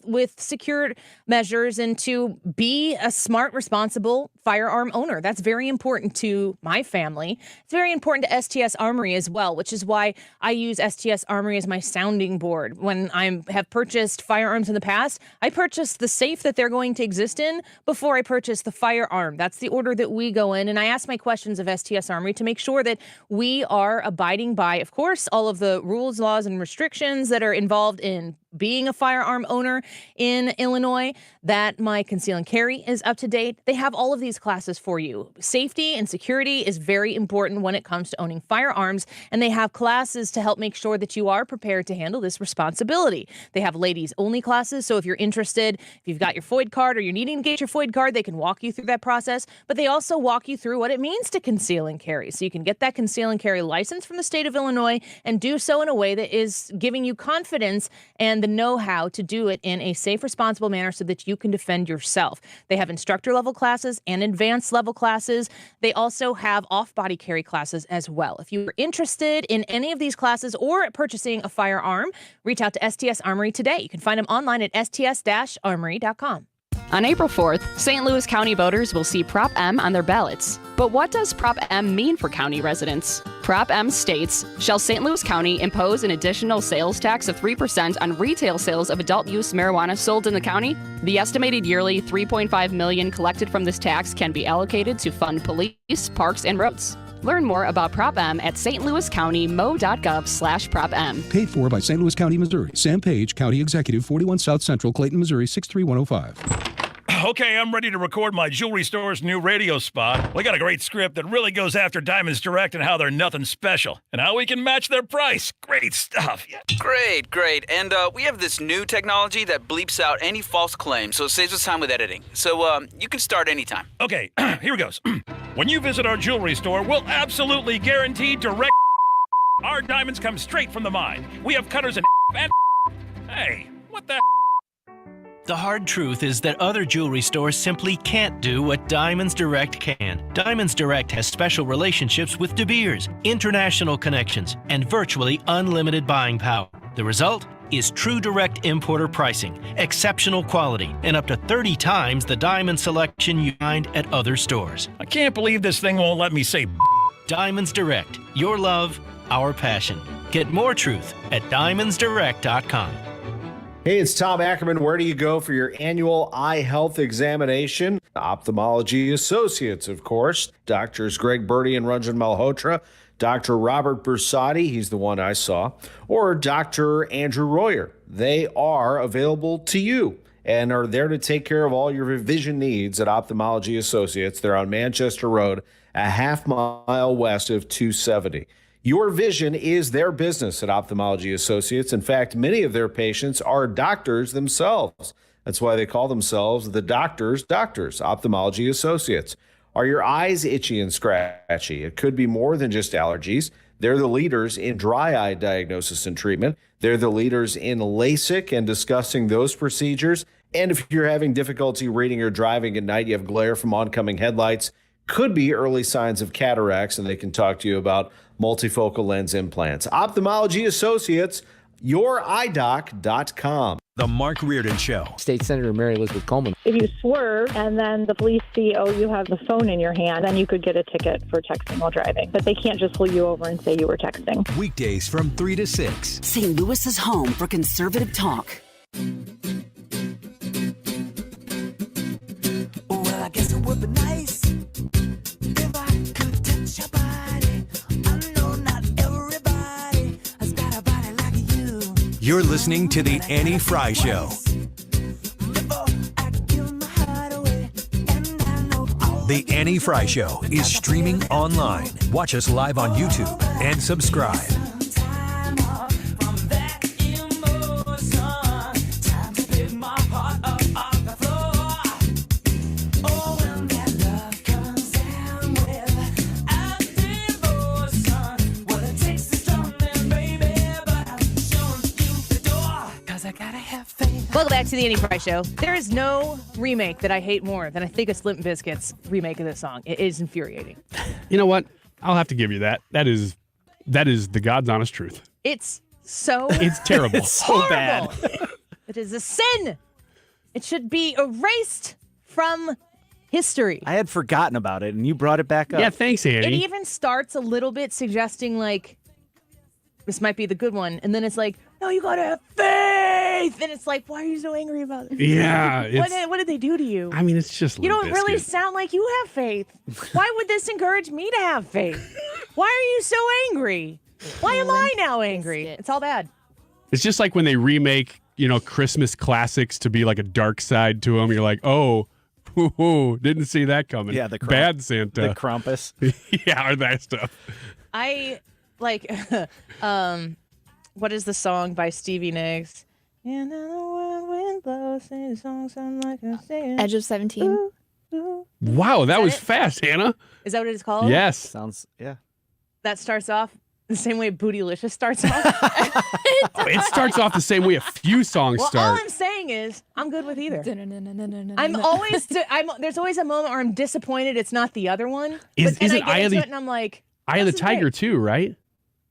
with secure measures, and to be a smart, responsible firearm owner. That's very important to my family. It's very important to STS Armory as well, which is why I use STS Armory as my sounding board. When I have purchased firearms in the past, I purchased the safe that they're going to exist in before I purchase the firearm. That's the order that we go in. And I ask my questions of STS Armory to make sure that we are abiding by, of course, all of the rules, laws, and restrictions that are involved in being a firearm owner in Illinois, that my conceal and carry is up to date. They have all of these classes for you. Safety and security is very important when it comes to owning firearms, and they have classes to help make sure that you are prepared to handle this responsibility. They have ladies only classes, so if you're interested, if you've got your FOID card or you're needing to get your FOID card, they can walk you through that process, but they also walk you through what it means to conceal and carry. So you can get that conceal and carry license from the state of Illinois and do so in a way that is giving you confidence and the know-how to do it in a safe, responsible manner so that you can defend yourself. They have instructor level classes and advanced level classes. They also have off-body carry classes as well. If you're interested in any of these classes or purchasing a firearm, reach out to STS Armory today. You can find them online at sts-armory.com. On April 4th, St. Louis County voters will see Prop M on their ballots. But what does Prop M mean for county residents? Prop M states, shall St. Louis County impose an additional sales tax of 3% on retail sales of adult-use marijuana sold in the county? The estimated yearly $3.5 million collected from this tax can be allocated to fund police, parks, and roads. Learn more about Prop M at stlouiscountymo.gov/Prop M. Paid for by St. Louis County, Missouri. Sam Page, County Executive, 41 South Central, Clayton, Missouri, 63105. Okay, I'm ready to record my jewelry store's new radio spot. We got a great script that really goes after Diamonds Direct and how they're nothing special, and how we can match their price. Great stuff. Yeah. Great. And we have this new technology that bleeps out any false claims, so it saves us time with editing. So you can start anytime. Okay, here it goes. When you visit our jewelry store, we'll absolutely guarantee direct. Our diamonds come straight from the mine. We have cutters and Hey, what the? The hard truth is that other jewelry stores simply can't do what Diamonds Direct can. Diamonds Direct has special relationships with De Beers, international connections, and virtually unlimited buying power. The result is true direct importer pricing, exceptional quality, and up to 30 times the diamond selection you find at other stores. I can't believe this thing won't let me say Diamonds Direct. Your love, our passion. Get more truth at diamondsdirect.com. Hey, it's Tom Ackerman. Where do you go for your annual eye health examination? Ophthalmology Associates, of course. Doctors Greg Birdie and Ranjan Malhotra. Dr. Robert Bersati, he's the one I saw. Or Dr. Andrew Royer. They are available to you and are there to take care of all your vision needs at Ophthalmology Associates. They're on Manchester Road, a half mile west of 270. Your vision is their business at Ophthalmology Associates. In fact, many of their patients are doctors themselves. That's why they call themselves the doctors, Ophthalmology Associates. Are your eyes itchy and scratchy? It could be more than just allergies. They're the leaders in dry eye diagnosis and treatment. They're the leaders in LASIK and discussing those procedures. And if you're having difficulty reading or driving at night, you have glare from oncoming headlights, could be early signs of cataracts, and they can talk to you about multifocal lens implants. Ophthalmology Associates, youridoc.com. The Mark Reardon Show. State Senator Mary Elizabeth Coleman. If you swerve and then the police see, oh, you have the phone in your hand, then you could get a ticket for texting while driving. But they can't just pull you over and say you were texting. Weekdays from 3 to 6. St. Louis's home for conservative talk. Well, I guess it would be nice if I could touch your body. I know not everybody has got a body like you. You're listening to The Annie Frey Show. The Annie Frey Show is streaming online. Watch us live on YouTube and subscribe. Welcome back to the Annie Frey Show. There is no remake that I hate more than I think it's Limp Bizkit's remake of this song. It is infuriating. You know what? I'll have to give you that. That is the God's honest truth. It's terrible. It's so bad. It is a sin. It should be erased from history. I had forgotten about it, and you brought it back up. Yeah, thanks, Annie. It even starts a little bit suggesting, like, this might be the good one. And then it's like, no, you gotta have faith. faith. And it's like, why are you so angry about it? Yeah. What did they do to you? I mean, it's just You don't Limp really Bizkit. sound like you have faith. Why would this encourage me to have faith? Why are you so angry? Why am I now angry? It's all bad. It's just like when they remake, Christmas classics to be like a dark side to them. You're like, oh, didn't see that coming. Yeah, bad Santa. The Krampus. Yeah, or that stuff. I like, what is the song by Stevie Nicks? And then the wind blows, and the song sound like a singing. Edge of 17. Wow, that was it? fast, Hannah. Is that what it's called? Yes. Sounds, yeah. That starts off the same way Bootylicious starts off. It starts off the same way a few songs Well, start. all I'm saying is I'm good with either. I'm always there's always a moment where I'm disappointed it's not the other one. Is and I it get Eye of into the it and I'm like, Eye of the this is Tiger great. too, right?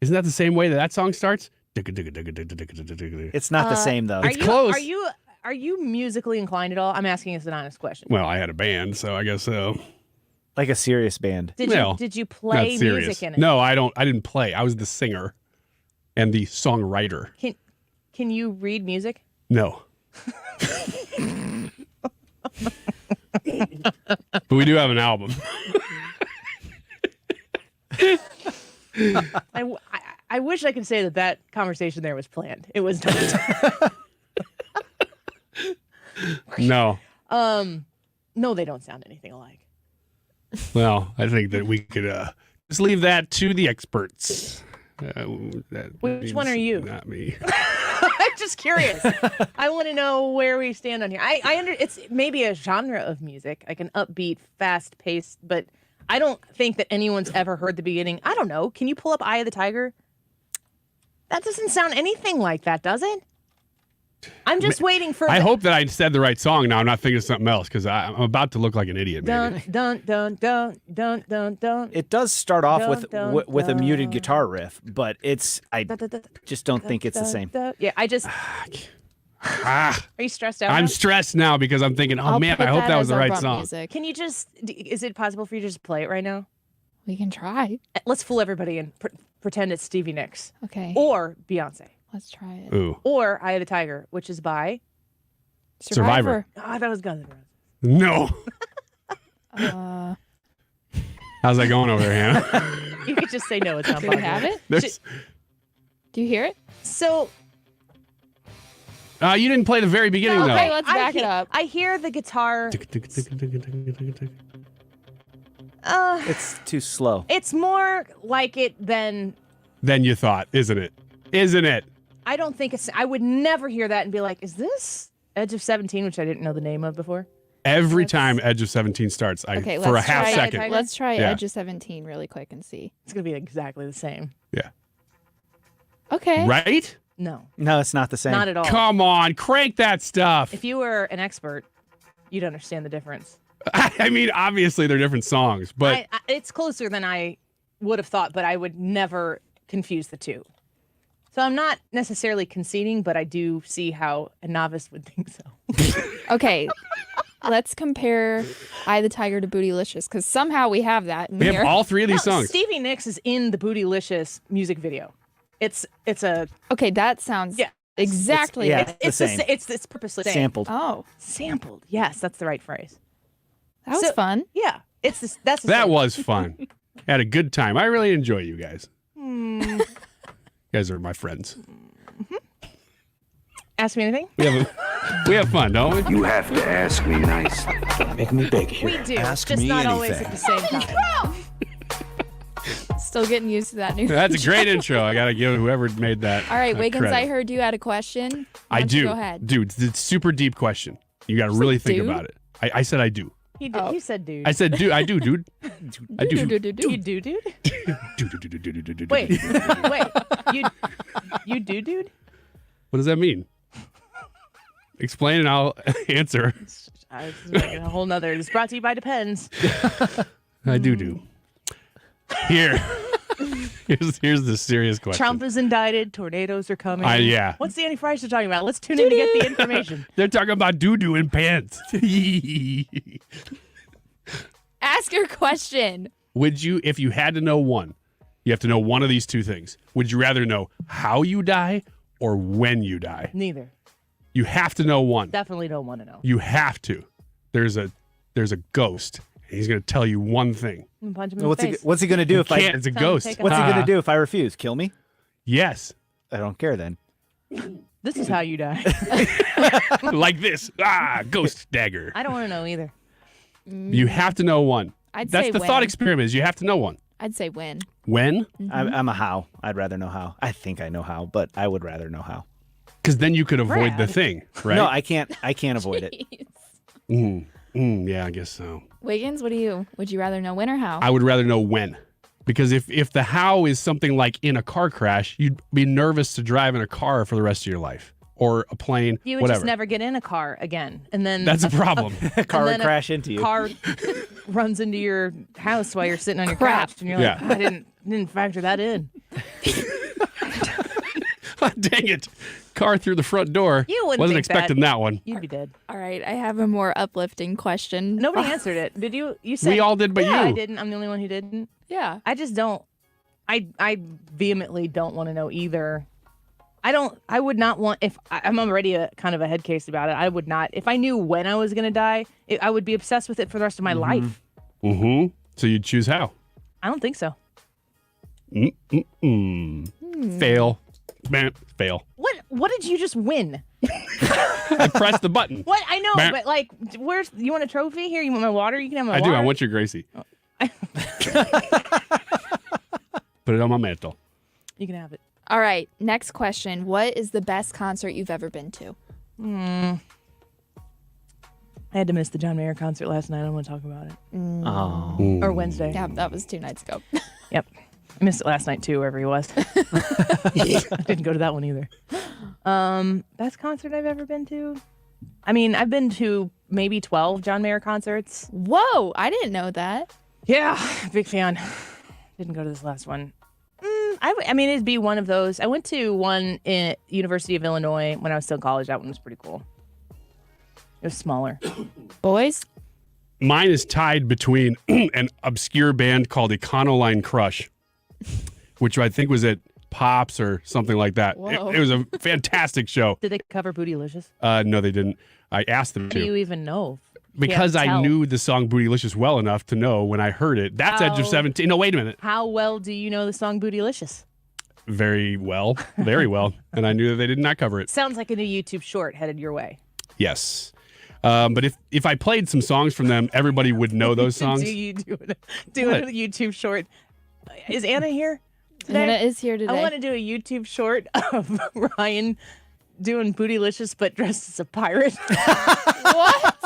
Isn't that the same way that song starts? It's not the same, though. It's close. Are you musically inclined at all? I'm asking as an honest question. Well, I had a band, so I guess so. Like a serious band. Did you play not serious. music in it? No, I didn't play. I was the singer and the songwriter. Can you read music? No. But we do have an album. I wish I could say that conversation there was planned. It was not. No. No, they don't sound anything alike. Well, I think that we could just leave that to the experts. Which one are you? Not me. I'm just curious. I want to know where we stand on here. It's maybe a genre of music, like an upbeat, fast-paced, but I don't think that anyone's ever heard the beginning. I don't know. Can you pull up Eye of the Tiger? That doesn't sound anything like that, does it? I'm just waiting for. I hope that I said the right song now. I'm not thinking of something else because I'm about to look like an idiot. Maybe. Dun. It does start off Dun, with a dun. muted guitar riff, but I just don't think it's the same. Yeah, I just. Ah, Are you stressed out? I'm now? stressed now because I'm thinking, oh man, I hope that was the right song. Can you is it possible for you to just play it right now? We can try. Let's fool everybody and pretend it's Stevie Nicks. Okay. Or Beyonce. Let's try it. Ooh. Or Eye of the Tiger, which is by Survivor. Oh, that was Guns N' Roses. No. How's that going over there, Hannah? You could just say no, it's not Do we possible. have it? Do you hear it? So You didn't play the very beginning, though. Okay, let's back it up. I hear the guitar. It's too slow. It's more like it than. Than you thought, isn't it? Isn't it? I don't think it's. I would never hear that and be like, "Is this Edge of 17?" Which I didn't know the name of before. Every time Edge of 17 starts, Okay, for a let's half try second. Let's try Yeah. Edge of 17 really quick and see. It's gonna be exactly the same. Yeah. Okay. Right? No, it's not the same. not at all. Come on, crank that stuff. If you were an expert, you'd understand the difference. I mean, obviously they're different songs, but It's closer than I would have thought, but I would never confuse the two. So I'm not necessarily conceding, but I do see how a novice would think so. Okay. Let's compare Eye of the Tiger to Bootylicious because somehow we have that in we here. have all three of these songs. Stevie Nicks is in the Bootylicious music video. It's a Okay, that sounds exactly it's purposely Sampled. Oh, sampled. Yes, that's the right phrase. that was fun. Yeah, it's this. That's the That same. was fun. Had a good time. I really enjoy you guys. Hmm. You guys are my friends. Ask me anything. We have fun, don't we? You have to ask me nice. Make me beg here. We do. Ask just me not always anything. at the same time. Still getting used to that new. That's a great intro. I got to give whoever made that. All right, Wiggins, credit. I heard you had a question. Why I don't you do. Go ahead. Dude, it's a super deep question. You got to really think do? about it. I said I do. He did. He said, "Dude." I said, dude. I do, dude. I do. You do, dude. Wait. You do, dude. What does that mean? Explain and I'll answer. It's a whole nother. It's brought to you by Depends. I do. Here's the serious question. Trump is indicted. Tornadoes are coming. Yeah. What's Danny Freister talking about? Let's tune in to get the information. They're talking about doo-doo in pants. Ask your question. Would you, if you had to know one, you have to know one of these two things. Would you rather know how you die or when you die? Neither. You have to know one. Definitely don't want to know. You have to. There's a ghost. And he's going to tell you one thing. Punch him in the face. What's he going to do if I? It's a ghost. What's he going to do if I refuse? Kill me? Yes. I don't care then. This is how you die. Like this. Ghost dagger. I don't want to know either. You have to know one. I'd That's say the when. thought experiment is you have to know one. I'd say when. When? I'm a how. I'd rather know how. I think I know how, but I would rather know how. Because then you could avoid the Brad. thing, right? No, I can't. I can't avoid it. Yeah, I guess so. Wiggins, what do you? Would you rather know when or how? I would rather know when. Because if the how is something like in a car crash, you'd be nervous to drive in a car for the rest of your life. Or a plane, You would whatever. just never get in a car again, and then That's a problem. A car and would then crash into you. Car runs into your house while you're sitting on your Crap. couch, and you're like, I didn't factor that in. Dang it. Car through the front door. You wouldn't Wasn't think expecting that one. You'd be dead. All right, I have a more uplifting question. Nobody answered it. Did you? You said We all did, but yeah, you. I didn't. I'm the only one who didn't. Yeah. I just don't. I vehemently don't want to know either. I would not want, if I'm already kind of a head case about it, I would not, if I knew when I was going to die, I would be obsessed with it for the rest of my life. Mm-hmm. So you'd choose how? I don't think so. Fail. Bam. Fail. What did you just win? I pressed the button. What? I know, Bam. but like, you want a trophy here? You want my water? You can have my I water. do. I want your Gracie. Put it on my mantle. You can have it. All right, next question. What is the best concert you've ever been to? I had to miss the John Mayer concert last night. I don't want to talk about it. Oh. Or Wednesday. Yeah, that was 2 nights ago. Yep. I missed it last night too, wherever he was. I didn't go to that one either. Best concert I've ever been to? I mean, I've been to maybe 12 John Mayer concerts. Whoa, I didn't know that. Yeah, big fan. Didn't go to this last one. I mean, it'd be one of those. I went to one in University of Illinois when I was still in college. That one was pretty cool. It was smaller. Boys? Mine is tied between an obscure band called Econoline Crush, which I think was at Pops or something like that. Whoa. It was a fantastic show. Did they cover Bootylicious? No, they didn't. I asked them How do to. you even know? Because Can't I tell. knew the song Bootylicious well enough to know when I heard it. That's Edge of How- 17. No, wait a minute. How well do you know the song Bootylicious? Very well. Very well. And I knew that they did not cover it. Sounds like a new YouTube short headed your way. Yes. But if I played some songs from them, everybody would know those songs. Do you do What? a YouTube short? Is Anna here today? Anna is here today. I want to do a YouTube short of Ryan doing Bootylicious but dressed as a pirate. What?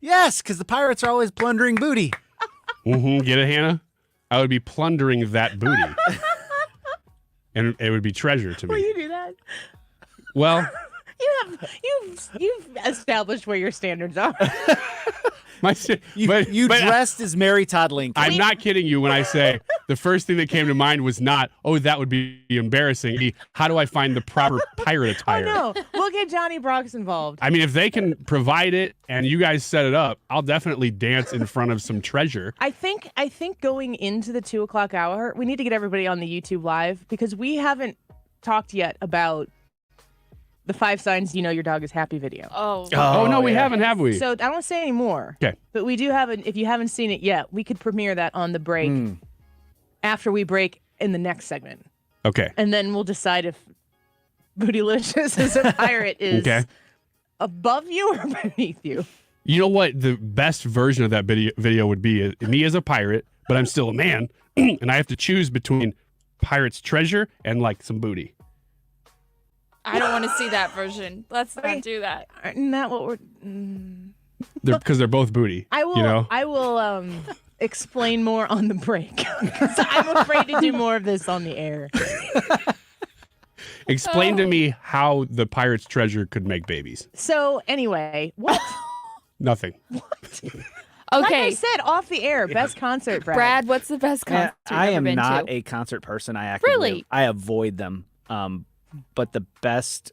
Yes, because the pirates are always plundering booty. Get it, Hannah? I would be plundering that booty. And it would be treasure to Will me. you do that? Well, You've established where your standards are. You dressed as Mary Todd Lincoln. I'm not kidding you when I say the first thing that came to mind was not, oh, that would be embarrassing. How do I find the proper pirate attire? Oh no, we'll get Johnny Brox involved. I mean, if they can provide it and you guys set it up, I'll definitely dance in front of some treasure. I think going into the 2:00 hour, we need to get everybody on the YouTube live because we haven't talked yet about the 5 signs you know your dog is happy video. Oh no, we haven't, have we? So I don't want to say any more. Okay. But we do have if you haven't seen it yet, we could premiere that on the break after we break in the next segment. Okay. And then we'll decide if Bootylicious as a pirate is Okay. above you or beneath you. You know what the best version of that video would be? Me as a pirate, but I'm still a man, and I have to choose between pirate's treasure and like some booty. I don't want to see that version. Let's not do that. Isn't that what we're... Because they're both booty. I will. You know? I will explain more on the break. 'Cause I'm afraid to do more of this on the air. Explain to me how the pirate's treasure could make babies. So anyway, what? Nothing. Okay. Like I said, off the air, best concert, Brad. Brad, what's the best concert you've I ever am been not to? a concert person. I actively Really? I avoid them. But the best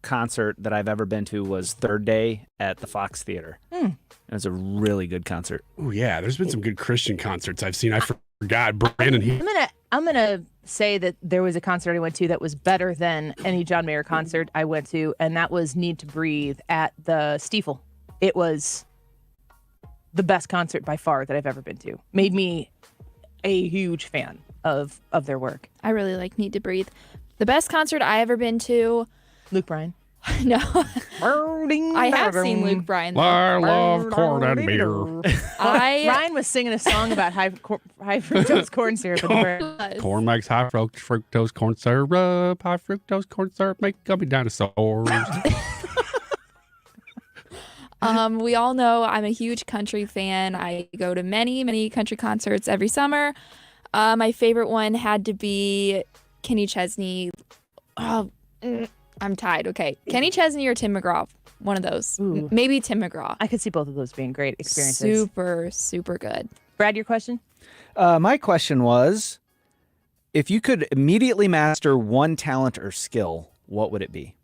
concert that I've ever been to was Third Day at the Fox Theater. It was a really good concert. Oh yeah, there's been some good Christian concerts I've seen. I forgot Brandon. I'm gonna I'm going to say that there was a concert I went to that was better than any John Mayer concert I went to, and that was Need to Breathe at the Stiefel. It was the best concert by far that I've ever been to. Made me a huge fan of their work. I really like Need to Breathe. The best concert I ever been to. Luke Bryan. No. I have seen Luke Bryan. though. I love corn and beer. Ryan was singing a song about high fructose corn syrup in the bread. Corn makes high fructose corn syrup. High fructose corn syrup make gummy dinosaurs. We all know I'm a huge country fan. I go to many, many country concerts every summer. My favorite one had to be Kenny Chesney. Oh, I'm tied. Okay. Kenny Chesney or Tim McGraw. One of those. Maybe Tim McGraw. I could see both of those being great experiences. Super, super good. Brad, your question? My question was, if you could immediately master one talent or skill, what would it be?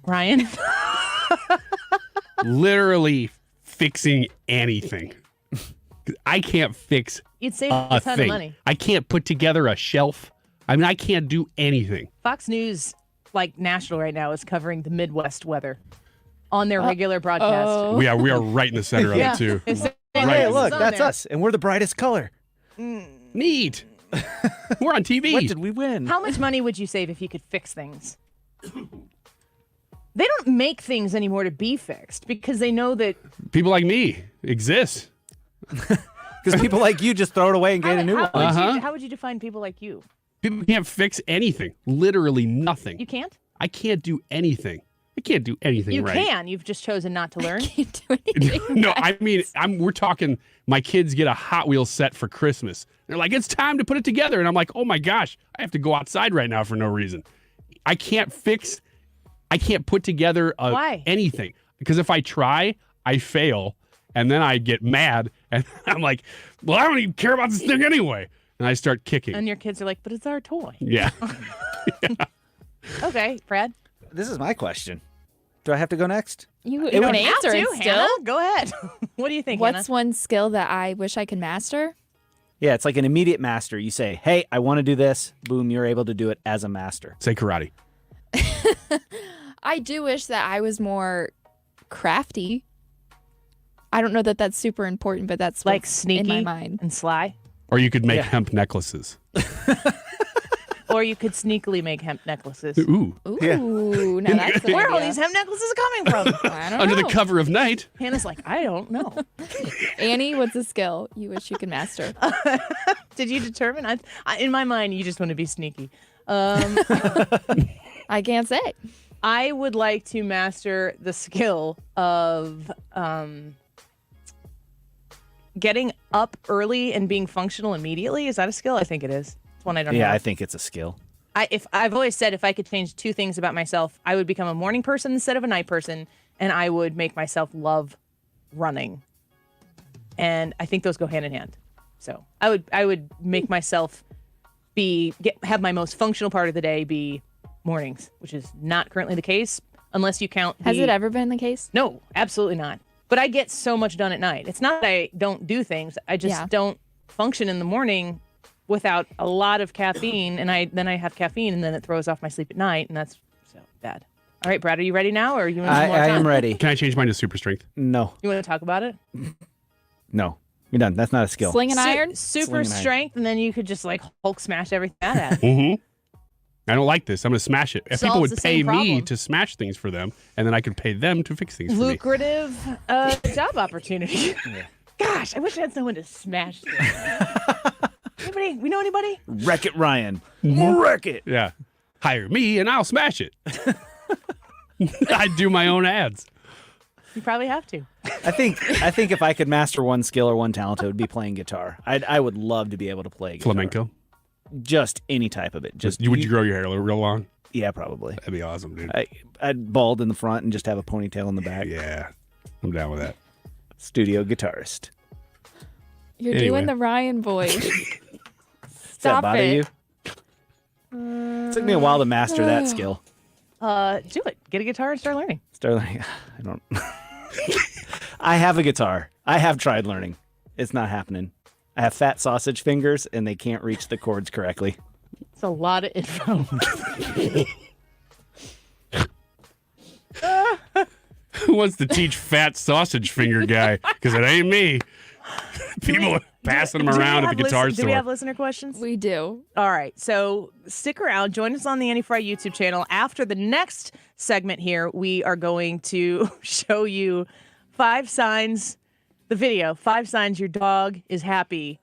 Ryan? Literally fixing anything. I can't fix You'd save a ton thing. of money. I can't put together a shelf. I mean, I can't do anything. Fox News, like national right now, is covering the Midwest weather on their regular broadcast. We are right in the center of it too. Hey, look, that's us, and we're the brightest color. Neat. We're on TV. What did we win? How much money would you save if you could fix things? They don't make things anymore to be fixed because they know that People like me exist. Because people like you just throw it away and get a new one. How would you define people like you? People can't fix anything. Literally nothing. You can't? I can't do anything. I can't do anything You right. can. You've just chosen not to learn. No, I mean, we're talking, my kids get a Hot Wheels set for Christmas. They're like, it's time to put it together. And I'm like, oh my gosh, I have to go outside right now for no reason. I can't put together anything. Because if I try, I fail. And then I get mad. And I'm like, well, I don't even care about this thing anyway. And I start kicking. And your kids are like, but it's our toy. Yeah. Okay, Brad. This is my question. Do I have to go next? You don't can have answer to, it still. Hannah. Go ahead. What do you think, What's Hannah? one skill that I wish I could master? Yeah, it's like an immediate master. You say, hey, I want to do this. Boom, you're able to do it as a master. Say karate. I do wish that I was more crafty. I don't know that that's super important, but that's Like what's sneaky in my mind. and sly? Or you could make hemp necklaces. Or you could sneakily make hemp necklaces. Ooh. Ooh, now that's an Where are all idea. these hemp necklaces coming from? I don't Under know. the cover of night. Hannah's like, I don't know. Annie, what's a skill you wish you could master? Did you determine? In my mind, you just want to be sneaky. I can't say. I would like to master the skill of getting up early and being functional immediately. Is that a skill? I think it is. It's one I don't know. Yeah, I think it's a skill. I've always said if I could change two things about myself, I would become a morning person instead of a night person, and I would make myself love running. And I think those go hand in hand. So I would make myself have my most functional part of the day be mornings, which is not currently the case unless you count. Has it ever been the case? No, absolutely not. But I get so much done at night. It's not that I don't do things. I just don't function in the morning without a lot of caffeine, and then I have caffeine, and then it throws off my sleep at night, and that's so bad. All right, Brad, are you ready now, or you want some more I time? am ready. Can I change mine to super strength? No. You want to talk about it? No. You're done. That's not a skill. Sling and iron? Super Sling and iron. strength, and then you could just like Hulk smash everything out at. Mm-hmm. I don't like this. I'm going to smash it. If people Solves would the pay same me problem. to smash things for them, and then I could pay them to fix things for me. Lucrative job opportunity. Gosh, I wish I had someone to smash things. Anybody? We know anybody? Wreck it, Ryan. Wreck it. Yeah. Hire me and I'll smash it. I do my own ads. You probably have to. I think if I could master one skill or one talent, it would be playing guitar. I would love to be able to play guitar. Flamenco? Just any type of it. Just Would you grow your hair real long? Yeah, probably. That'd be awesome, dude. I'd bald in the front and just have a ponytail in the back. Yeah. I'm down with that. Studio guitarist. You're Anyway. doing the Ryan voice. Does that Stop bother it. you? It took me a while to master that skill. Do it. Get a guitar and start learning. Start learning. I don't. I have a guitar. I have tried learning. It's not happening. I have fat sausage fingers, and they can't reach the cords correctly. It's a lot of info. Who wants to teach fat sausage finger guy? Because it ain't me. People passing them around at the guitar store. Do we have listener questions? We do. All right. So stick around. Join us on the Annie Frey YouTube channel. After the next segment here, we are going to show you 5 signs, the video, 5 signs your dog is happy.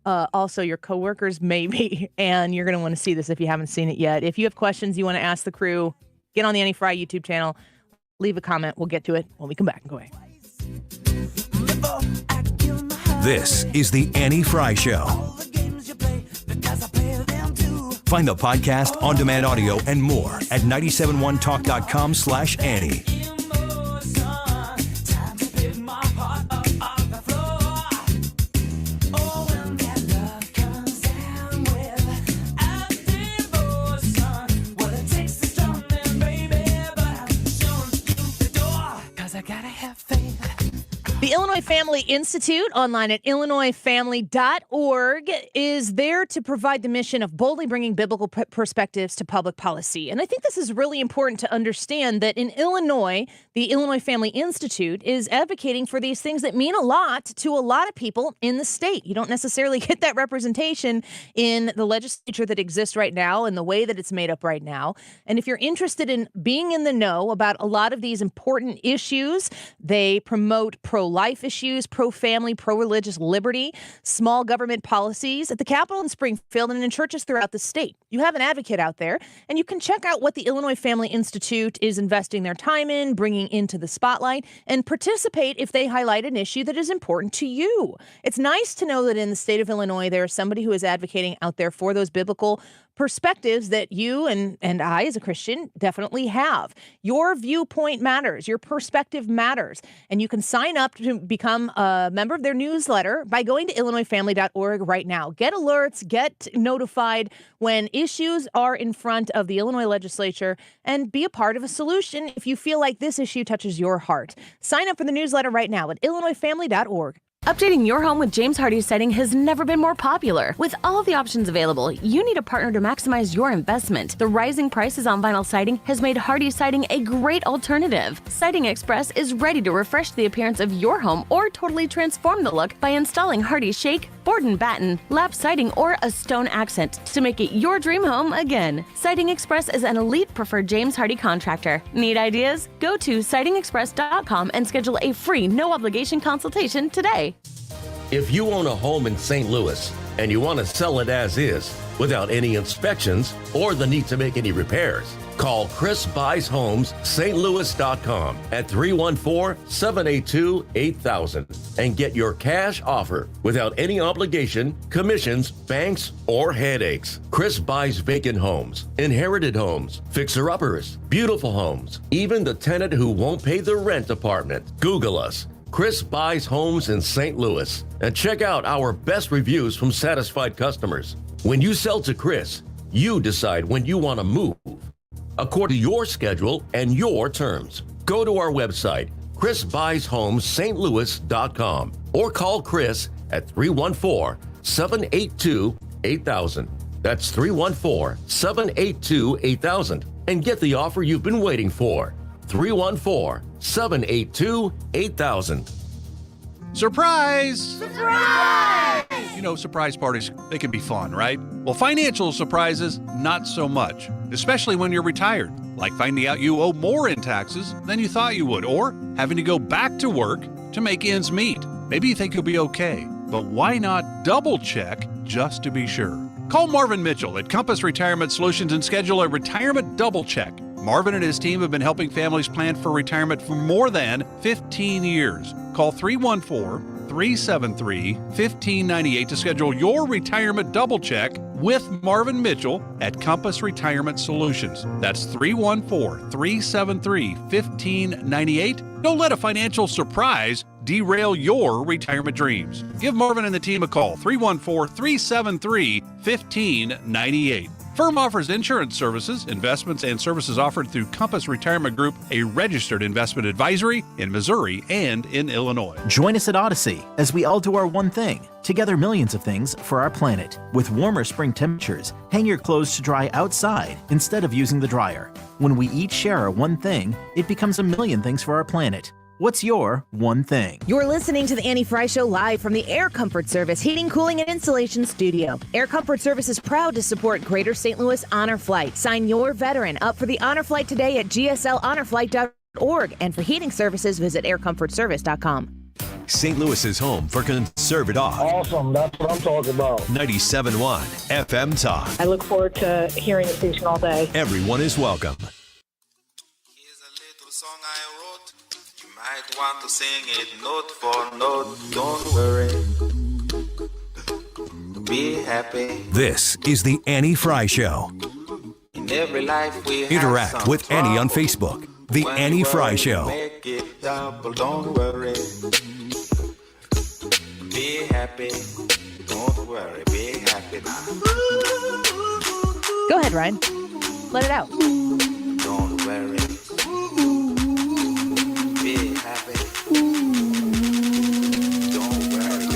Also, your coworkers maybe. And you're going to want to see this if you haven't seen it yet. If you have questions you want to ask the crew, get on the Annie Frey YouTube channel. Leave a comment. We'll get to it when we come back and go away. This is the Annie Frey Show. Find the podcast, on-demand audio, and more at 971talk.com/Annie. The Illinois Family Institute, online at illinoisfamily.org, is there to provide the mission of boldly bringing biblical perspectives to public policy. And I think this is really important to understand that in Illinois, the Illinois Family Institute is advocating for these things that mean a lot to a lot of people in the state. You don't necessarily get that representation in the legislature that exists right now and the way that it's made up right now. And if you're interested in being in the know about a lot of these important issues, they promote pro-life issues, pro-family, pro-religious liberty, small government policies at the Capitol in Springfield and in churches throughout the state. You have an advocate out there, and you can check out what the Illinois Family Institute is investing their time in, bringing into the spotlight, and participate if they highlight an issue that is important to you. It's nice to know that in the state of Illinois, there is somebody who is advocating out there for those biblical perspectives that you and I as a Christian definitely have. Your viewpoint matters. Your perspective matters. And you can sign up to become a member of their newsletter by going to illinoisfamily.org right now. Get alerts, get notified when issues are in front of the Illinois legislature, and be a part of a solution if you feel like this issue touches your heart. Sign up for the newsletter right now at illinoisfamily.org. Updating your home with James Hardie siding has never been more popular. With all of the options available, you need a partner to maximize your investment. The rising prices on vinyl siding has made Hardie siding a great alternative. Siding Express is ready to refresh the appearance of your home or totally transform the look by installing Hardie shake, board and batten, lap siding, or a stone accent to make it your dream home again. Siding Express is an elite preferred James Hardie contractor. Need ideas? Go to sidingexpress.com and schedule a free, no-obligation consultation today. If you own a home in St. Louis and you want to sell it as is, without any inspections or the need to make any repairs, call Chris Buys Homes St. Louis.com at 314-782-8000 and get your cash offer without any obligation, commissions, banks, or headaches. Chris buys vacant homes, inherited homes, fixer-uppers, beautiful homes, even the tenant who won't pay the rent apartment. Google us. Chris Buys Homes in St. Louis, and check out our best reviews from satisfied customers. When you sell to Chris, you decide when you want to move, according to your schedule and your terms. Go to our website, chrisbuyshomes.st.louis.com, or call Chris at 314-782-8000. That's 314-782-8000, and get the offer you've been waiting for. 314-782-8000. Surprise! Surprise! You know, surprise parties, they can be fun, right? Well, financial surprises, not so much, especially when you're retired, like finding out you owe more in taxes than you thought you would, or having to go back to work to make ends meet. Maybe you think you'll be okay, but why not double check just to be sure? Call Marvin Mitchell at Compass Retirement Solutions and schedule a retirement double check. Marvin and his team have been helping families plan for retirement for more than 15 years. Call 314-373-1598 to schedule your retirement double check with Marvin Mitchell at Compass Retirement Solutions. That's 314-373-1598. Don't let a financial surprise derail your retirement dreams. Give Marvin and the team a call, 314-373-1598. Firm offers insurance services, investments, and services offered through Compass Retirement Group, a registered investment advisory in Missouri and in Illinois. Join us at Odyssey as we all do our one thing. Together, millions of things for our planet. With warmer spring temperatures, hang your clothes to dry outside instead of using the dryer. When we each share our one thing, it becomes a million things for our planet. What's your one thing? You're listening to the Annie Frey Show live from the Air Comfort Service Heating, Cooling, and Installation Studio. Air Comfort Service is proud to support Greater St. Louis Honor Flight. Sign your veteran up for the Honor Flight today at gsl.honorflight.org. And for heating services, visit aircomfortservice.com. St. Louis's home for conservative talk. Awesome. That's what I'm talking about. 97.1 FM Talk. I look forward to hearing the station all day. Everyone is welcome. Might want to sing it note for note. Don't worry. Be happy. This is the Annie Frey Show. In every life we Interact have with some Annie on trouble. Facebook. The When Annie you Frey worry, Show. Make it double. Don't worry. Be happy. Don't worry. Be happy. Go ahead, Ryan. Let it out. Don't worry. Be happy. Don't worry.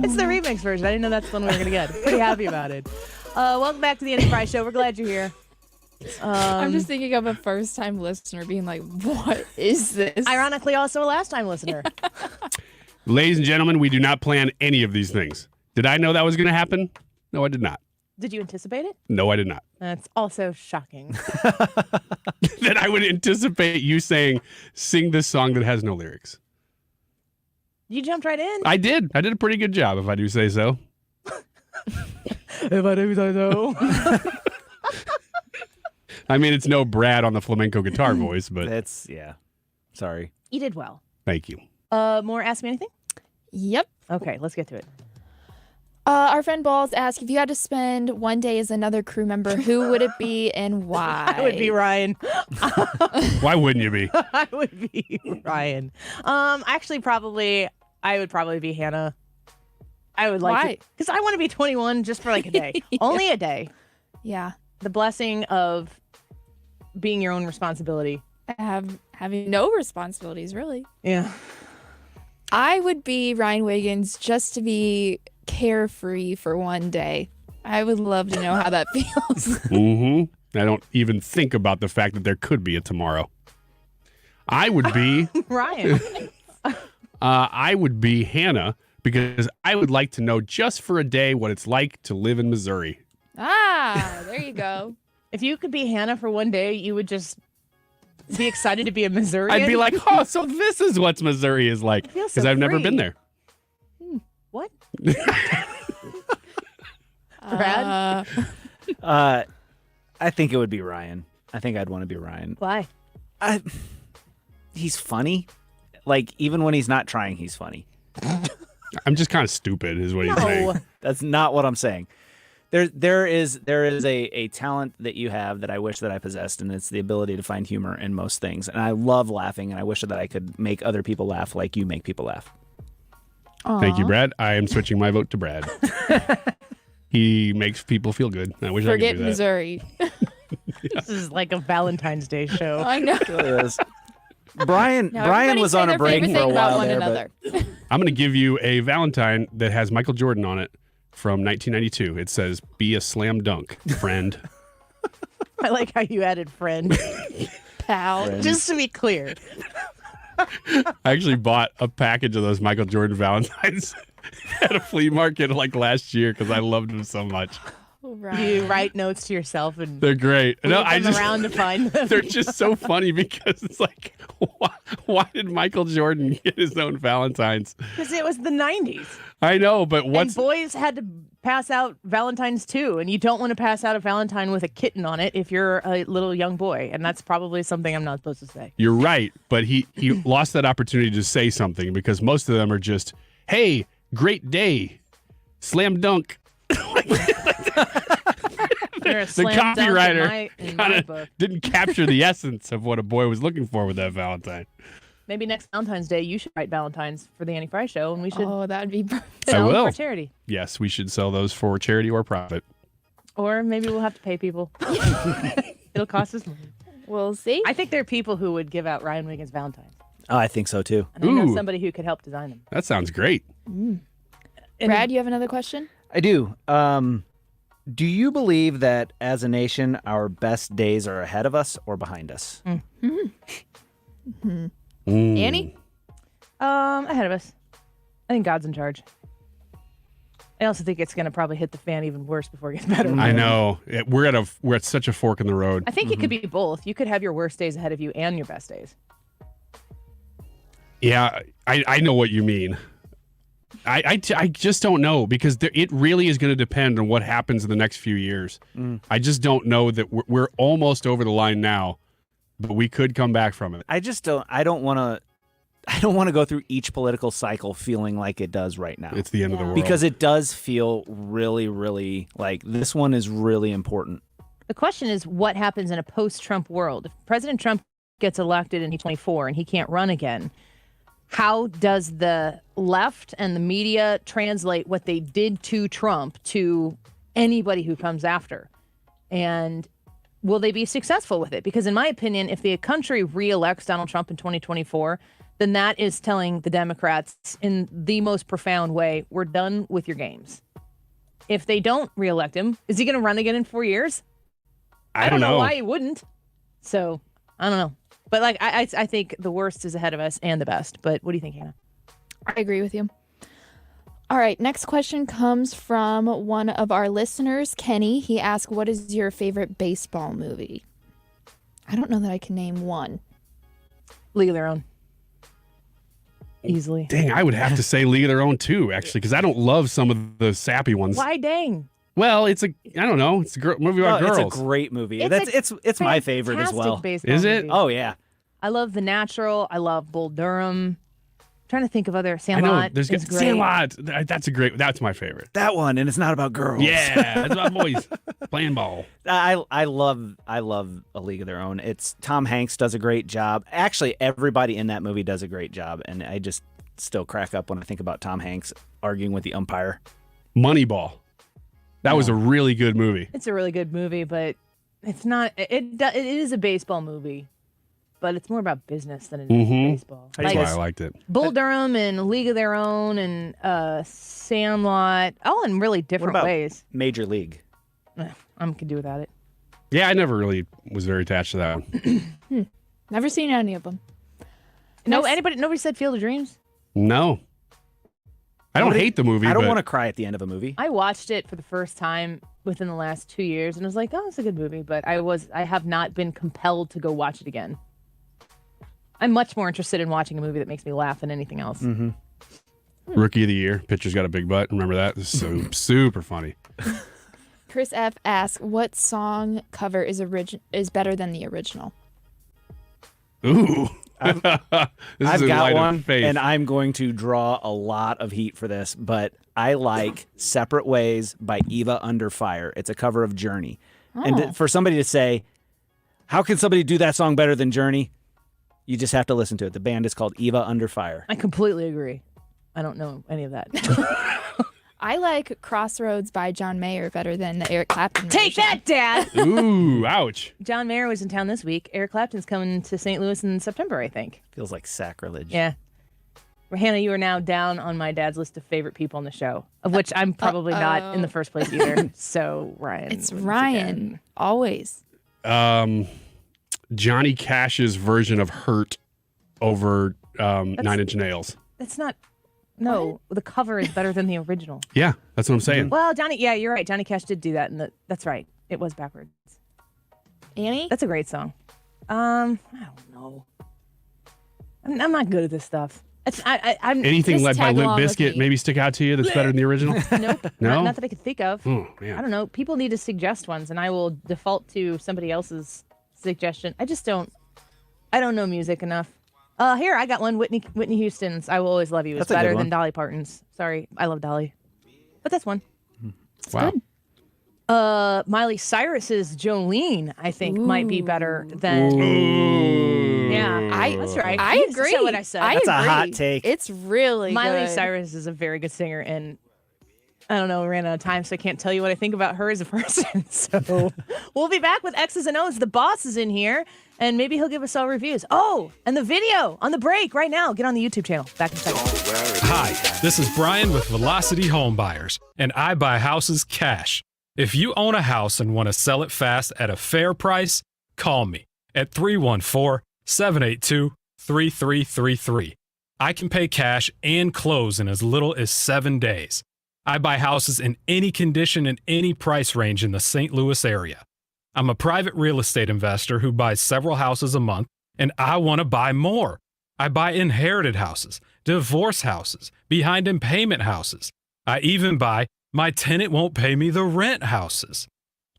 It's the remix version. I didn't know that's the one we were going to get. Pretty happy about it. Welcome back to the Annie Frey Show. We're glad you're here. I'm just thinking of a first-time listener being like, what is this? Ironically, also a last-time listener. Ladies and gentlemen, we do not plan any of these things. Did I know that was going to happen? No, I did not. Did you anticipate it? No, I did not. That's also shocking. That I would anticipate you saying, sing this song that has no lyrics. You jumped right in. I did. I did a pretty good job, if I do say so. If I do say so. I mean, it's no Brad on the flamenco guitar voice, but... That's, yeah. Sorry. You did well. Thank you. More Ask Me Anything? Yep. Okay, let's get to it. Our friend Balls asked, if you had to spend one day as another crew member, who would it be and why? I would be Ryan. Why wouldn't you be? I would be Ryan. Actually, I would probably be Hannah. I would like Why? because I want to be 21 just for like a day. Yeah. Only a day. Yeah. The blessing of being your own responsibility. Having no responsibilities, really. Yeah. I would be Ryan Wiggins just to be carefree for one day. I would love to know how that feels. Mm-hmm. I don't even think about the fact that there could be a tomorrow. I would be... Ryan. I would be Hannah because I would like to know just for a day what it's like to live in Missouri. There you go. If you could be Hannah for one day, you would just be excited to be a Missourian. I'd be like, oh, so this is what Missouri is like feels because so I've never free. been there. What? Brad? I think it would be Ryan. I think I'd want to be Ryan. Why? He's funny. Like, even when he's not trying, he's funny. I'm just kind of stupid is what he's saying. That's not what I'm saying. There is a talent that you have that I wish that I possessed, and it's the ability to find humor in most things. And I love laughing, and I wish that I could make other people laugh like you make people laugh. Thank you, Brad. I am switching my vote to Brad. He makes people feel good. I wish I Forget could do that. Missouri. This is like a Valentine's Day show. I know. It really is. Brian Now, Brian everybody was say on a their break favorite for a thing about while one there, another. but I'm going to give you a Valentine that has Michael Jordan on it from 1992. It says, "Be a slam dunk, friend." I like how you added friend. Pal. Friend. Just to be clear. I actually bought a package of those Michael Jordan Valentines at a flea market like last year because I loved them so much. You write notes to yourself and They're great. leave them around to find them. They're just so funny because it's like, why did Michael Jordan get his own Valentines? Because it was the 90s. I know, but And boys had to pass out Valentines too, and you don't want to pass out a Valentine with a kitten on it if you're a little young boy, and that's probably something I'm not supposed to say. You're right, but he lost that opportunity to say something because most of them are just, "Hey, great day, slam dunk." You're a The slam dunk in copywriter my kind of book. didn't capture the essence of what a boy was looking for with that Valentine. Maybe next Valentine's Day you should write Valentines for the Annie Frey Show, and we should. Oh, that'd be perfect. I Sell them will. for charity, Yes, we should sell those for charity or profit. or maybe we'll have to pay people. It'll cost us money. We'll see. I think there are people who would give out Ryan Wiggins Valentines, Oh, I think so too. and I know Ooh. somebody who could help design them. That sounds great. Brad, you have another question? I do. Do you believe that as a nation, our best days are ahead of us or behind us? Annie? Ahead of us. I think God's in charge. I also think it's going to probably hit the fan even worse before it gets better. I know. We're at such a fork in the road. I think it could be both. You could have your worst days ahead of you and your best days. Yeah, I know what you mean. I just don't know because it really is going to depend on what happens in the next few years. I just don't know that we're almost over the line now, but we could come back from it. I don't want to go through each political cycle feeling like it does right now. It's the end of the world. Because it does feel really, really like this one is really important. The question is what happens in a post-Trump world? If President Trump gets elected in 2024 and he can't run again, how does the left and the media translate what they did to Trump to anybody who comes after? And will they be successful with it? Because in my opinion, if the country reelects Donald Trump in 2024, then that is telling the Democrats in the most profound way, we're done with your games. If they don't reelect him, is he going to run again in 4 years? I don't know why he wouldn't. So I don't know. But like I think the worst is ahead of us and the best. But what do you think, Hannah? I agree with you. All right, next question comes from one of our listeners, Kenny. He asked, what is your favorite baseball movie? I don't know that I can name one. League of Their Own. Easily. Dang, I would have to say League of Their Own too, actually, because I don't love some of the sappy ones. Why dang? Well, I don't know. It's a movie about girls. It's a great movie. It's It's my favorite as well. Is it? Oh yeah. I love The Natural. I love Bull Durham. I'm trying to think of other I know. Sandlot. There's is great. Sandlot. That's my favorite. That one, and it's not about girls. Yeah, it's about boys playing ball. I love A League of Their Own. It's Tom Hanks does a great job. Actually, everybody in that movie does a great job, and I just still crack up when I think about Tom Hanks arguing with the umpire. Moneyball. That was a really good movie. It's a really good movie, but it's not. It is a baseball movie, but it's more about business than it is baseball. That's why I liked it. Bull Durham and League of Their Own and Sandlot, all in really different ways. Major League. I could do without it. Yeah, I never really was very attached to that one. Never seen any of them. Nobody said Field of Dreams? No. I don't hate the movie. I don't but want to cry at the end of a movie. I watched it for the first time within the last 2 years and was like, oh, it's a good movie, but I have not been compelled to go watch it again. I'm much more interested in watching a movie that makes me laugh than anything else. Rookie of the Year. Pitcher's got a big butt. Remember that? It's so super funny. Chris F. asks, what song cover is better than the original? Ooh. I've got one, and I'm going to draw a lot of heat for this, but I like Separate Ways by Eva Under Fire. It's a cover of Journey. And for somebody to say, how can somebody do that song better than Journey? You just have to listen to it. The band is called Eva Under Fire. I completely agree. I don't know any of that. I like Crossroads by John Mayer better than the Eric Clapton Take version. that, Dad! Ooh, ouch. John Mayer was in town this week. Eric Clapton's coming to St. Louis in September, I think. Feels like sacrilege. Yeah. Hannah, you are now down on my dad's list of favorite people on the show, of which I'm probably not in the first place either. So, Ryan. It's Ryan. Always. Johnny Cash's version of Hurt over 9 Inch Nails. That's not... No, the cover is better than the original. Yeah, that's what I'm saying. Well, you're right. Johnny Cash did do that, and that's right. It was backwards. Annie? That's a great song. I don't know. I'm not good at this stuff. I'm Anything led by Limp Bizkit maybe stick out to you that's better than the original? Nope. No? Not that I could think of. Oh, man. I don't know. People need to suggest ones, and I will default to somebody else's suggestion. I don't know music enough. Here, I got one. Whitney Houston's "I Will Always Love You" is better than Dolly Parton's. Sorry, I love Dolly, but that's one. Wow. Good. Miley Cyrus's Jolene, I think, might be better than. Yeah, that's right. I You agree. said what I said. That's a hot take. It's really Miley good. Cyrus is a very good singer, and I don't know, we ran out of time, so I can't tell you what I think about her as a person. So we'll be back with X's and O's. The boss is in here, and maybe he'll give us all reviews. Oh, and the video on the break right now. Get on the YouTube channel. Back in a second. Hi, this is Brian with Velocity Home Buyers, and I buy houses cash. If you own a house and want to sell it fast at a fair price, call me at 314-782-3333. I can pay cash and close in as little as 7 days. I buy houses in any condition and any price range in the St. Louis area. I'm a private real estate investor who buys several houses a month, and I want to buy more. I buy inherited houses, divorce houses, behind in payment houses. I even buy my tenant won't pay me the rent houses.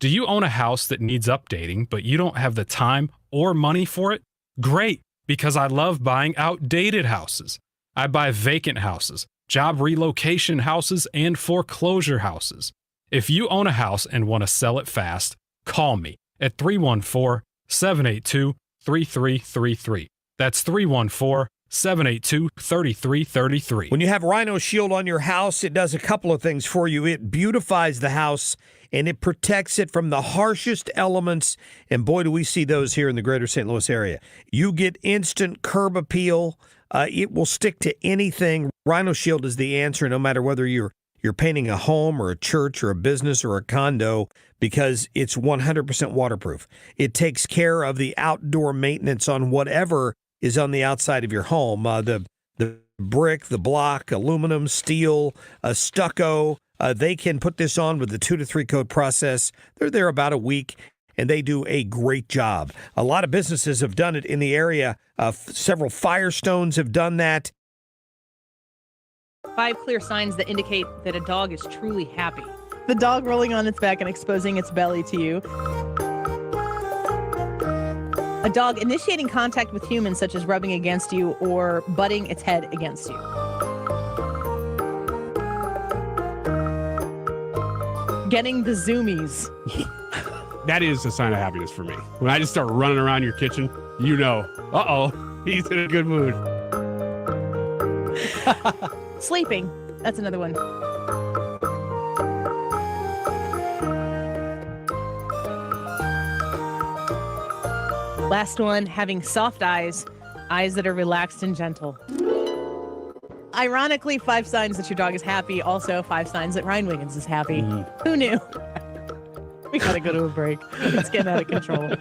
Do you own a house that needs updating, but you don't have the time or money for it? Great, because I love buying outdated houses. I buy vacant houses, job relocation houses, and foreclosure houses. If you own a house and want to sell it fast, call me at 314-782-3333. That's 314-782-3333. When you have Rhino Shield on your house, it does a couple of things for you. It beautifies the house, and it protects it from the harshest elements. And boy, do we see those here in the greater St. Louis area. You get instant curb appeal. It will stick to anything. Rhino Shield is the answer, no matter whether you're painting a home or a church or a business or a condo, because it's 100% waterproof. It takes care of the outdoor maintenance on whatever is on the outside of your home. The brick, the block, aluminum, steel, stucco. They can put this on with the 2 to 3 coat process. They're there about a week, and they do a great job. A lot of businesses have done it in the area. Several Firestones have done that. 5 clear signs that indicate that a dog is truly happy. The dog rolling on its back and exposing its belly to you. A dog initiating contact with humans, such as rubbing against you or butting its head against you. Getting the zoomies. That is a sign of happiness for me. When I just start running around your kitchen, you know, he's in a good mood. Sleeping. That's another one. Last one, having soft eyes, eyes that are relaxed and gentle. Ironically, 5 signs that your dog is happy. Also, 5 signs that Ryan Wiggins is happy. Who knew? We gotta go to a break. It's getting out of control.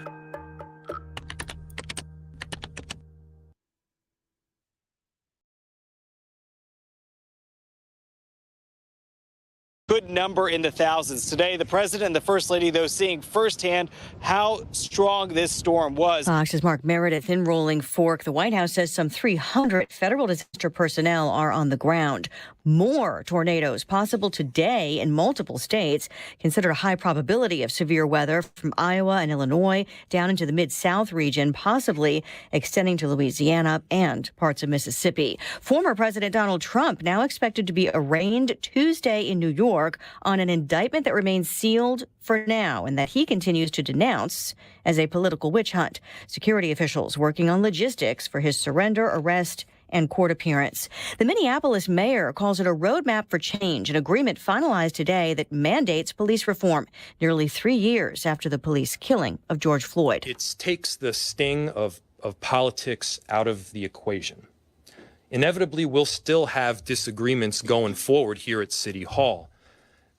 Good number in the thousands. Today, the president and the first lady, though, seeing firsthand how strong this storm was. Fox's Mark Meredith in Rolling Fork. The White House says some 300 federal disaster personnel are on the ground. More tornadoes possible today in multiple states. Considered a high probability of severe weather from Iowa and Illinois down into the Mid-South region, possibly extending to Louisiana and parts of Mississippi. Former President Donald Trump now expected to be arraigned Tuesday in New York on an indictment that remains sealed for now and that he continues to denounce as a political witch hunt. Security officials working on logistics for his surrender, arrest, and court appearance. The Minneapolis mayor calls it a roadmap for change, an agreement finalized today that mandates police reform, nearly 3 years after the police killing of George Floyd. It takes the sting of politics out of the equation. Inevitably, we'll still have disagreements going forward here at City Hall.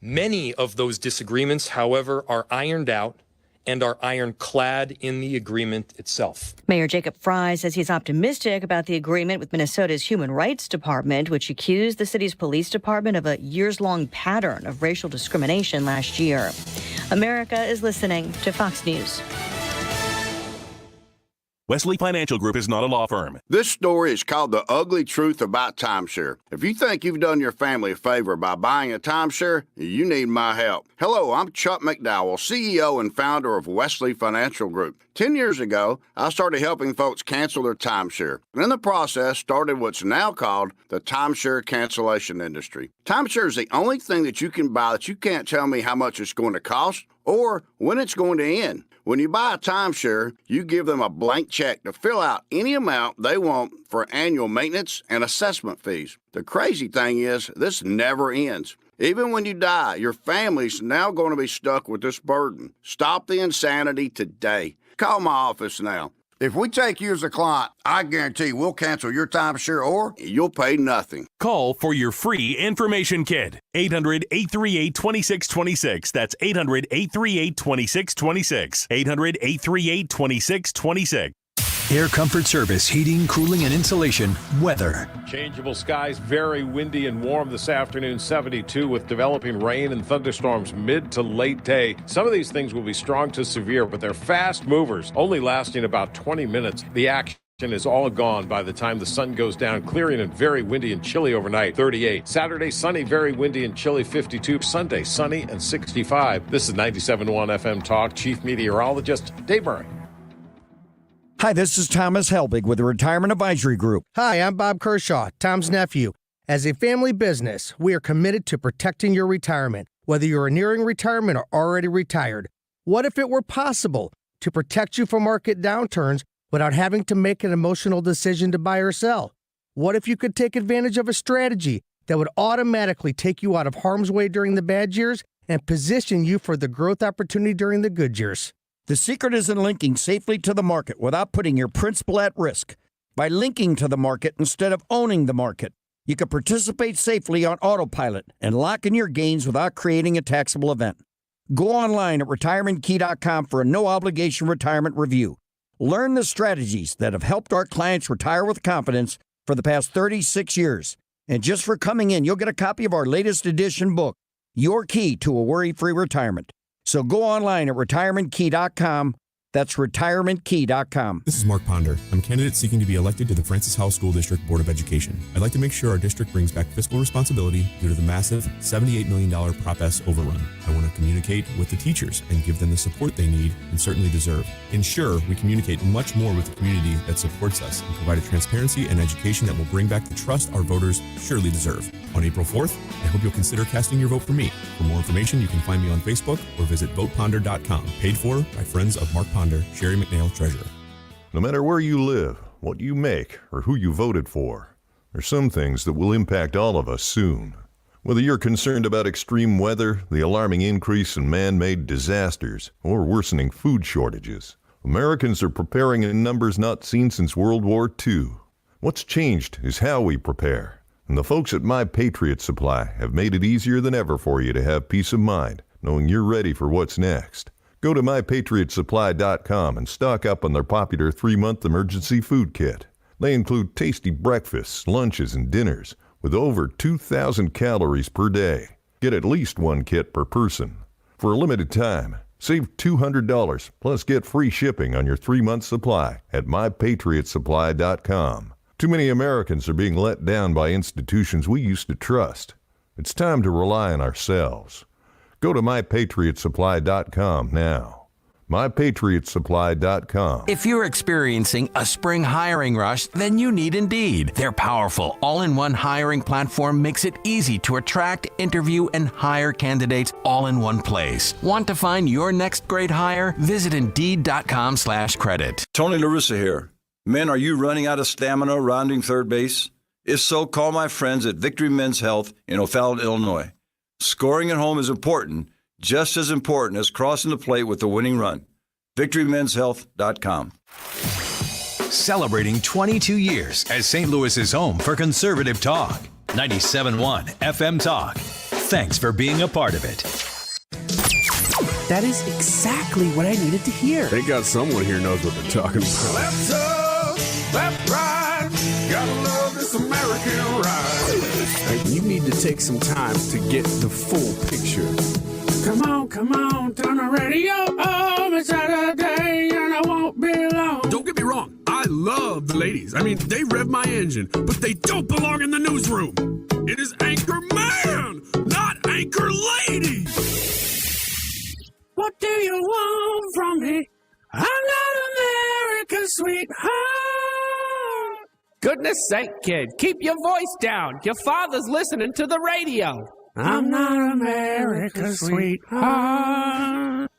Many of those disagreements, however, are ironed out and are ironclad in the agreement itself. Mayor Jacob Frey says he's optimistic about the agreement with Minnesota's Human Rights Department, which accused the city's police department of a years-long pattern of racial discrimination last year. America is listening to Fox News. Wesley Financial Group is not a law firm. This story is called The Ugly Truth About Timeshare. If you think you've done your family a favor by buying a timeshare, you need my help. Hello, I'm Chuck McDowell, CEO and founder of Wesley Financial Group. 10 years ago, I started helping folks cancel their timeshare. And in the process, started what's now called the timeshare cancellation industry. Timeshare is the only thing that you can buy that you can't tell me how much it's going to cost or when it's going to end. When you buy a timeshare, you give them a blank check to fill out any amount they want for annual maintenance and assessment fees. The crazy thing is, this never ends. Even when you die, your family's now going to be stuck with this burden. Stop the insanity today. Call my office now. If we take you as a client, I guarantee we'll cancel your timeshare or you'll pay nothing. Call for your free information kit. 800-838-2626. That's 800-838-2626. 800-838-2626. Air Comfort Service, heating, cooling, and insulation, weather. Changeable skies, very windy and warm this afternoon, 72 with developing rain and thunderstorms mid to late day. Some of these things will be strong to severe, but they're fast movers, only lasting about 20 minutes. The action is all gone by the time the sun goes down, clearing and very windy and chilly overnight, 38. Saturday, sunny, very windy and chilly, 52. Sunday, sunny and 65. This is 97.1 FM Talk. Chief Meteorologist Dave Murray. Hi, this is Thomas Helbig with the Retirement Advisory Group. Hi, I'm Bob Kershaw, Tom's nephew. As a family business, we are committed to protecting your retirement, whether you're nearing retirement or already retired. What if it were possible to protect you from market downturns without having to make an emotional decision to buy or sell? What if you could take advantage of a strategy that would automatically take you out of harm's way during the bad years and position you for the growth opportunity during the good years? The secret is in linking safely to the market without putting your principal at risk. By linking to the market instead of owning the market, you can participate safely on autopilot and lock in your gains without creating a taxable event. Go online at retirementkey.com for a no-obligation retirement review. Learn the strategies that have helped our clients retire with confidence for the past 36 years. And just for coming in, you'll get a copy of our latest edition book, Your Key to a Worry-Free Retirement. So go online at retirementkey.com. That's retirementkey.com. This is Mark Ponder. I'm a candidate seeking to be elected to the Francis Howell School District Board of Education. I'd like to make sure our district brings back fiscal responsibility due to the massive $78 million Prop S overrun. I want to communicate with the teachers and give them the support they need and certainly deserve. Ensure we communicate much more with the community that supports us and provide a transparency and education that will bring back the trust our voters surely deserve. On April 4th, I hope you'll consider casting your vote for me. For more information, you can find me on Facebook or visit voteponder.com. Paid for by friends of Mark Ponder, Sherry McNeil, Treasurer. No matter where you live, what you make, or who you voted for, there's some things that will impact all of us soon. Whether you're concerned about extreme weather, the alarming increase in man-made disasters, or worsening food shortages, Americans are preparing in numbers not seen since World War II. What's changed is how we prepare. And the folks at My Patriot Supply have made it easier than ever for you to have peace of mind, knowing you're ready for what's next. Go to MyPatriotSupply.com and stock up on their popular 3-month emergency food kit. They include tasty breakfasts, lunches, and dinners with over 2,000 calories per day. Get at least one kit per person. For a limited time, save $200 plus get free shipping on your 3-month supply at MyPatriotSupply.com. Too many Americans are being let down by institutions we used to trust. It's time to rely on ourselves. Go to MyPatriotSupply.com now. MyPatriotSupply.com. If you're experiencing a spring hiring rush, then you need Indeed. Their powerful, all-in-one hiring platform makes it easy to attract, interview, and hire candidates all in one place. Want to find your next great hire? Visit Indeed.com/credit. Tony La Russa here. Men, are you running out of stamina rounding third base? If so, call my friends at Victory Men's Health in O'Fallon, Illinois. Scoring at home is important, just as important as crossing the plate with a winning run. VictoryMen'sHealth.com. Celebrating 22 years as St. Louis's home for conservative talk. 97.1 FM Talk. Thanks for being a part of it. That is exactly what I needed to hear. They got someone here knows what they're talking about. Left up, left right, gotta love this American ride. You need to take some time to get the full picture. Come on, turn the radio on. It's Saturday and I won't be long. Don't get me wrong. love the ladies. I mean, they rev my engine, but they don't belong in the newsroom. It is Anchor Man, not Anchor Lady. What do you want from me? I'm not America's sweetheart. Goodness sake, kid, keep your voice down. Your father's listening to the radio. I'm not America's sweetheart.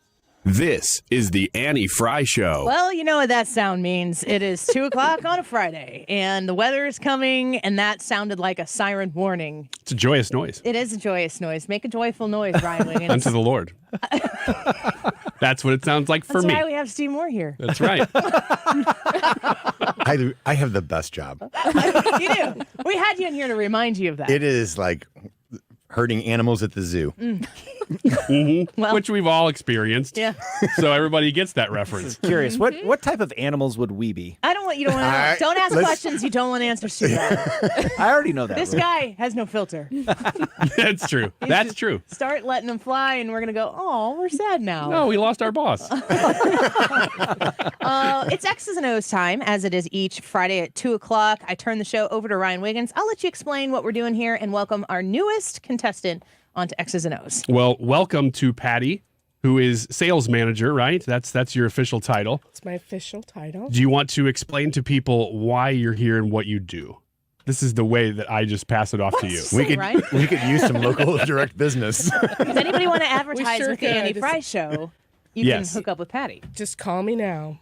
This is the Annie Frey Show. Well, you know what that sound means. It is 2 o'clock on a Friday, and the weather is coming, and that sounded like a siren warning. It's a joyous noise. It is a joyous noise. Make a joyful noise, Ryan Wiggins. Unto the Lord. That's what it sounds like for me. That's why we have Steve Moore here. That's right. I have the best job. You do. We had you in here to remind you of that. It is like herding animals at the zoo. Well, which we've all experienced. Yeah. So everybody gets that reference. Curious, what type of animals would we be? I don't want you don't ask questions you don't want answers to. I already know that. This guy has no filter. That's true. That's true. Start letting them fly, and we're gonna go. Oh, we're sad now. No, we lost our boss. It's X's and O's time, as it is each Friday at 2 o'clock. I turn the show over to Ryan Wiggins. I'll let you explain what we're doing here and welcome our newest contestant onto X's and O's. Well, welcome to Patty, who is sales manager, right? That's your official title. It's my official title. Do you want to explain to people why you're here and what you do? This is the way that I just pass it off to you. We could use some local direct business. Does anybody want to advertise sure with the could. Annie Frey Show? You Yes. can hook up with Patty. Just call me now.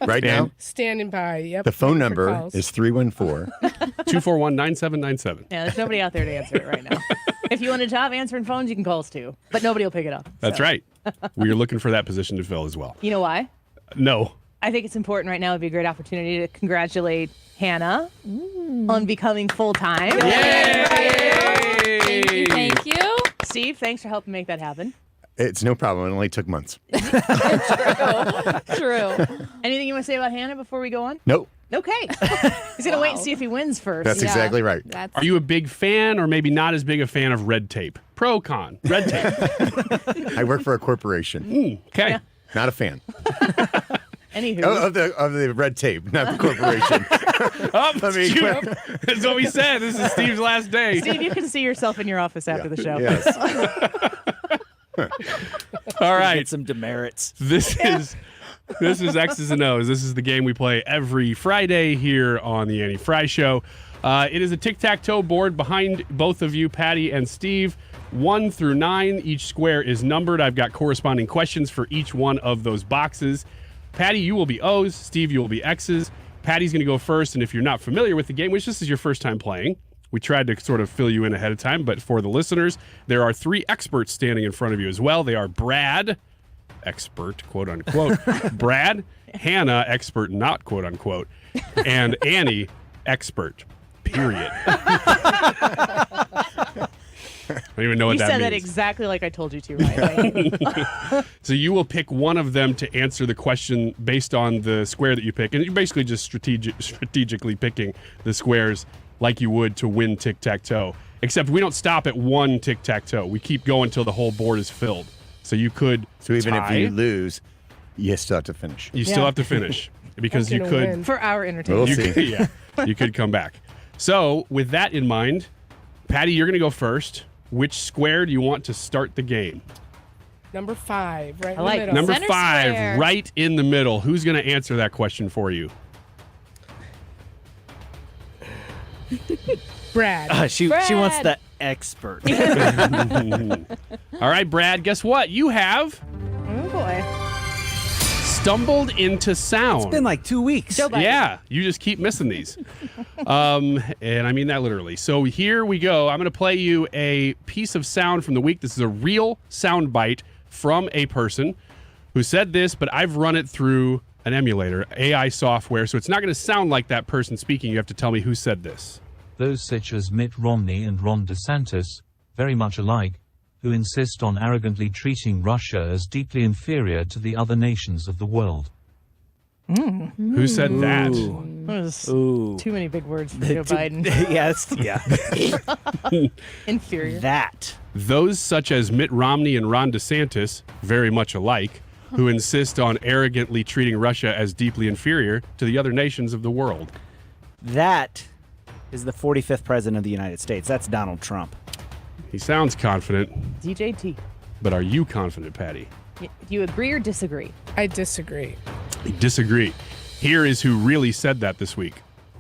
Right now? Standing by. Yep. The phone for number calls. is 314. 241-9797. Yeah, there's nobody out there to answer it right now. If you want a job answering phones, you can call us too. But nobody will pick it up. That's right. We're looking for that position to fill as well. You know why? No. I think it's important right now. It'd be a great opportunity to congratulate Hannah on becoming full-time. Yay! Thank you. Steve, thanks for helping make that happen. It's no problem. It only took months. True. Anything you want to say about Hannah before we go on? Nope. Okay. He's going to wait and see if he wins first. That's exactly right. Are you a big fan or maybe not as big a fan of red tape? Pro, con. Red tape. I work for a corporation. Okay. Yeah. Not a fan. Anywho. Of the red tape, not the corporation. That's what we said. This is Steve's last day. Steve, you can see yourself in your office after the show. Yes. All right. Get some demerits. This is X's and O's. This is the game we play every Friday here on the Annie Frey Show. It is a tic-tac-toe board behind both of you, Patty and Steve. 1 through 9. Each square is numbered. I've got corresponding questions for each one of those boxes. Patty, you will be O's. Steve, you will be X's. Patty's going to go first, and if you're not familiar with the game, which this is your first time playing, we tried to sort of fill you in ahead of time, but for the listeners, there are 3 experts standing in front of you as well. They are Brad, expert, quote unquote, Brad, Hannah, expert, not quote unquote, and Annie, expert, period. I don't even know what You that said means. that exactly like I told you to, right? So you will pick one of them to answer the question based on the square that you pick, and you're basically just strategically picking the squares like you would to win tic-tac-toe. Except we don't stop at one tic-tac-toe. We keep going until the whole board is filled. So you could So even tie. if you lose, you still have to finish. You still have to finish because you could. For our entertainment. We'll see. Yeah, you could come back. So with that in mind, Patty, you're going to go first. Which square do you want to start the game? Number 5, right I like in the middle. Number Center 5, square. right in the middle. Who's going to answer that question for you? Brad. She wants the expert. All right, Brad, guess what? You have Oh, boy. stumbled into sound. It's been like 2 weeks. Joe Biden. Yeah, you just keep missing these. And I mean that literally. So here we go. I'm going to play you a piece of sound from the week. This is a real sound bite from a person who said this, but I've run it through an emulator, AI software, so it's not going to sound like that person speaking. You have to tell me who said this. Those such as Mitt Romney and Ron DeSantis, very much alike, who insist on arrogantly treating Russia as deeply inferior to the other nations of the world. Who said that? That was too many big words for Joe Biden. Yes, yeah. Inferior. That. Those such as Mitt Romney and Ron DeSantis, very much alike, who insist on arrogantly treating Russia as deeply inferior to the other nations of the world. That is the 45th president of the United States. That's Donald Trump. He sounds confident, DJT. but are you confident, Patty? Do you agree or disagree? I disagree. I disagree. Here is who really said that this week.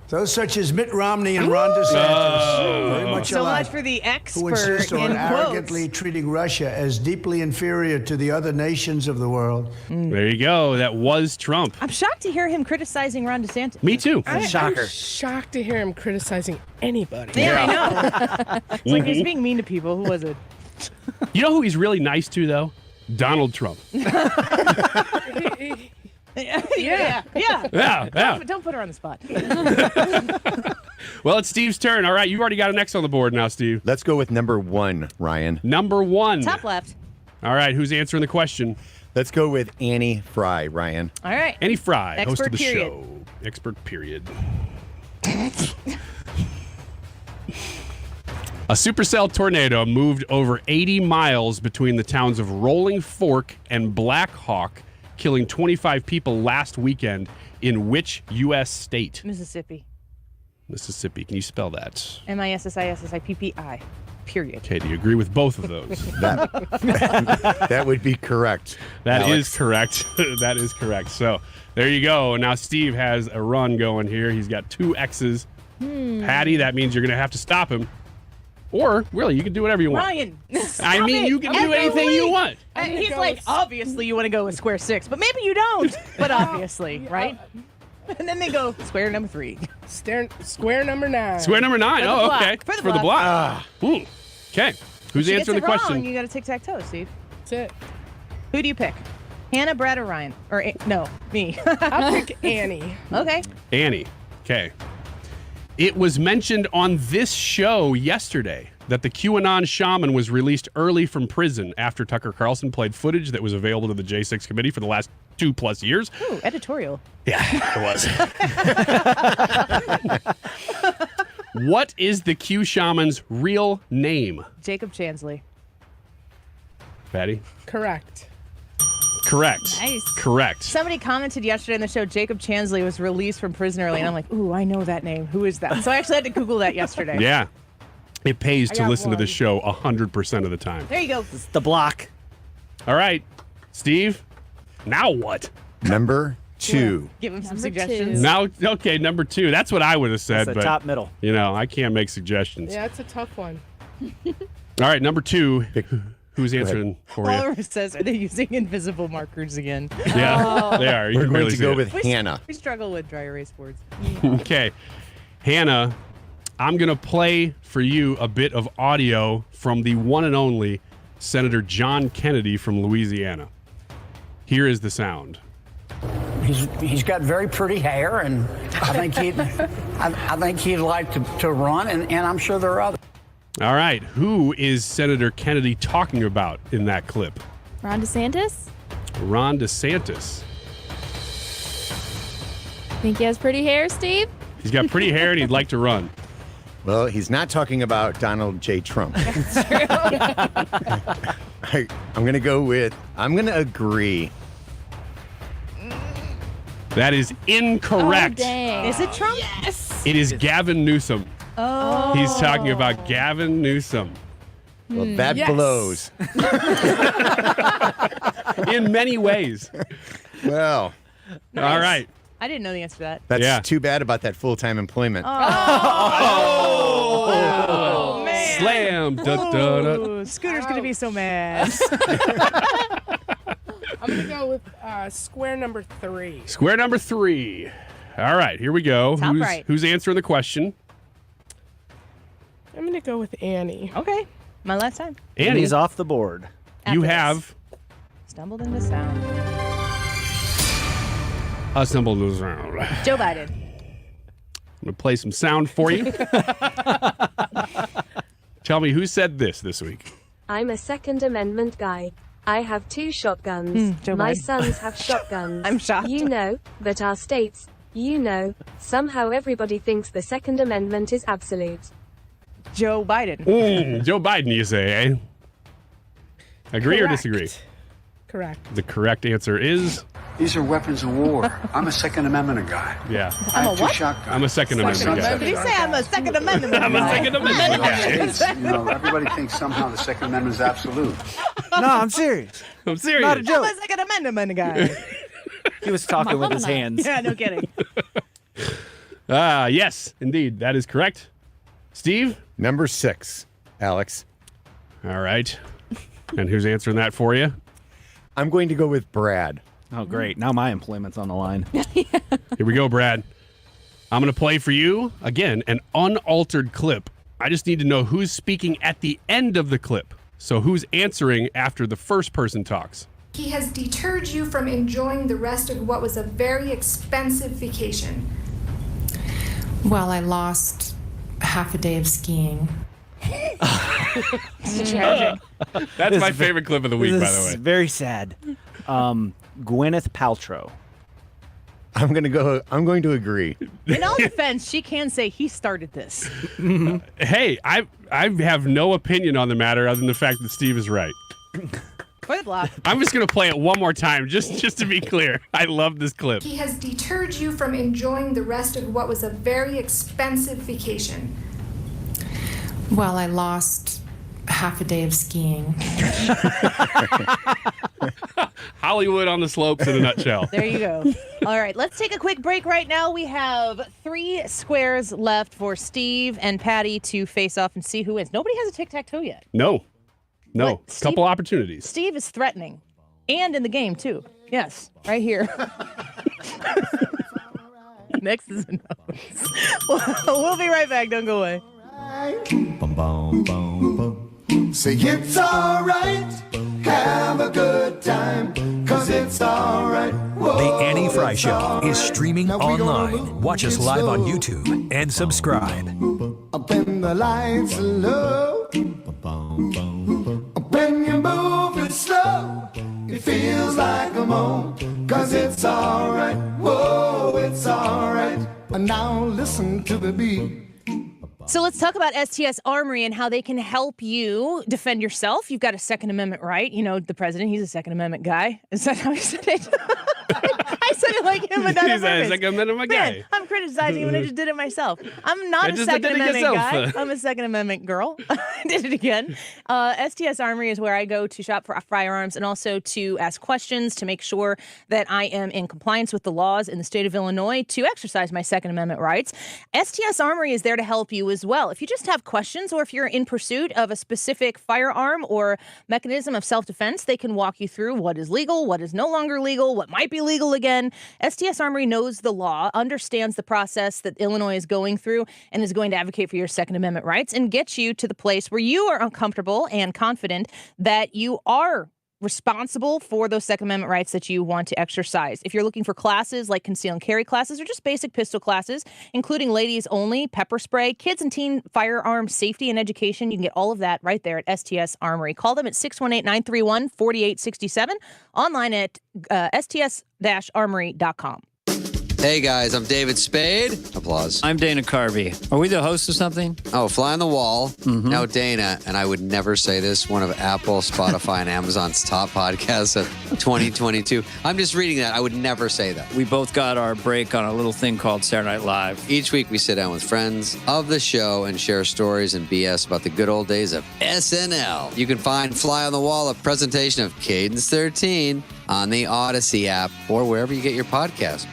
Those such as Mitt Romney and Ron DeSantis, very much So alike, much for the expert who insist on in arrogantly treating Russia as deeply inferior to the other nations of the world. There you go. That was Trump. I'm shocked to hear him criticizing Ron DeSantis. Me too. I'm shocked to hear him criticizing anybody. Yeah, I know. It's like he's being mean to people. Who was it? You know who he's really nice to, though? Donald Trump. Yeah. Don't put her on the spot. Well, it's Steve's turn. All right, you've already got an X on the board now, Steve. Let's go with number 1, Ryan. Number 1. Top left. All right, who's answering the question? Let's go with Annie Frey, Ryan. All right. Annie Frey, host Expert of the period. show. Expert period. A supercell tornado moved over 80 miles between the towns of Rolling Fork and Black Hawk, killing 25 people last weekend in which U.S. state? Mississippi. Mississippi. Can you spell that? MISSISSIPPI. Period. Okay, do you agree with both of those? That would be correct. That Alex. is correct. That is correct. So there you go. Now Steve has a run going here. He's got 2 X's. Patty, that means you're going to have to stop him. Or, really, you can do whatever you want. Ryan, I mean, you can do anything you want. And he's like, obviously you want to go with square 6, but maybe you don't. But obviously, right? And then they go square number 3. Square number 9. Square number 9. For the Oh, block. okay. For the block. Okay. Who's She answering the gets it wrong, question? you got to tic-tac-toe, Steve. That's it. Who do you pick? Hannah, Brad, or Ryan? Or, no, me. I'll pick Annie. Okay. Annie. Okay. It was mentioned on this show yesterday that the QAnon shaman was released early from prison after Tucker Carlson played footage that was available to the J6 committee for the last 2+ years. Ooh, editorial. Yeah, it was. What is the Q shaman's real name? Jacob Chansley. Patty? Correct. Correct. Nice. Correct. Somebody commented yesterday on the show, Jacob Chansley was released from prison early, and I'm like, ooh, I know that name. Who is that? So I actually had to Google that yesterday. Yeah. It pays I to got listen to one. this show 100% of the time. There you go. It's the block. All right, Steve, now what? Number 2. Give him some suggestions. Now, okay, number 2. That's what I would have said, It's the but top middle. you know, I can't make suggestions. Yeah, it's a tough one. All right, number 2. Who's answering for you? Oliver says, are they using invisible markers again? Yeah, they are. You We're can going really to see go it. with Hannah. We struggle with dry erase boards. Okay. Hannah, I'm going to play for you a bit of audio from the one and only Senator John Kennedy from Louisiana. Here is the sound. He's got very pretty hair, and I think he'd like to run, and I'm sure there are others. All right. Who is Senator Kennedy talking about in that clip? Ron DeSantis? Ron DeSantis. Think he has pretty hair, Steve? He's got pretty hair and he'd like to run. Well, he's not talking about Donald J. Trump. I'm going to agree. That is incorrect. Oh, dang. Is it Trump? Yes. It is Gavin Newsom. Oh. He's talking about Gavin Newsom. Well, that blows. In many ways. Well. All right. I didn't know the answer to that. That's too bad about that full-time employment. Oh, man. Slam. Da, da, da. Ooh, Scooter's going to be so mad. I'm going to go with square number 3. Square number 3. All right, here we go. Top right. Who's answering the question? I'm going to go with Annie. Okay. My last time. Annie's off the board. You After have Stumbled into sound. stumbled around. Joe Biden. I'm going to play some sound for you. Tell me who said this week. I'm a Second Amendment guy. I have 2 shotguns. Joe My Biden. sons have shotguns. I'm shocked. You know, but our states, somehow everybody thinks the Second Amendment is absolute. Joe Biden. Joe Biden, you say, eh? Agree or Correct. disagree? Correct. The correct answer is... These are weapons of war. I'm a Second Amendment guy. Yeah. I have I'm a two what? shotguns. I'm a Second Amendment guy. Did you say I'm a Second Amendment guy? I'm a Second Amendment guy. You know, everybody thinks somehow the Second Amendment is absolute. No, I'm serious. I'm serious. Not a joke. I'm a Second Amendment guy. He was talking with his hands. Yeah, no kidding. Yes, indeed. That is correct. Steve? Number 6, Alex. All right. And who's answering that for you? I'm going to go with Brad. Oh, great. Now my employment's on the line. Here we go, Brad. I'm going to play for you, again, an unaltered clip. I just need to know who's speaking at the end of the clip. So who's answering after the first person talks? He has deterred you from enjoying the rest of what was a very expensive vacation. Well, I lost half a day of skiing. Tragic. That's my favorite clip of the week, by the way. Very sad. Gwyneth Paltrow. I'm going to agree. In all defense, she can say he started this. Hey, I have no opinion on the matter other than the fact that Steve is right. For the block. I'm just going to play it one more time, just to be clear. I love this clip. He has deterred you from enjoying the rest of what was a very expensive vacation. Well, I lost half a day of skiing. Hollywood on the slopes in a nutshell. There you go. All right, let's take a quick break right now. We have 3 squares left for Steve and Patty to face off and see who wins. Nobody has a tic-tac-toe yet. No. Steve- Couple opportunities. Steve is threatening. And in the game, too. Yes, right here. Next is a nose. We'll be right back. Don't go away. Say it's alright, have a good time, cause it's alright. The Annie Frey Show is streaming online. Watch us live on YouTube and subscribe. Up in the lights low, when you move it slow, it feels like a moan, cause it's alright, whoa, it's alright. And now listen to the beat. So let's talk about STS Armory and how they can help you defend yourself. You've got a Second Amendment right. You know, the president, he's a Second Amendment guy. Is that how he said it? I said it like him, but not He's a Second Amendment guy. Man, I'm criticizing him and I just did it myself. I'm not a Second Amendment guy. I'm a Second Amendment girl. I did it again. STS Armory is where I go to shop for firearms and also to ask questions to make sure that I am in compliance with the laws in the state of Illinois to exercise my Second Amendment rights. STS Armory is there to help you as well. If you just have questions or if you're in pursuit of a specific firearm or mechanism of self-defense, they can walk you through what is legal, what is no longer legal, what might be legal again. STS Armory knows the law, understands the process that Illinois is going through, and is going to advocate for your Second Amendment rights and get you to the place where you are uncomfortable and confident that you are responsible for those Second Amendment rights that you want to exercise. If you're looking for classes like conceal and carry classes or just basic pistol classes, including ladies only, pepper spray, kids and teen firearm safety and education, you can get all of that right there at STS Armory. Call them at 618-931-4867, online at sts-armory.com. Hey guys, I'm David Spade. Applause. I'm Dana Carvey. Are we the host of something? Oh, Fly on the Wall. No, Dana, and I would never say this, one of Apple, Spotify, and Amazon's top podcasts of 2022. I'm just reading that. I would never say that. We both got our break on a little thing called Saturday Night Live. Each week we sit down with friends of the show and share stories and BS about the good old days of SNL. You can find Fly on the Wall, a presentation of Cadence 13, on the Odyssey app or wherever you get your podcast.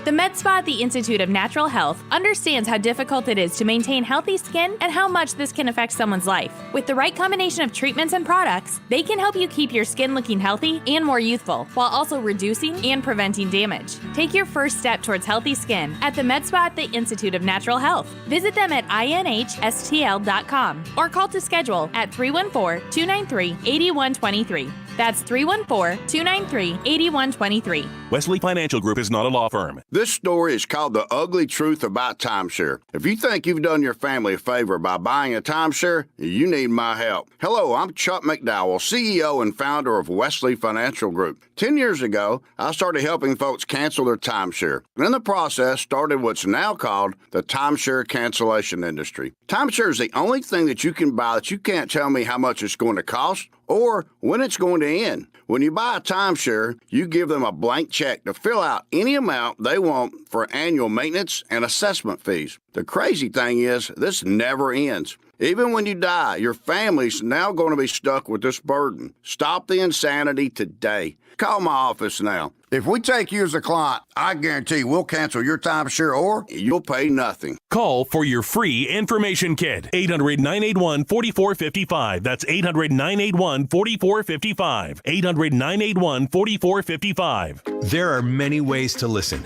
The med spa at the Institute of Natural Health understands how difficult it is to maintain healthy skin and how much this can affect someone's life. With the right combination of treatments and products, they can help you keep your skin looking healthy and more youthful, while also reducing and preventing damage. Take your first step towards healthy skin at the med spa at the Institute of Natural Health. Visit them at inhstl.com or call to schedule at 314-293-8123. That's 314-293-8123. Wesley Financial Group is not a law firm. This story is called The Ugly Truth About Timeshare. If you think you've done your family a favor by buying a timeshare, you need my help. Hello, I'm Chuck McDowell, CEO and founder of Wesley Financial Group. 10 years ago, I started helping folks cancel their timeshare. And in the process, started what's now called the timeshare cancellation industry. Timeshare is the only thing that you can buy that you can't tell me how much it's going to cost or when it's going to end. When you buy a timeshare, you give them a blank check to fill out any amount they want for annual maintenance and assessment fees. The crazy thing is, this never ends. Even when you die, your family's now going to be stuck with this burden. Stop the insanity today. Call my office now. If we take you as a client, I guarantee we'll cancel your timeshare or you'll pay nothing. Call for your free information kit. 800-981-4455. That's 800-981-4455. 800-981-4455. There are many ways to listen.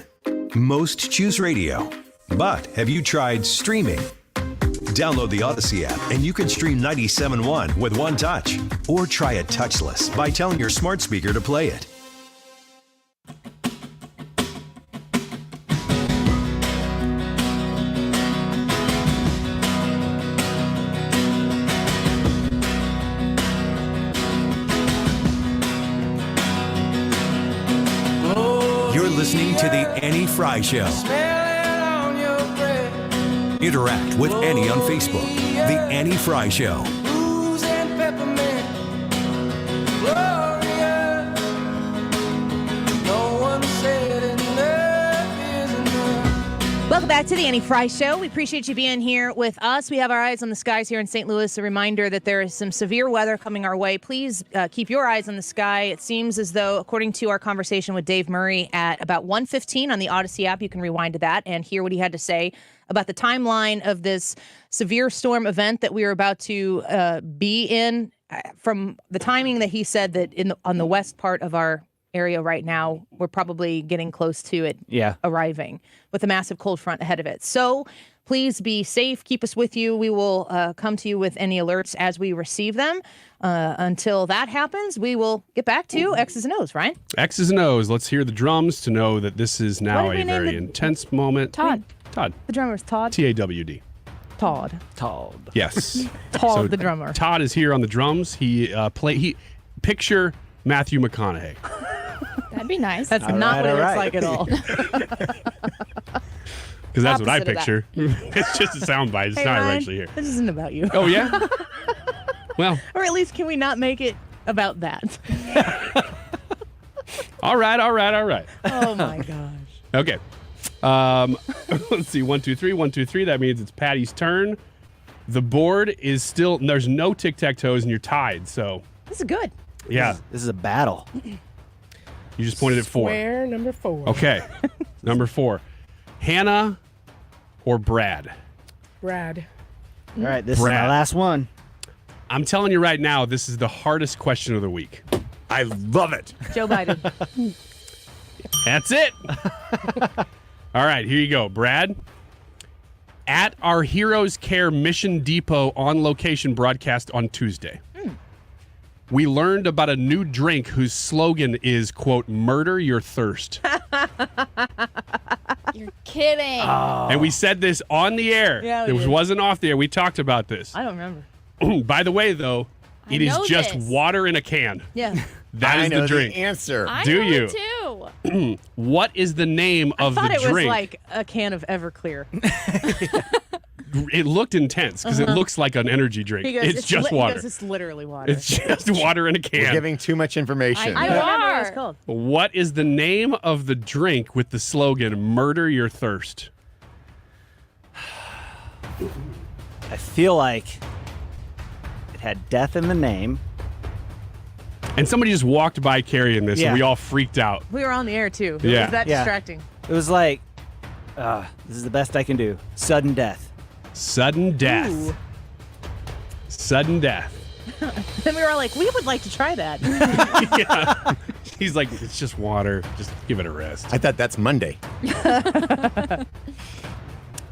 Most choose radio. But have you tried streaming? Download the Odyssey app and you can stream 97.1 with one touch. Or try it touchless by telling your smart speaker to play it. You're listening to The Annie Frey Show. Interact with Annie on Facebook. The Annie Frey Show. Welcome back to the Annie Frey Show. We appreciate you being here with us. We have our eyes on the skies here in St. Louis. A reminder that there is some severe weather coming our way. Please keep your eyes on the sky. It seems as though, according to our conversation with Dave Murray at about 1:15 on the Odyssey app, you can rewind to that and hear what he had to say about the timeline of this severe storm event that we are about to be in. From the timing that he said that on the west part of our area right now, we're probably getting close to it arriving with a massive cold front ahead of it. So please be safe. Keep us with you. We will come to you with any alerts as we receive them. Until that happens, we will get back to X's and O's, Ryan. X's and O's. Let's hear the drums to know that this is now a very intense moment. Todd. Todd. The drummer's Todd. T-A-W-D. Todd. Yes. Todd, the drummer. Todd is here on the drums. He picture Matthew McConaughey. That'd be nice. That's not what it looks like at all. Because that's what I Opposite of that. picture. It's just a soundbite. It's Hey, not Ryan, actually here. This isn't about you. Oh, yeah? Well. Or at least can we not make it about that? All right. Oh, my gosh. Okay. Let's see. 1, 2, 3. 1, 2, 3. That means it's Patty's turn. The board is still, there's no tic-tac-toes and you're tied. So. This is good. Yeah. This is a battle. You just pointed at 4. Square number 4. Okay. Number 4. Hannah or Brad? Brad. All right, this is my last one. I'm telling you right now, this is the hardest question of the week. I love it. Joe Biden. That's it. All right, here you go. Brad, at our Heroes Care Mission Depot on location broadcast on Tuesday, we learned about a new drink whose slogan is, quote, murder your thirst. You're kidding. And we said this on the air. Yeah, we It did. wasn't off the air. We talked about this. I don't remember. By the way, though, it is know just this. water in a can. Yeah. That is I know the drink. answer. I Do know you? it too. What is the name of I thought the it was drink? like a can of Everclear. It looked intense because it looks like an energy drink. He goes, It's just water. He goes, it's literally water. It's just water in a can. We're giving too much information. I remember what it's called. What is the name of the drink with the slogan "Murder Your Thirst"? I feel like it had death in the name. And somebody just walked by carrying this, Yeah. and we all freaked out. We were on the air, too. Yeah. Was that distracting? It was like, this is the best I can do. Sudden death. Sudden death. Ooh. Sudden death. And we were all like, we would like to try that. Yeah. He's like, it's just water. Just give it a rest. I thought that's Monday.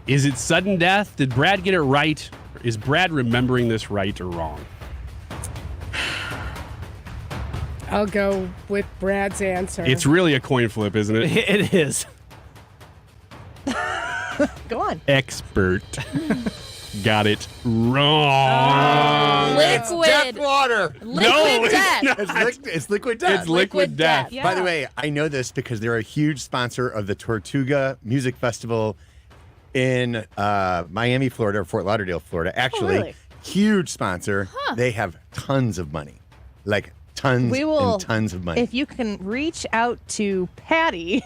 Is it sudden death? Did Brad get it right? Is Brad remembering this right or wrong? I'll go with Brad's answer. It's really a coin flip, isn't it? It is. Go on. Expert. Got it wrong. Liquid. Death water. Liquid death. It's liquid death. It's liquid death. Yeah. By the way, I know this because they're a huge sponsor of the Tortuga Music Festival in Miami, Florida, or Fort Lauderdale, Florida. Actually, really? huge sponsor. They have tons of money. like tons We will, and tons of money. If you can reach out to Patty,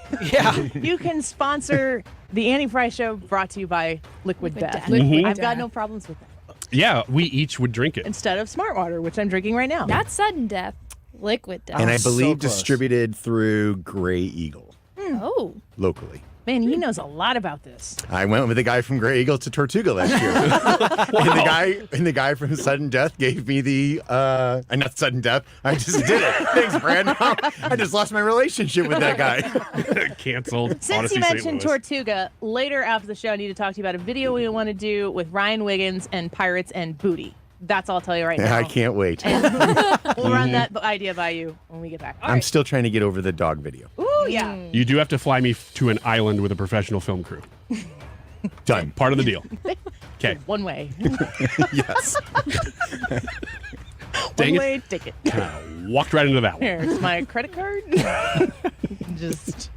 you can sponsor the Annie Frey Show, brought to you by Liquid Death. I've got no problems with that. Yeah, we each would drink it. Instead of Smart Water, which I'm drinking right now. Not sudden death, liquid death. And I believe distributed through Gray Eagle Oh. locally. Man, he knows a lot about this. I went with the guy from Gray Eagle to Tortuga last year. and the guy from Sudden Death gave me the not Sudden Death. I just did it. Thanks, Brad. No, I just lost my relationship with that guy. Canceled. Since Odyssey you St. mentioned Louis. Tortuga, later after the show, I need to talk to you about a video we want to do with Ryan Wiggins and Pirates and Booty. That's all I'll tell you right now. I can't wait. We'll run that idea by you when we get back. All I'm right. still trying to get over the dog video. Ooh, yeah. You do have to fly me to an island with a professional film crew. Done. Part of the deal. Okay. One way. Yes. Dang One it. way ticket. Walked right into that one. Here's my credit card. Just.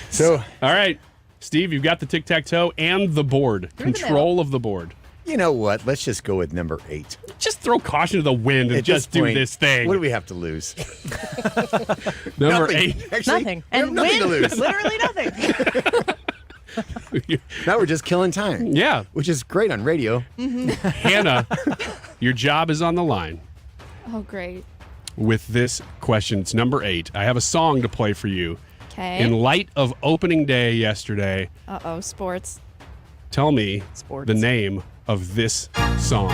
So, all right, Steve, you've got the tic-tac-toe and the board. Control of the board. You know what? Let's just go with number 8. Just throw caution to the wind and At just this do point, this thing. What do we have to lose? Number Nothing. 8. Actually, Nothing. we have And nothing to win, lose. literally nothing. Now we're just killing time. Yeah. Which is great on radio. Hannah, your job is on the line Oh, great. with this question. It's number 8. I have a song to play for you. Okay. In light of opening day yesterday, Uh-oh, sports. tell me Sports. the name of this song.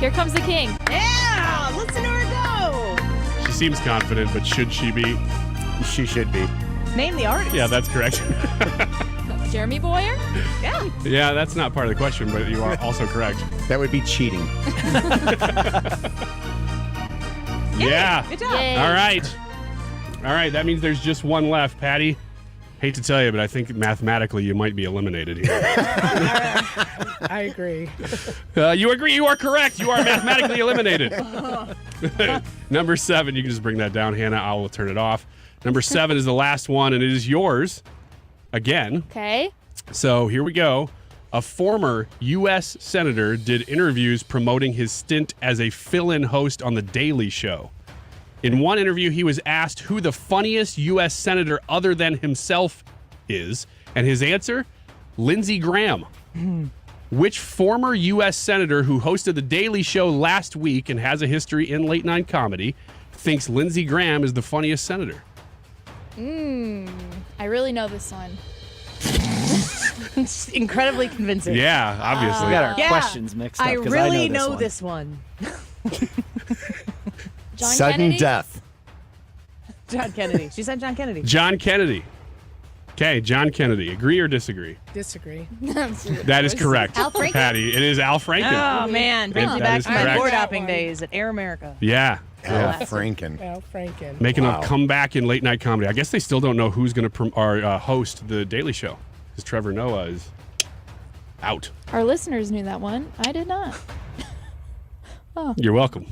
Here comes the king. Yeah, listen to her go. She seems confident, but should she be? She should be. Name the artist. Yeah, that's correct. Jeremy Boyer? Yeah. Yeah, that's not part of the question, but you are also correct. That would be cheating. Yeah. Good job. Yay. All right. All right, that means there's just one left. Patty, hate to tell you, but I think mathematically you might be eliminated here. I agree. You agree? You are correct. You are mathematically eliminated. Number 7, you can just bring that down, Hannah. I will turn it off. Number 7 is the last one, and it is yours again. Okay. So here we go. A former U.S. senator did interviews promoting his stint as a fill-in host on The Daily Show. In one interview, he was asked who the funniest U.S. senator other than himself is, and his answer, Lindsey Graham. Which former U.S. senator who hosted The Daily Show last week and has a history in late-night comedy thinks Lindsey Graham is the funniest senator? I really know this one. It's incredibly convincing. Yeah, obviously. We got our Yeah. questions mixed up. I 'cause really know know this one. this one. John Sudden Kennedy? death. John Kennedy. She said John Kennedy. John Kennedy. Okay, John Kennedy. Agree or disagree? Disagree. That is correct, Al Franken? Patty. It is Al Franken. Oh, man. Brings me That back is to my correct. board hopping days at Air America. Yeah. Al Franken. Al Franken. Making Wow. a comeback in late night comedy. I guess they still don't know who's going to host The Daily Show because Trevor Noah is out. Our listeners knew that one. I did not. You're welcome.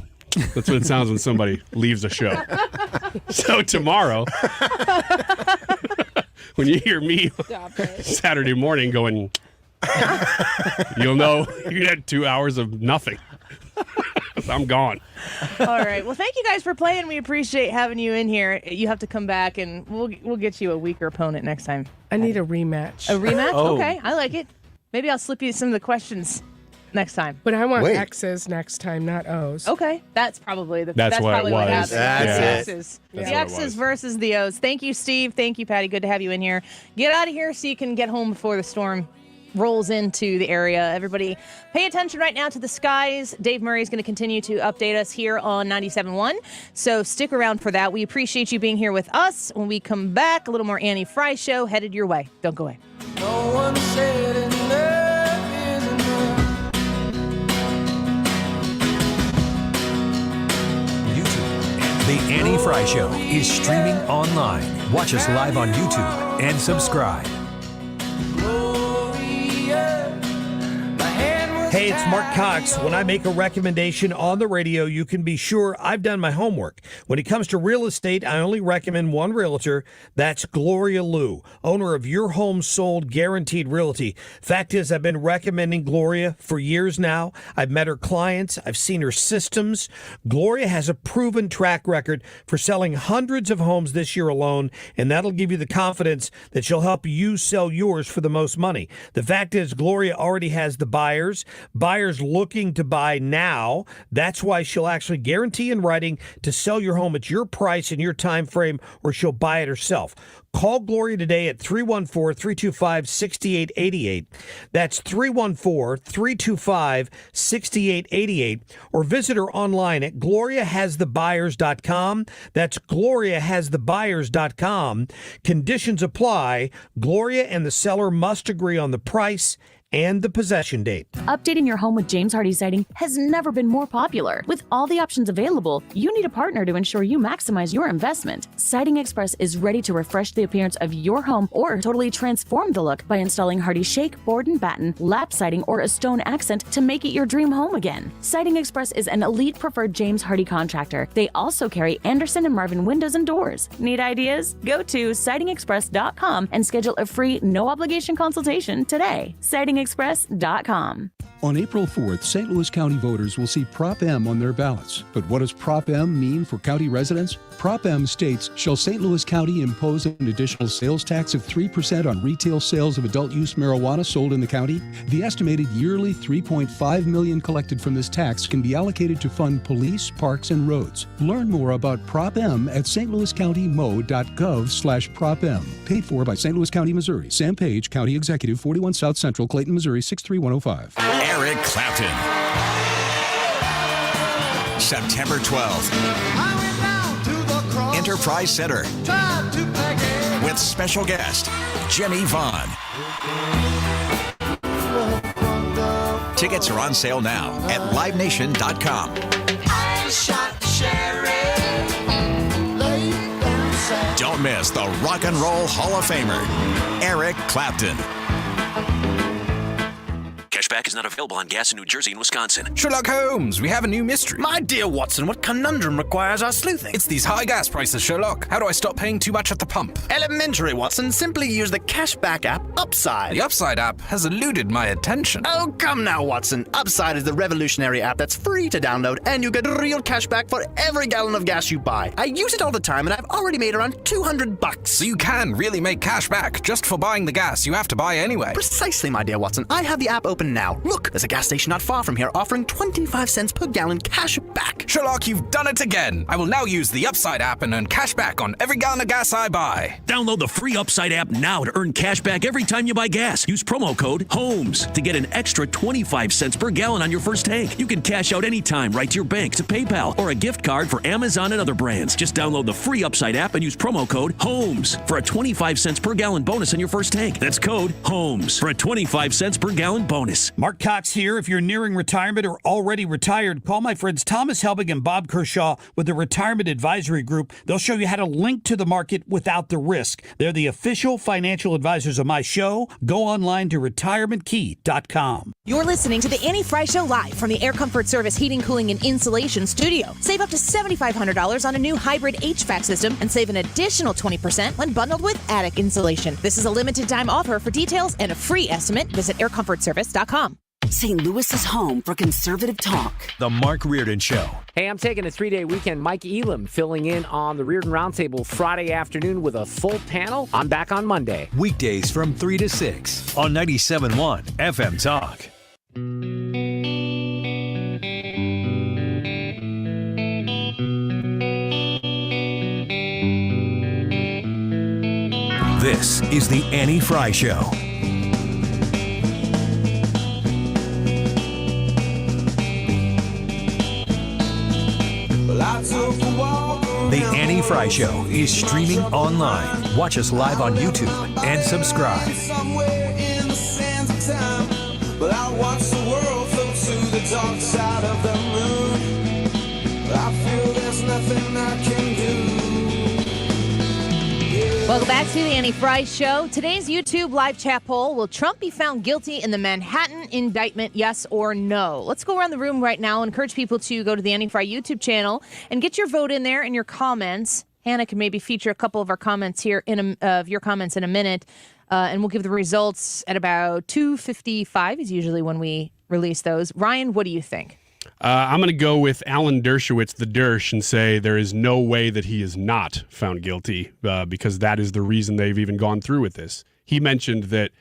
That's what it sounds when somebody leaves a show. So tomorrow, when you hear me Stop it. Saturday morning going, you'll know you had 2 hours of nothing. I'm gone. All right. Well, thank you guys for playing. We appreciate having you in here. You have to come back, and we'll get you a weaker opponent next time. I need a rematch. A rematch? Oh. Okay. I like it. Maybe I'll slip you some of the questions next time. But I want Wait. X's next time, not O's. Okay. That's probably That's what it probably what was. happens. That's The it. X's. That's The what it X's was. versus the O's. Thank you, Steve. Thank you, Patty. Good to have you in here. Get out of here so you can get home before the storm rolls into the area. Everybody, pay attention right now to the skies. Dave Murray is going to continue to update us here on 97.1. So stick around for that. We appreciate you being here with us. When we come back, a little more Annie Frey show headed your way. Don't go away. No one said enough is enough. YouTube. The Annie Frey Show is streaming online. Watch us live on YouTube and subscribe. Hey, it's Mark Cox. When I make a recommendation on the radio, you can be sure I've done my homework. When it comes to real estate, I only recommend one realtor. That's Gloria Liu, owner of Your Home Sold Guaranteed Realty. Fact is, I've been recommending Gloria for years now. I've met her clients. I've seen her systems. Gloria has a proven track record for selling hundreds of homes this year alone, and that'll give you the confidence that she'll help you sell yours for the most money. The fact is, Gloria already has the buyers looking to buy now. That's why she'll actually guarantee in writing to sell your home at your price in your time frame, or she'll buy it herself. Call Gloria today at 314-325-6888. That's 314-325-6888. Or visit her online at gloriahasthebuyers.com. That's gloriahasthebuyers.com. Conditions apply. Gloria and the seller must agree on the price and the possession date. Updating your home with James Hardie siding has never been more popular. With all the options available, you need a partner to ensure you maximize your investment. Siding Express is ready to refresh the appearance of your home or totally transform the look by installing Hardie shake, board and batten, lap siding, or a stone accent to make it your dream home again. Siding Express is an elite preferred James Hardie contractor. They also carry Anderson and Marvin windows and doors. Need ideas? Go to sidingexpress.com and schedule a free, no-obligation consultation today. SidingExpress.com. On April 4th, St. Louis County voters will see Prop M on their ballots. But what does Prop M mean for county residents? Prop M states, shall St. Louis County impose an additional sales tax of 3% on retail sales of adult-use marijuana sold in the county? The estimated yearly $3.5 million collected from this tax can be allocated to fund police, parks, and roads. Learn more about Prop M at stlouiscountymo.gov/Prop M. Paid for by St. Louis County, Missouri. Sam Page, County Executive, 41 South Central, Clayton, Missouri, 63105. Eric Clapton. September 12th. Enterprise Center. With special guest, Jimmy Vaughn. Tickets are on sale now at livenation.com. Don't miss the Rock and Roll Hall of Famer, Eric Clapton. Cashback is not available on gas in New Jersey and Wisconsin. Sherlock Holmes, we have a new mystery. My dear Watson, what conundrum requires our sleuthing? It's these high gas prices, Sherlock. How do I stop paying too much at the pump? Elementary, Watson. Simply use the cashback app, Upside. The Upside app has eluded my attention. Oh, come now, Watson. Upside is the revolutionary app that's free to download, and you get real cashback for every gallon of gas you buy. I use it all the time, and I've already made around $200. So you can really make cash back just for buying the gas you have to buy anyway. Precisely, my dear Watson. I have the app open now. Look, there's a gas station not far from here offering 25 cents per gallon cash back. Sherlock, you've done it again. I will now use the Upside app and earn cash back on every gallon of gas I buy. Download the free Upside app now to earn cash back every time you buy gas. Use promo code HOMES to get an extra 25 cents per gallon on your first tank. You can cash out anytime right to your bank, to PayPal, or a gift card for Amazon and other brands. Just download the free Upside app and use promo code HOMES for a 25 cents per gallon bonus on your first tank. That's code HOMES for a 25 cents per gallon bonus. Mark Cox here. If you're nearing retirement or already retired, call my friends Thomas Helbig and Bob Kershaw with the Retirement Advisory Group. They'll show you how to link to the market without the risk. They're the official financial advisors of my show. Go online to retirementkey.com. You're listening to the Annie Frey Show live from the Air Comfort Service Heating, Cooling, and Insulation Studio. Save up to $7,500 on a new hybrid HVAC system and save an additional 20% when bundled with attic insulation. This is a limited time offer. For details and a free estimate, visit aircomfortservice.com. St. Louis is home for conservative talk. The Mark Reardon Show. Hey, I'm taking a 3-day weekend. Mike Elam filling in on the Reardon Roundtable Friday afternoon with a full panel. I'm back on Monday. Weekdays from 3 to 6 on 97.1 FM Talk. This is the Annie Frey Show. The Annie Frey Show is streaming online. Watch us live on YouTube and subscribe. Somewhere in the sands of time, but I watch the world float to the dark side of the moon. I feel there's nothing I can do. Welcome back to the Annie Frey Show. Today's YouTube live chat poll, will Trump be found guilty in the Manhattan indictment, yes or no? Let's go around the room right now and encourage people to go to the Annie Frey YouTube channel and get your vote in there and your comments. Hannah can maybe feature a couple of our comments here of your comments in a minute, and we'll give the results at about 2:55 is usually when we release those. Ryan, what do you think? I'm going to go with Alan Dershowitz, the Dersh, and say there is no way that he is not found guilty because that is the reason they've even gone through with this. He mentioned that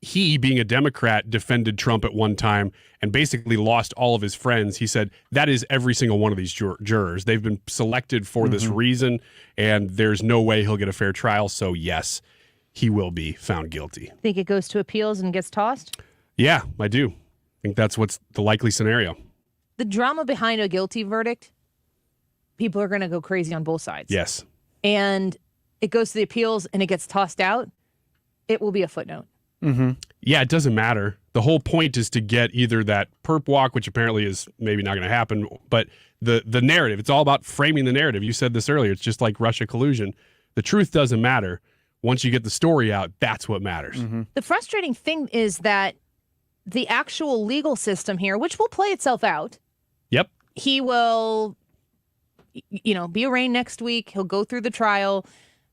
he, being a Democrat, defended Trump at one time and basically lost all of his friends. He said that is every single one of these jurors. They've been selected for this reason, and there's no way he'll get a fair trial. So, yes, he will be found guilty. Think it goes to appeals and gets tossed? Yeah, I do. I think that's what's the likely scenario. The drama behind a guilty verdict, people are going to go crazy on both sides. Yes. And it goes to the appeals and it gets tossed out, it will be a footnote. Yeah, it doesn't matter. The whole point is to get either that perp walk, which apparently is maybe not going to happen, but the narrative. It's all about framing the narrative. You said this earlier. It's just like Russia collusion. The truth doesn't matter. Once you get the story out, that's what matters. The frustrating thing is that the actual legal system here, which will play itself out. Yep. He will, be arraigned next week. He'll go through the trial.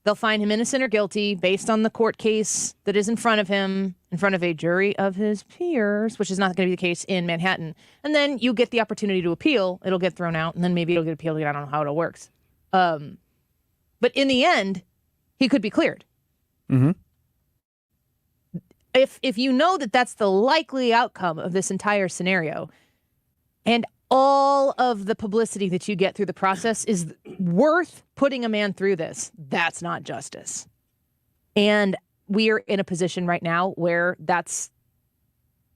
They'll find him innocent or guilty based on the court case that is in front of him, in front of a jury of his peers, which is not going to be the case in Manhattan. And then you get the opportunity to appeal. It'll get thrown out, and then maybe it'll get appealed again. I don't know how it all works. But in the end, he could be cleared. If you know that that's the likely outcome of this entire scenario, and all of the publicity that you get through the process is worth putting a man through this, that's not justice. And we are in a position right now where that's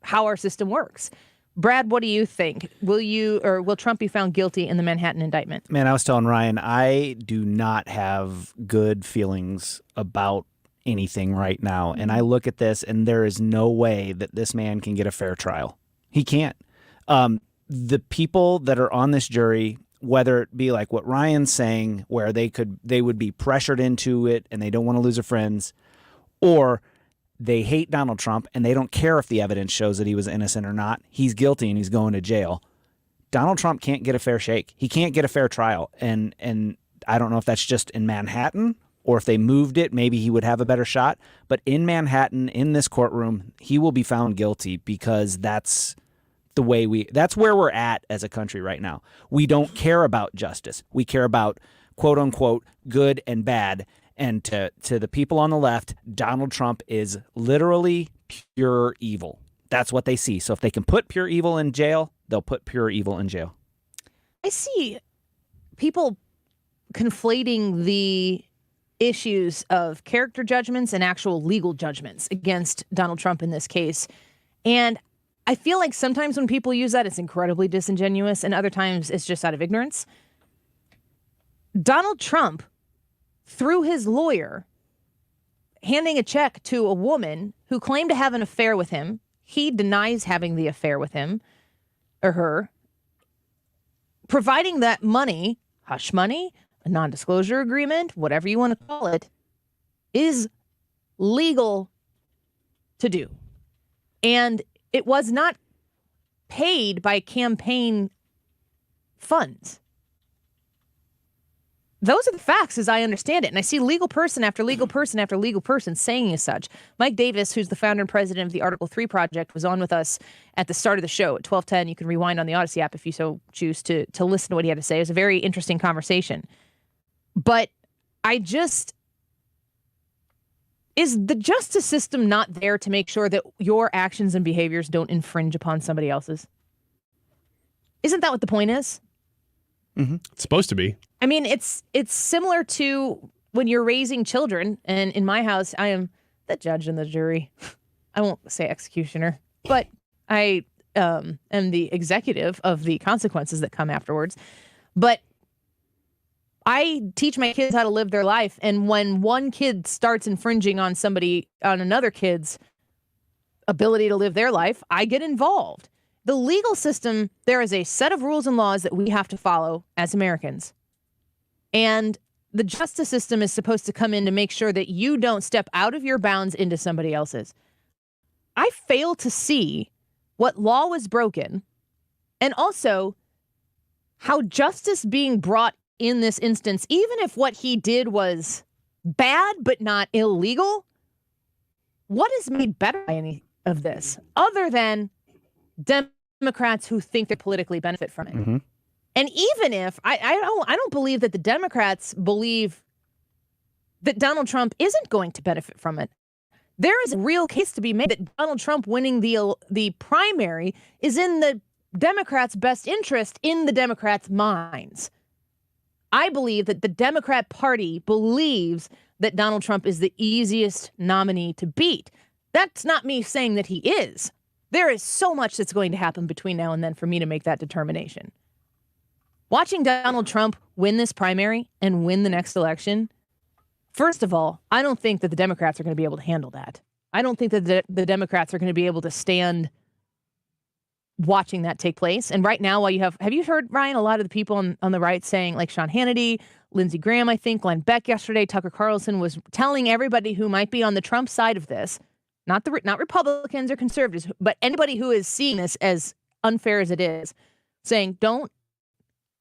how our system works. Brad, what do you think? Will Trump be found guilty in the Manhattan indictment? Man, I was telling Ryan, I do not have good feelings about anything right now. And I look at this and there is no way that this man can get a fair trial. He can't. The people that are on this jury, whether it be like what Ryan's saying, where they would be pressured into it and they don't want to lose their friends, or they hate Donald Trump and they don't care if the evidence shows that he was innocent or not. He's guilty and he's going to jail. Donald Trump can't get a fair shake. He can't get a fair trial. And I don't know if that's just in Manhattan or if they moved it, maybe he would have a better shot. But in Manhattan, in this courtroom, he will be found guilty because that's that's where we're at as a country right now. We don't care about justice. We care about quote unquote good and bad. And to the people on the left, Donald Trump is literally pure evil. That's what they see. So if they can put pure evil in jail, they'll put pure evil in jail. I see people conflating the issues of character judgments and actual legal judgments against Donald Trump in this case. And I feel like sometimes when people use that, it's incredibly disingenuous, and other times it's just out of ignorance. Donald Trump, through his lawyer, handing a check to a woman who claimed to have an affair with him. He denies having the affair with him or her. Providing that money, hush money, a non-disclosure agreement, whatever you want to call it, is legal to do. And it was not paid by campaign funds. Those are the facts as I understand it. And I see legal person after legal person after legal person saying as such. Mike Davis, who's the founder and president of the Article 3 Project, was on with us at the start of the show at 12:10. You can rewind on the Odyssey app if you so choose to listen to what he had to say. It was a very interesting conversation. But is the justice system not there to make sure that your actions and behaviors don't infringe upon somebody else's? Isn't that what the point is? It's supposed to be. I mean, it's similar to when you're raising children. And in my house, I am the judge and the jury. I won't say executioner, but I am the executive of the consequences that come afterwards. But I teach my kids how to live their life. And when one kid starts infringing on another kid's ability to live their life, I get involved. The legal system, there is a set of rules and laws that we have to follow as Americans. And the justice system is supposed to come in to make sure that you don't step out of your bounds into somebody else's. I fail to see what law was broken and also how justice being brought in this instance, even if what he did was bad but not illegal, what is made better by any of this other than Democrats who think they politically benefit from it? Mm-hmm. And even if I don't believe that the Democrats believe that Donald Trump isn't going to benefit from it. There is a real case to be made that Donald Trump winning the primary is in the Democrats' best interest in the Democrats' minds. I believe that the Democrat Party believes that Donald Trump is the easiest nominee to beat. That's not me saying that he is. There is so much that's going to happen between now and then for me to make that determination. Watching Donald Trump win this primary and win the next election, first of all, I don't think that the Democrats are going to be able to handle that. I don't think that the Democrats are going to be able to stand watching that take place. And right now, while have you heard, Ryan, a lot of the people on the right saying, like Sean Hannity, Lindsey Graham, I think, Glenn Beck yesterday, Tucker Carlson was telling everybody who might be on the Trump side of this, not Republicans or conservatives, but anybody who is seeing this as unfair as it is, saying, don't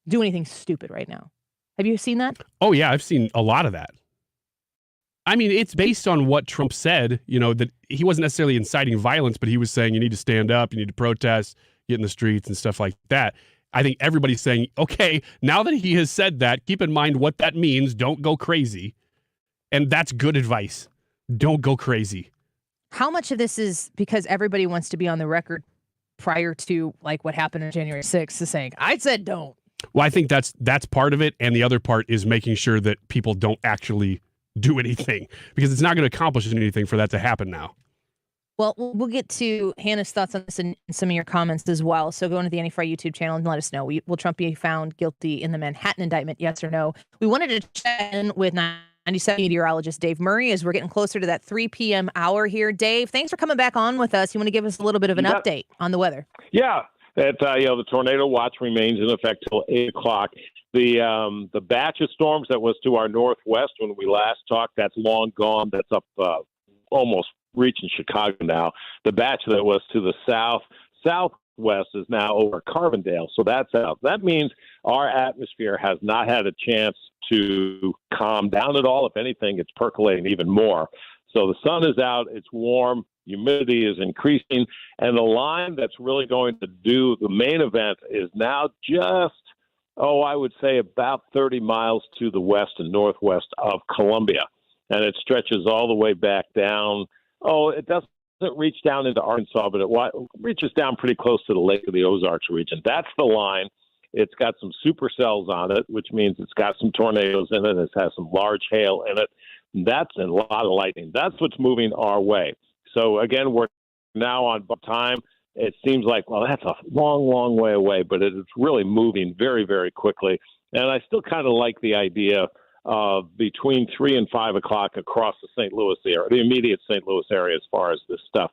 do anything stupid right now. Have you seen that? Oh, yeah, I've seen a lot of that. I mean, it's based on what Trump said, that he wasn't necessarily inciting violence, but he was saying you need to stand up, you need to protest, get in the streets and stuff like that. I think everybody's saying, okay, now that he has said that, keep in mind what that means. Don't go crazy. And that's good advice. Don't go crazy. How much of this is because everybody wants to be on the record prior to like what happened on January 6th to saying, I said don't. Well, I think that's part of it. And the other part is making sure that people don't actually do anything, because it's not going to accomplish anything for that to happen now. Well, we'll get to Hannah's thoughts on this in some of your comments as well. So go into the Annie Frey YouTube channel and let us know. Will Trump be found guilty in the Manhattan indictment? Yes or no? We wanted to check in with 97 meteorologist Dave Murray as we're getting closer to that 3 p.m. hour here. Dave, thanks for coming back on with us. You want to give us a little bit of an update on the weather? Yeah. The tornado watch remains in effect till 8 o'clock. The batch of storms that was to our northwest when we last talked, that's long gone. That's up almost reaching Chicago now. The batch that was to the southwest is now over Carbondale, so that's out. That means our atmosphere has not had a chance to calm down at all. If anything, it's percolating even more. So the sun is out, it's warm, humidity is increasing, and the line that's really going to do the main event is now just, I would say about 30 miles to the west and northwest of Columbia. And it stretches all the way back down. It doesn't reach down into Arkansas, but it reaches down pretty close to the Lake of the Ozarks region. That's the line. It's got some supercells on it, which means it's got some tornadoes in it. It has some large hail in it. That's a lot of lightning. That's what's moving our way. So, again, we're now on time. It seems like, that's a long, long way away, but it's really moving very, very quickly. And I still kind of like the idea of between 3 and 5 o'clock across the St. Louis area, the immediate St. Louis area, as far as this stuff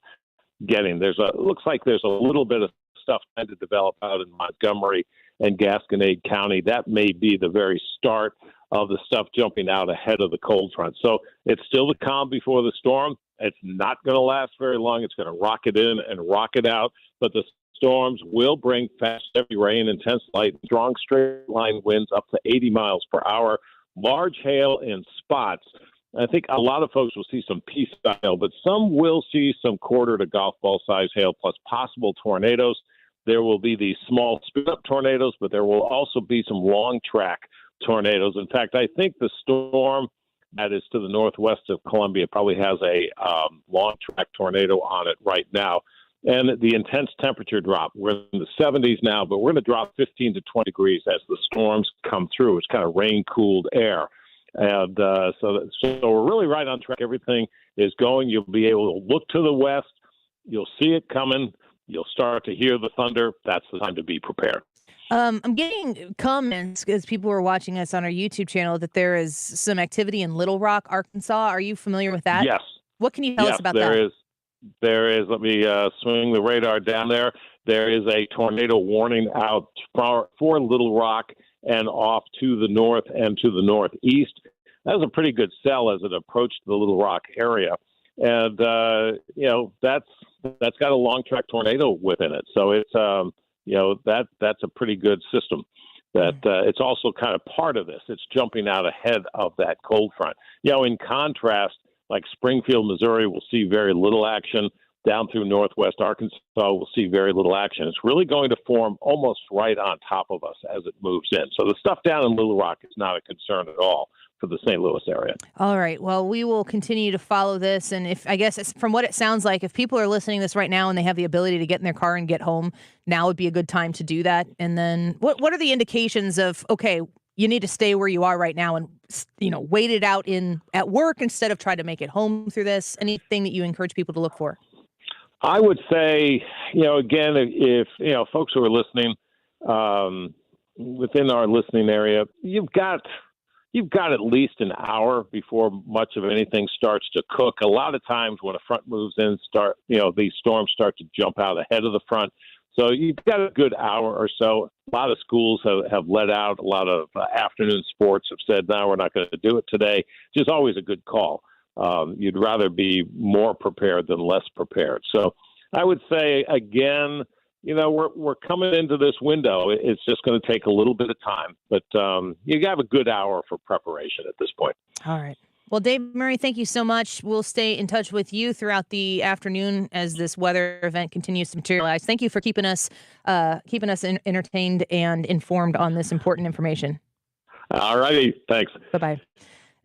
getting. Looks like there's a little bit of stuff trying to develop out in Montgomery and Gasconade County. That may be the very start of the stuff jumping out ahead of the cold front. So it's still the calm before the storm. It's not going to last very long. It's going to rocket in and rocket out. But the storms will bring fast, heavy rain, intense light, strong straight line winds up to 80 miles per hour, large hail in spots. I think a lot of folks will see some pea-sized hail, but some will see some quarter to golf ball size hail plus possible tornadoes. There will be these small spin-up tornadoes, but there will also be some long track tornadoes. In fact, I think the storm that is to the northwest of Columbia probably has a long track tornado on it right now. And the intense temperature drop. We're in the 70s now, but we're going to drop 15 to 20 degrees as the storms come through. It's kind of rain-cooled air. And so we're really right on track. Everything is going. You'll be able to look to the west. You'll see it coming. You'll start to hear the thunder. That's the time to be prepared. I'm getting comments as people are watching us on our YouTube channel that there is some activity in Little Rock, Arkansas. Are you familiar with that? Yes. What can you tell us about that? There is. Let me swing the radar down there. There is a tornado warning out for Little Rock and off to the north and to the northeast. That was a pretty good sell as it approached the Little Rock area. And, that's got a long track tornado within it. So it's, that's a pretty good system. That it's also kind of part of this. It's jumping out ahead of that cold front. In contrast, like Springfield, Missouri will see very little action. Down through northwest Arkansas, we'll see very little action. It's really going to form almost right on top of us as it moves in. So the stuff down in Little Rock is not a concern at all for the St. Louis area. All right. Well, we will continue to follow this. And from what it sounds like, if people are listening to this right now and they have the ability to get in their car and get home, now would be a good time to do that. And then what are the indications of, okay, you need to stay where you are right now and, wait it out at work instead of try to make it home through this? Anything that you encourage people to look for? I would say, again, if folks who are listening within our listening area, you've got at least an hour before much of anything starts to cook. A lot of times when a front moves in, these storms start to jump out ahead of the front. So you've got a good hour or so. A lot of schools have let out. A lot of afternoon sports have said, no, we're not going to do it today, which is always a good call. You'd rather be more prepared than less prepared. So I would say, again, we're coming into this window. It's just going to take a little bit of time, but you have a good hour for preparation at this point. All right. Well, Dave Murray, thank you so much. We'll stay in touch with you throughout the afternoon as this weather event continues to materialize. Thank you for keeping us entertained and informed on this important information. All righty. Thanks. Bye-bye.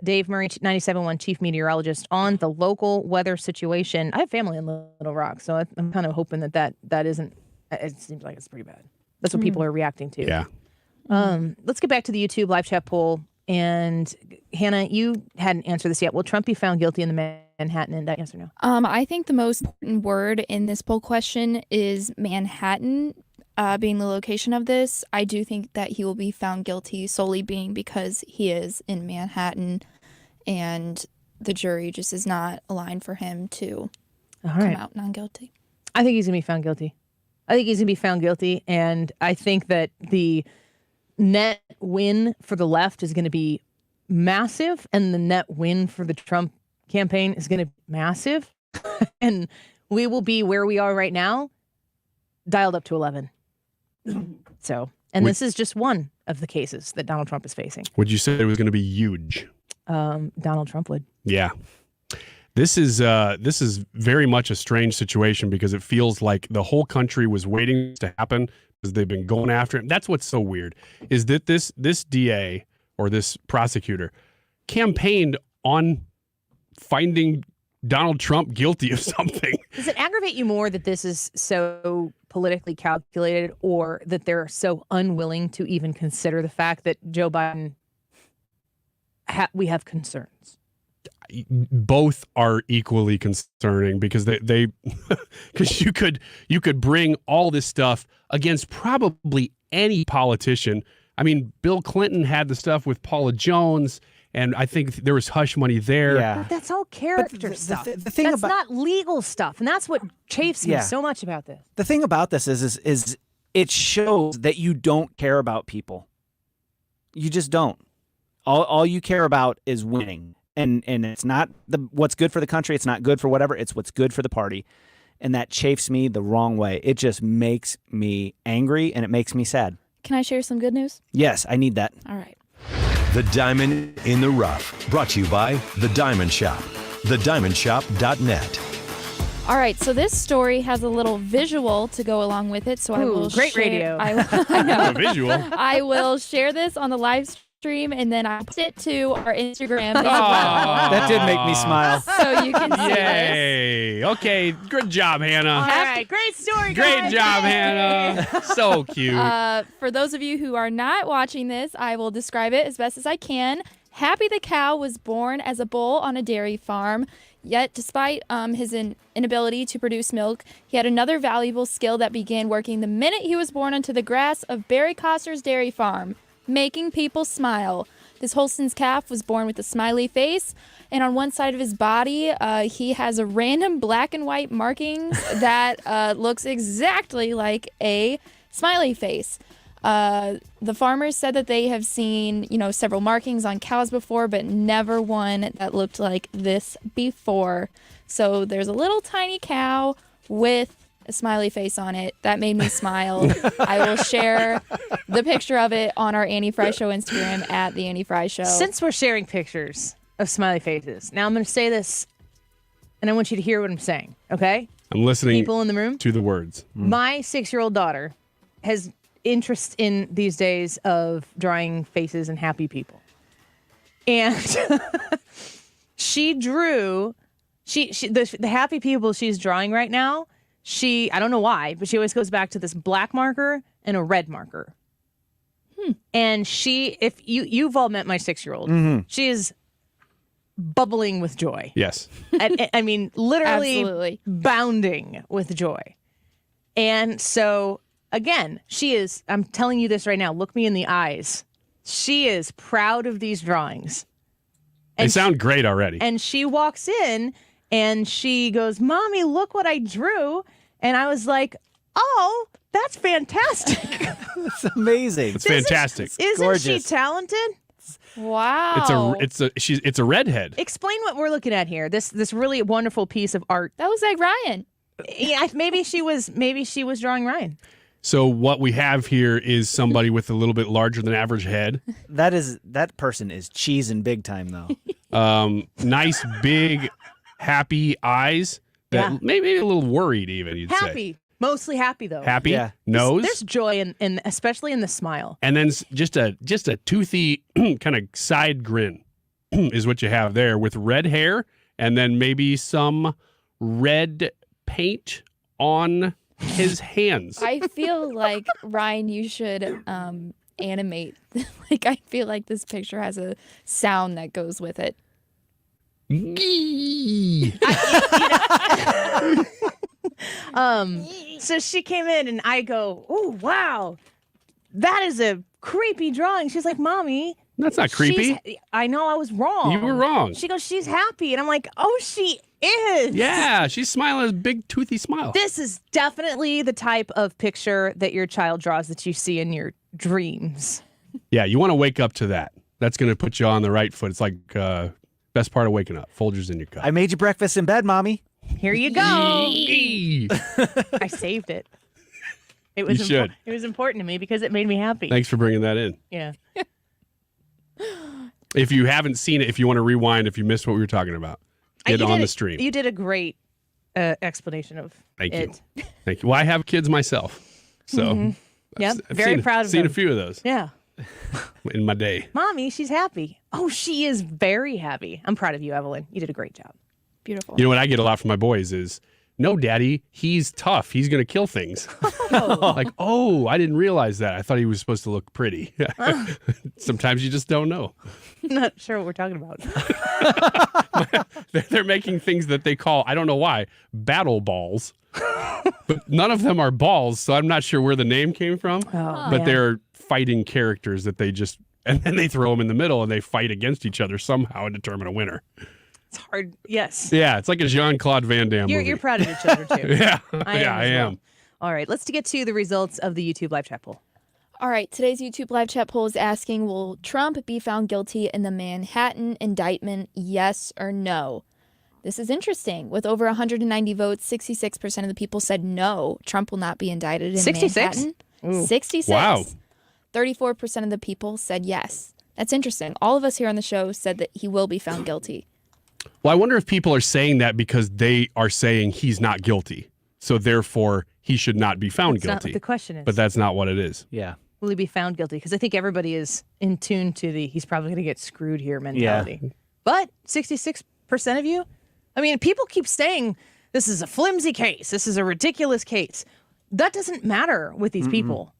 Dave Murray, 97.1 Chief Meteorologist, on the local weather situation. I have family in Little Rock, so I'm kind of hoping that isn't. It seems like it's pretty bad. That's what people are reacting to. Yeah. Let's get back to the YouTube live chat poll. And Hannah, you hadn't answered this yet. Will Trump be found guilty in the Manhattan indictment? Yes or no? I think the most important word in this poll question is Manhattan, being the location of this. I do think that he will be found guilty solely being because he is in Manhattan, and the jury just is not aligned for him to come out non-guilty. I think he's going to be found guilty. And I think that the net win for the left is going to be massive, and the net win for the Trump campaign is going to be massive. And we will be where we are right now, dialed up to 11. So, and this is just one of the cases that Donald Trump is facing. Would you say it was going to be huge? Donald Trump would. Yeah. This is very much a strange situation because it feels like the whole country was waiting to happen because they've been going after him. That's what's so weird is that this DA or this prosecutor campaigned on finding Donald Trump guilty of something. Does it aggravate you more that this is so politically calculated, or that they're so unwilling to even consider the fact that Joe Biden, we have concerns? Both are equally concerning because they because you could bring all this stuff against probably any politician. I mean, Bill Clinton had the stuff with Paula Jones, and I think there was hush money there. Yeah. But that's all character stuff. The thing that's about, not legal stuff, and that's what chafes me so much about this. The thing about this is it shows that you don't care about people. You just don't. All you care about is winning. And it's not what's good for the country. It's not good for whatever. It's what's good for the party. And that chafes me the wrong way. It just makes me angry, and it makes me sad. Can I share some good news? Yes, I need that. All right. The Diamond in the Rough, brought to you by The Diamond Shop. TheDiamondShop.net. All right, so this story has a little visual to go along with it. So I will great radio. I know. A visual. I will share this on the live stream, and then I'll post it to our Instagram as well. That did make me smile. So you can see this. Yay. Okay, good job, Hannah. All right, great story, Great guys. job, Yay. Hannah. So cute. For those of you who are not watching this, I will describe it as best as I can. Happy the cow was born as a bull on a dairy farm. Yet, despite his inability to produce milk, he had another valuable skill that began working the minute he was born onto the grass of Barry Coster's dairy farm, making people smile. This Holstein's calf was born with a smiley face, and on one side of his body, he has a random black and white markings that looks exactly like a smiley face. The farmers said that they have seen, several markings on cows before, but never one that looked like this before. So there's a little tiny cow with a smiley face on it. That made me smile. I will share the picture of it on our Annie Fry Show Instagram at the Annie Fry Show. Since we're sharing pictures of smiley faces, now I'm going to say this, and I want you to hear what I'm saying, okay? I'm listening. People in the room? To the words. My 6-year-old daughter has interest in these days of drawing faces and happy people. And she drew the happy people she's drawing right now. I don't know why, but she always goes back to this black marker and a red marker. And if you've all met my 6-year-old, she is bubbling with joy. Yes. I mean, literally Absolutely. bounding with joy. And so, again, I'm telling you this right now, look me in the eyes. She is proud of these drawings. They sound great already. And she walks in and she goes, "Mommy, look what I drew." And I was like, "Oh, that's fantastic." It's amazing. It's fantastic. Isn't she talented? Wow. It's a redhead. Explain what we're looking at here. This really wonderful piece of art. That was like Ryan. Yeah, maybe she was drawing Ryan. So what we have here is somebody with a little bit larger than average head. That person is cheesing big time though. Nice big happy eyes. That maybe a little worried even, you'd say. Happy. Mostly happy though. Happy? Yeah. Nose. There's joy in especially in the smile. And then just a toothy kind of side grin is what you have there with red hair and then maybe some red paint on his hands. I feel like, Ryan, you should animate. I feel like this picture has a sound that goes with it. So she came in and I go, "Oh, wow. That is a creepy drawing." She's like, "Mommy, that's not creepy." I know I was wrong. You were wrong. She goes, "She's happy." And I'm like, "Oh, she is." Yeah, she's smiling a big toothy smile. This is definitely the type of picture that your child draws that you see in your dreams. Yeah, you want to wake up to that. That's going to put you on the right foot. It's like best part of waking up. Folgers in your cup. I made you breakfast in bed, Mommy. Here you go. I saved it. It was You should. It was important to me because it made me happy. Thanks for bringing that in. Yeah. If you haven't seen it, if you want to rewind, if you missed what we were talking about, get on the stream. You did a great explanation of Thank it. you. Thank you. Well, I have kids myself, so Yep, I've very seen, proud of seen them. a few of those Yeah. in my day. Mommy, she's happy. Oh, she is very happy. I'm proud of you, Evelyn. You did a great job. Beautiful. You know what I get a lot from my boys is, "No, Daddy, he's tough. He's going to kill things." Like, oh, I didn't realize that. I thought he was supposed to look pretty. Sometimes you just don't know. I'm not sure what we're talking about. They're making things that they call, I don't know why, battle balls. But none of them are balls, so I'm not sure where the name came from. But they're fighting characters that they just, and then they throw them in the middle and they fight against each other somehow and determine a winner. It's hard. Yes. Yeah, it's like a Jean-Claude Van Damme movie. You're proud of your children, too. Yeah, I I am. am. All right, let's get to the results of the YouTube live chat poll. All right, today's YouTube live chat poll is asking, will Trump be found guilty in the Manhattan indictment, yes or no? This is interesting. With over 190 votes, 66% of the people said no, Trump will not be indicted in 66? Manhattan. Ooh. 66. Wow. 34% of the people said yes. That's interesting. All of us here on the show said that he will be found guilty. Well, I wonder if people are saying that because they are saying he's not guilty. So therefore, he should not be found That's not guilty. what the question is. But that's not what it is. Yeah. Will he be found guilty? Because I think everybody is in tune to the he's probably going to get screwed here mentality. Yeah. But 66% of you? I mean, people keep saying this is a flimsy case. This is a ridiculous case. That doesn't matter with these people.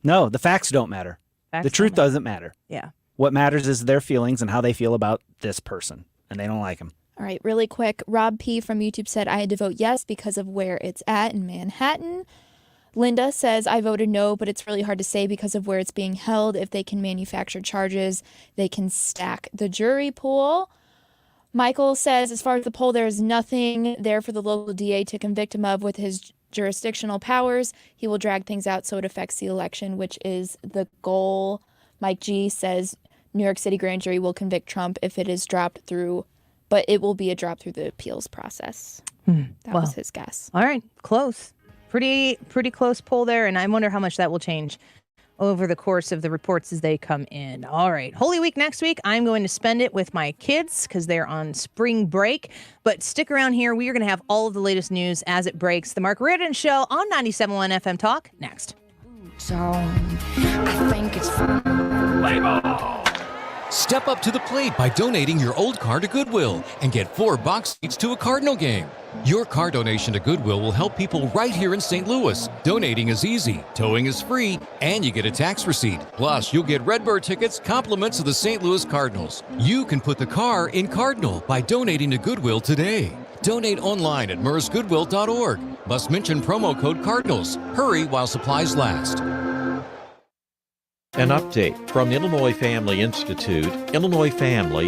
No, the facts don't matter. Facts the truth don't matter. doesn't matter. Yeah. What matters is their feelings and how they feel about this person, and they don't like him. All right, really quick. Rob P. from YouTube said, I had to vote yes because of where it's at in Manhattan. Linda says, I voted no, but it's really hard to say because of where it's being held. If they can manufacture charges, they can stack the jury pool. Michael says, as far as the poll, there is nothing there for the local DA to convict him of with his jurisdictional powers. He will drag things out so it affects the election, which is the goal. Mike G says New York City grand jury will convict Trump if it is dropped through, but it will be a drop through the appeals process. That was his guess. All right, close. Pretty close poll there, and I wonder how much that will change over the course of the reports as they come in. All right, Holy Week next week. I'm going to spend it with my kids because they're on spring break. But stick around here. We are going to have all of the latest news as it breaks. The Mark Reardon Show on 97.1 FM Talk next. I think it's fun. Step up to the plate by donating your old car to Goodwill and get 4 box seats to a Cardinal game. Your car donation to Goodwill will help people right here in St. Louis. Donating is easy, towing is free, and you get a tax receipt. Plus, you'll get Redbird tickets, compliments of the St. Louis Cardinals. You can put the car in Cardinal by donating to Goodwill today. Donate online at mersgoodwill.org. Must mention promo code Cardinals. Hurry while supplies last. An update from Illinois Family Institute. Illinois Family